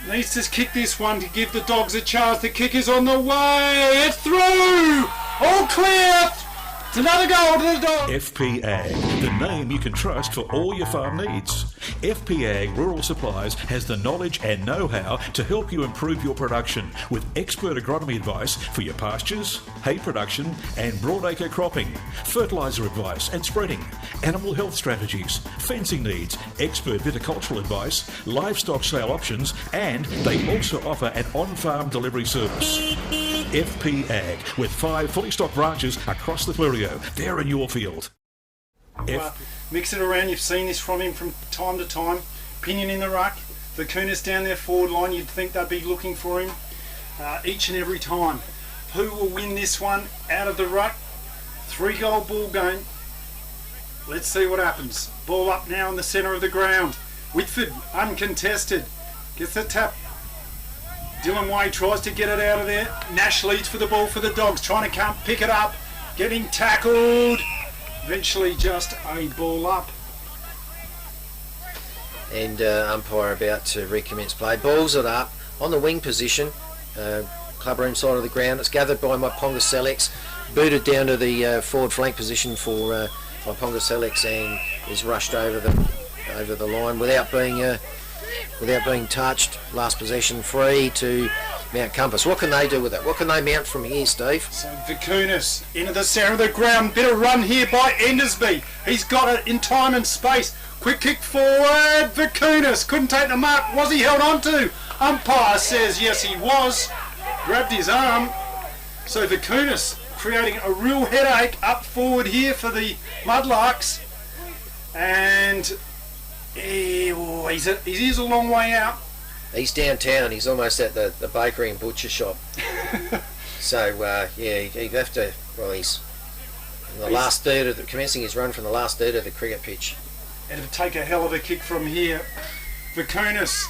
needs to kick this one to give the Dogs a chance. The kick is on the way. It's through. All clear. It's another goal to the Dogs. FP Ag, the name you can trust for all your farm needs. FP Ag Rural Supplies has the knowledge and know-how to help you improve your production with expert agronomy advice for your pastures, hay production and broadacre cropping, fertiliser advice and spreading, animal health strategies, fencing needs, expert viticultural advice, livestock sale options, and they also offer an on-farm delivery service. FP Ag, with 5 fully stocked branches across the Fleurieu. They're in your field. Mix it around. You've seen this from him from time to time. Pinion in the ruck. Vakunas down their forward line. You'd think they'd be looking for him each and every time. Who will win this one out of the ruck? 3-goal ball game. Let's see what happens. Ball up now in the centre of the ground. Whitford, uncontested. Gets the tap. Dylan Way tries to get it out of there. Nash leads for the ball for the Dogs. Trying to come pick it up. Getting tackled. Eventually just a ball up. And umpire about to recommence play. Balls it up on the wing position. Club room side of the ground. It's gathered by Myponga Sellicks. Booted down to the forward flank position for Myponga Sellicks and is rushed over the line without being touched. Last possession free to Mount Compass. What can they do with it? What can they mount from here, Steve? So Vakunas into the centre of the ground. Bit of run here by Endersby. He's got it in time and space. Quick kick forward. Vakunas couldn't take the mark. Was he held on to? Umpire says yes, he was. Grabbed his arm. So Vakunas creating a real headache up forward here for the Mudlarks. And he is a long way out. He's downtown. He's almost at the bakery and butcher shop. So he'd have to. Well, he's in the last third of commencing his run from the last third of the cricket pitch. It'd take a hell of a kick from here. Vakunas,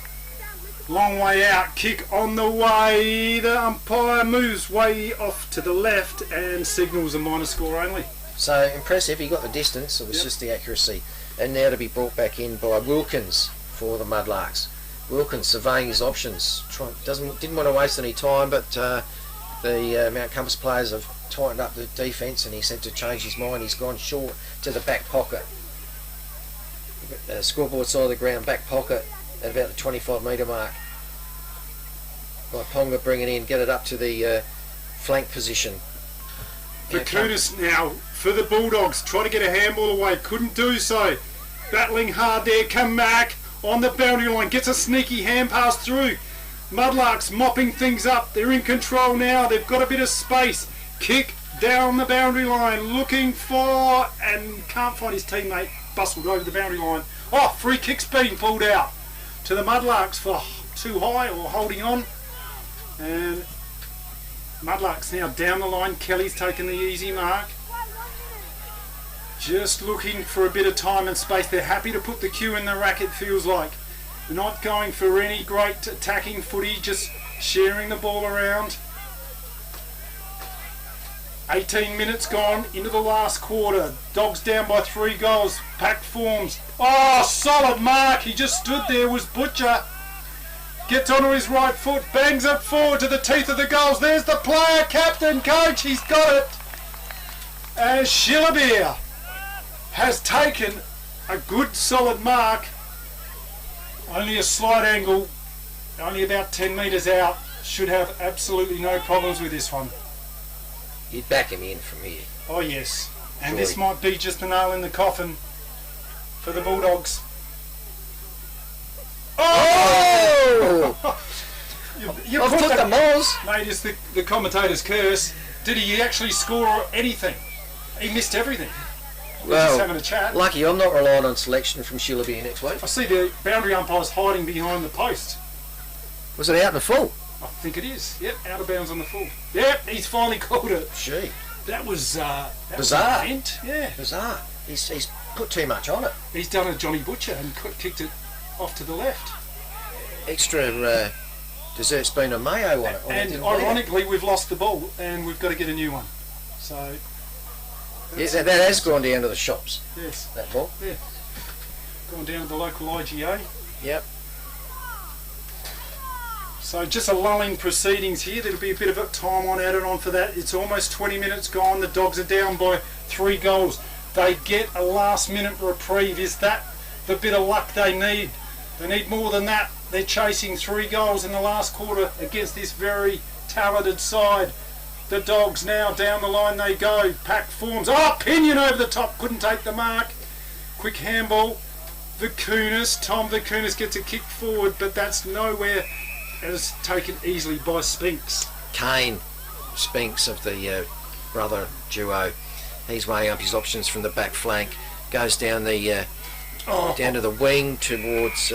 long way out. Kick on the way. The umpire moves way off to the left and signals a minor score only. So impressive. He got the distance. It was just the accuracy. And now to be brought back in by Wilkins for the Mudlarks. Wilkins surveying his options. Didn't want to waste any time, but the Mount Compass players have tightened up the defence and he's had to change his mind. He's gone short to the back pocket. Scoreboard side of the ground, back pocket at about the 25 metre mark. Myponga bring it in, get it up to the flank position. Vakunas now for the Bulldogs. Try to get a handball away. Couldn't do so. Battling hard there. Come back on the boundary line. Gets a sneaky hand pass through. Mudlarks mopping things up. They're in control now. They've got a bit of space. Kick down the boundary line. Looking for and can't find his teammate. Bustled over the boundary line. Oh, free kick's being pulled out to the Mudlarks for too high or holding on. And Mudlarks now down the line. Kelly's taken the easy mark. Just looking for a bit of time and space. They're happy to put the cue in the rack, it feels like. They're not going for any great attacking footy, just sharing the ball around. 18 minutes gone into the last quarter. Dogs down by 3 goals. Pack forms. Oh, solid mark. He just stood there, was Butcher. Gets onto his right foot, bangs it forward to the teeth of the goals. There's the player, captain, coach, he's got it. As Shillabeer has taken a good solid mark, only a slight angle, only about 10 metres out, should have absolutely no problems with this one. You'd back him in from here. Oh yes, and Surely. this might be just the nail in the coffin for the Bulldogs. Oh! You I've put took the Moz. Mate, it's the commentator's curse. Did he actually score anything? He missed everything. We're just having a chat. Lucky I'm not relying on selection from Shillabeer next week. I see the boundary umpires hiding behind the post. Was it out in the full? I think it is. Yep, out of bounds on the full. Yep, he's finally called it. Gee. That was Bizarre. Was an event. Yeah. Bizarre. He's put too much on it. He's done a Johnny Butcher and kicked it off to the left. Extra dessert spoon of mayo on it. And ironically, we've lost the ball and we've got to get a new one. So. Yeah, that has gone down to the shops. Yes. That ball. Yeah. Gone down to the local IGA. Yep. So just a lull in proceedings here. There'll be a bit of a time on added on for that. It's almost 20 minutes gone. The Dogs are down by 3 goals. They get a last minute reprieve. Is that the bit of luck they need? They need more than that. They're chasing 3 goals in the last quarter against this very talented side. The Dogs now down the line they go. Pack forms. Oh, Pinion over the top. Couldn't take the mark. Quick handball. Vicunas. Tom Vicunas gets a kick forward, but that's nowhere. It is taken easily by Spinks. Kane Spinks of the brother duo. He's weighing up his options from the back flank. Goes down the down to the wing towards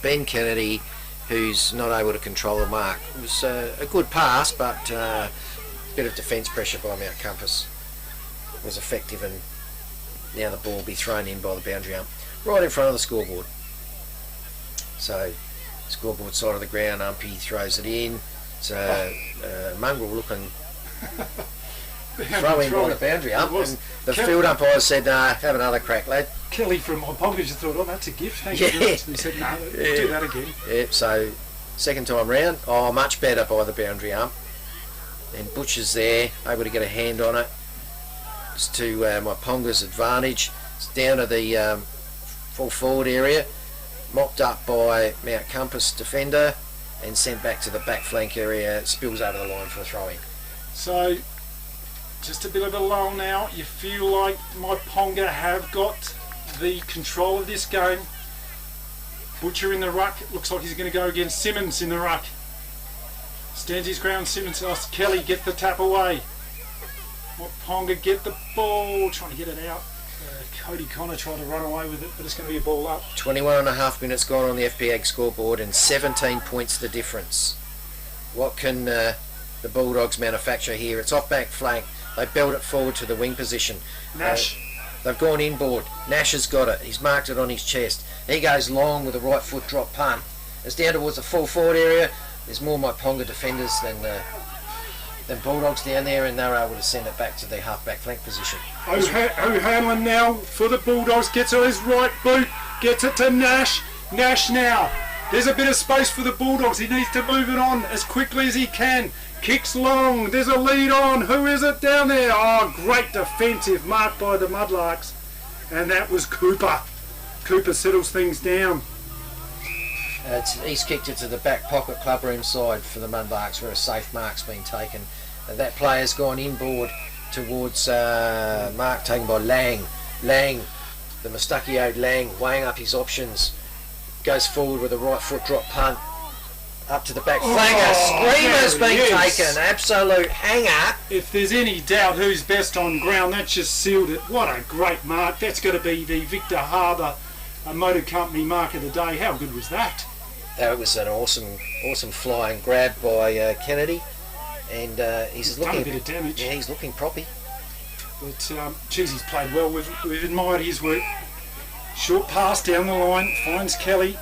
Ben Kennedy, who's not able to control the mark. It was a good pass, but a bit of defence pressure by Mount Compass was effective, and now the ball will be thrown in by the boundary ump right in front of the scoreboard. So scoreboard side of the ground, umpy throws it in. It's a mongrel looking throw in by the boundary ump, and the field umpire said, have another crack, lad. Kelly from Myponga just thought, oh, that's a gift, thank you very much. And he said, no, we'll do that again. Yep, so second time round, much better by the boundary ump. And Butcher's there, able to get a hand on it. It's to Myponga's advantage. It's down to the full forward area, mopped up by Mount Compass defender and sent back to the back flank area. It spills over the line for a throw-in. So just a bit of a lull now. You feel like Myponga have got the control of this game. Butcher in the ruck. It looks like he's going to go against Simmons in the ruck. Stands his ground. Simmons asks Kelly, get the tap away. Myponga get the ball, trying to get it out. Cody Connor tried to run away with it, but it's going to be a ball up. 21.5 minutes gone on the FPAG scoreboard and 17 points the difference. What can the Bulldogs manufacture here? It's off back flank. They build it forward to the wing position. Nash. They've gone inboard. Nash has got it. He's marked it on his chest. He goes long with a right foot drop punt. It's down towards the full forward area. There's more Myponga defenders than Bulldogs down there, and they're able to send it back to their half-back flank position. O'Hanlon now for the Bulldogs, gets on his right boot, gets it to Nash. Nash now. There's a bit of space for the Bulldogs. He needs to move it on as quickly as he can. Kicks long. There's a lead on. Who is it down there? Oh, great defensive mark by the Mudlarks. And that was Cooper. Cooper settles things down. He's kicked it to the back pocket clubroom side for the Mudlarks, where a safe mark's been taken. That player's gone inboard towards mark taken by Lang. Lang, the mustachioed Lang, weighing up his options, goes forward with a right foot drop punt up to the back flank. A screamer's been taken, absolute hanger. If there's any doubt who's best on ground, that's just sealed it. What a great mark. That's got to be the Victor Harbour Motor Company mark of the day. How good was that? That was an awesome flying grab by Kennedy, and he's looking done a bit of damage. Yeah, he's looking proppy. But geez, he's played well. We've admired his work. Short pass down the line, finds Kelly.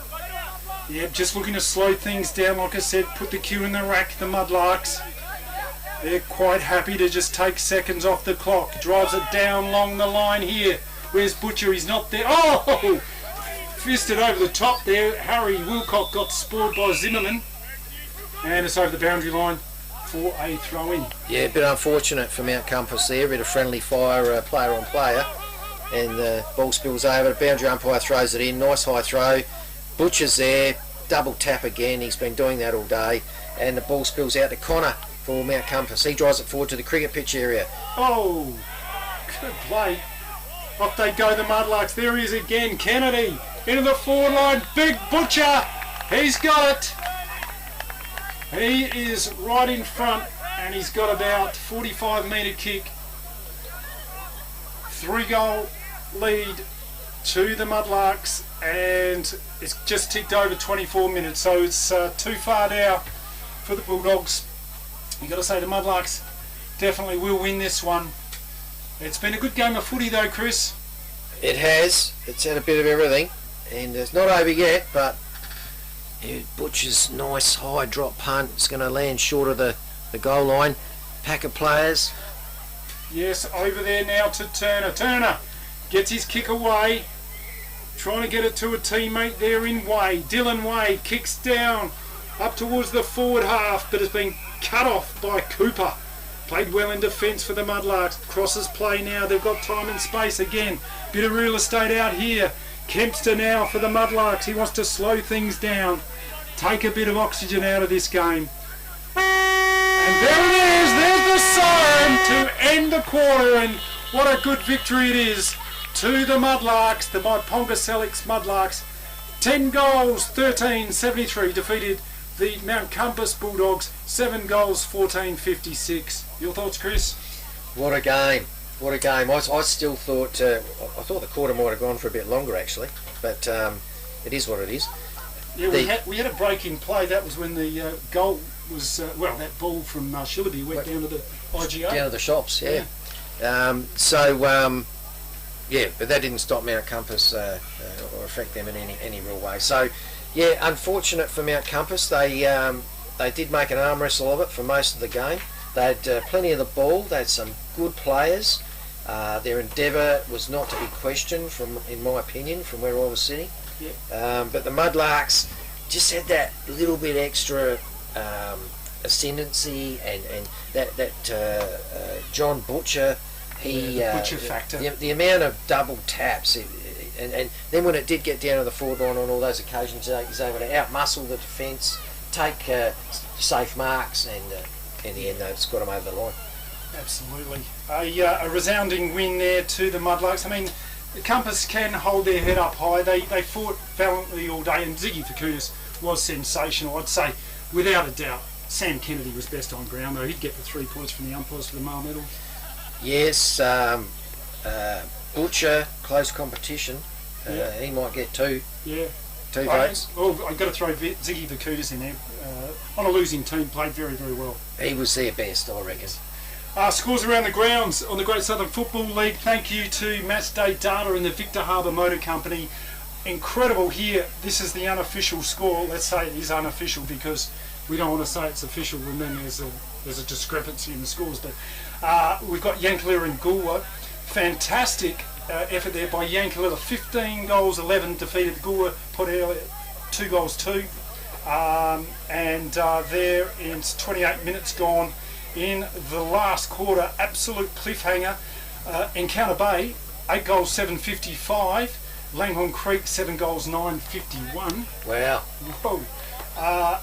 Yeah, just looking to slow things down. Like I said, put the cue in the rack. The Mudlarks, they're quite happy to just take seconds off the clock. Drives it down along the line here. Where's Butcher? He's not there. Oh! Fisted over the top there. Harry Wilcock got spoiled by Zimmerman. And it's over the boundary line for a throw-in. Yeah, a bit unfortunate for Mount Compass there. A bit of friendly fire, player on player. And the ball spills over. The boundary umpire throws it in. Nice high throw. Butcher's there. Double tap again. He's been doing that all day. And the ball spills out to Connor for Mount Compass. He drives it forward to the cricket pitch area. Oh, good play. Off they go, the Mudlarks. There he is again. Kennedy into the forward line. Big Butcher. He's got it. He is right in front, and he's got about 45-metre kick. 3-goal lead to the Mudlarks, and it's just ticked over 24 minutes, so it's too far now for the Bulldogs. You've got to say the Mudlarks definitely will win this one. It's been a good game of footy though, Chris. It has. It's had a bit of everything, and it's not over yet, but Butcher's nice high drop punt. It's going to land short of the goal line. Pack of players. Yes, over there now to Turner. Turner gets his kick away, trying to get it to a teammate there in Way. Dylan Way kicks down up towards the forward half, but has been cut off by Cooper. Played well in defence for the Mudlarks. Crosses play now. They've got time and space again. Bit of real estate out here. Kempster now for the Mudlarks. He wants to slow things down, take a bit of oxygen out of this game. And there it is. There's the siren to end the quarter, and what a good victory it is to the Mudlarks, the Myponga Sellicks Mudlarks. 10 goals, 13-73 defeated the Mount Compass Bulldogs. 7 goals, 14-56. Your thoughts, Chris? What a game! What a game! I still thought I thought the quarter might have gone for a bit longer actually, but it is what it is. Yeah, we had a break in play. That was when the goal was that ball from Shillaby went down to the IGA. Down to the shops, yeah. But that didn't stop Mount Compass or affect them in any real way. So, yeah, unfortunate for Mount Compass. They did make an arm wrestle of it for most of the game. They had plenty of the ball. They had some good players. Their endeavour was not to be questioned, in my opinion, from where I was sitting. Yeah. But the Mudlarks just had that little bit extra ascendancy, and that John Butcher, Butcher factor. The amount of double taps, and then when it did get down to the forward line on all those occasions, he was able to outmuscle the defence, take safe marks, and in the end, they've got them over the line. Absolutely. A resounding win there to the Mudlarks. I mean, the Compass can hold their head up high. They fought valiantly all day, and Ziggy Fukutis was sensational. I'd say, without a doubt, Sam Kennedy was best on ground, though. He'd get the 3 points from the umpires for the Mar medal. Yes, Butcher, close competition. He might get two. Yeah. 2 votes. I've got to throw Ziggy Fukutis in there. On a losing team, played very, very well. He was their best, I reckon. Scores around the grounds on the Great Southern Football League. Thank you to Match Day Data and the Victor Harbour Motor Company. Incredible here. This is the unofficial score. Let's say it is unofficial because we don't want to say it's official and then there's a discrepancy in the scores. But we've got Yankler and Goolwa. Fantastic effort there by Yankler. 15 goals, 11 defeated Goolwa. Port Elliott 2 goals, 2. And there it's 28 minutes gone. In the last quarter, absolute cliffhanger. Encounter Bay, 8 goals, 7.55. Langhorne Creek, 7 goals, 9.51. Wow. Whoa.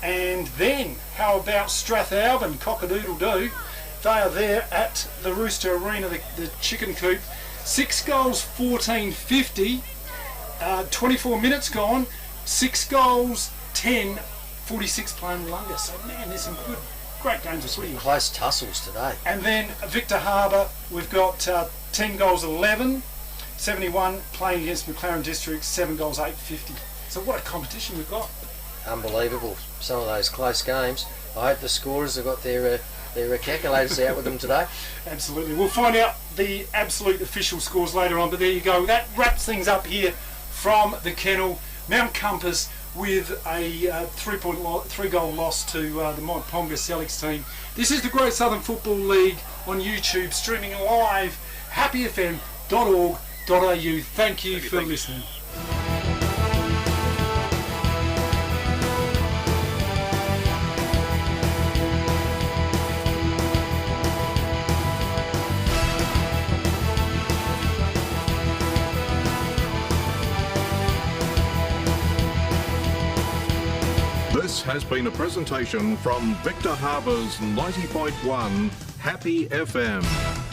And then, how about Strathalbyn, Cock-a-doodle-doo? They are there at the Rooster Arena, the chicken coop. 6 goals, 14.50. 24 minutes gone. 6 goals, 10.46 playing longer. So, man, there's some great games of footy. Close tussles today. And then Victor Harbour, we've got 10 goals, 11. 71 playing against McLaren District, 7 goals, 8.50. So what a competition we've got. Unbelievable. Some of those close games. I hope the scorers have got their calculators out with them today. Absolutely. We'll find out the absolute official scores later on, but there you go. That wraps things up here from the kennel. Mount Compass with a 3-goal loss to the Myponga Sellicks team. This is the Great Southern Football League on YouTube, streaming live, happyfm.org.au. Thank you for listening. This has been a presentation from Victor Harbour's 90.1 Happy FM.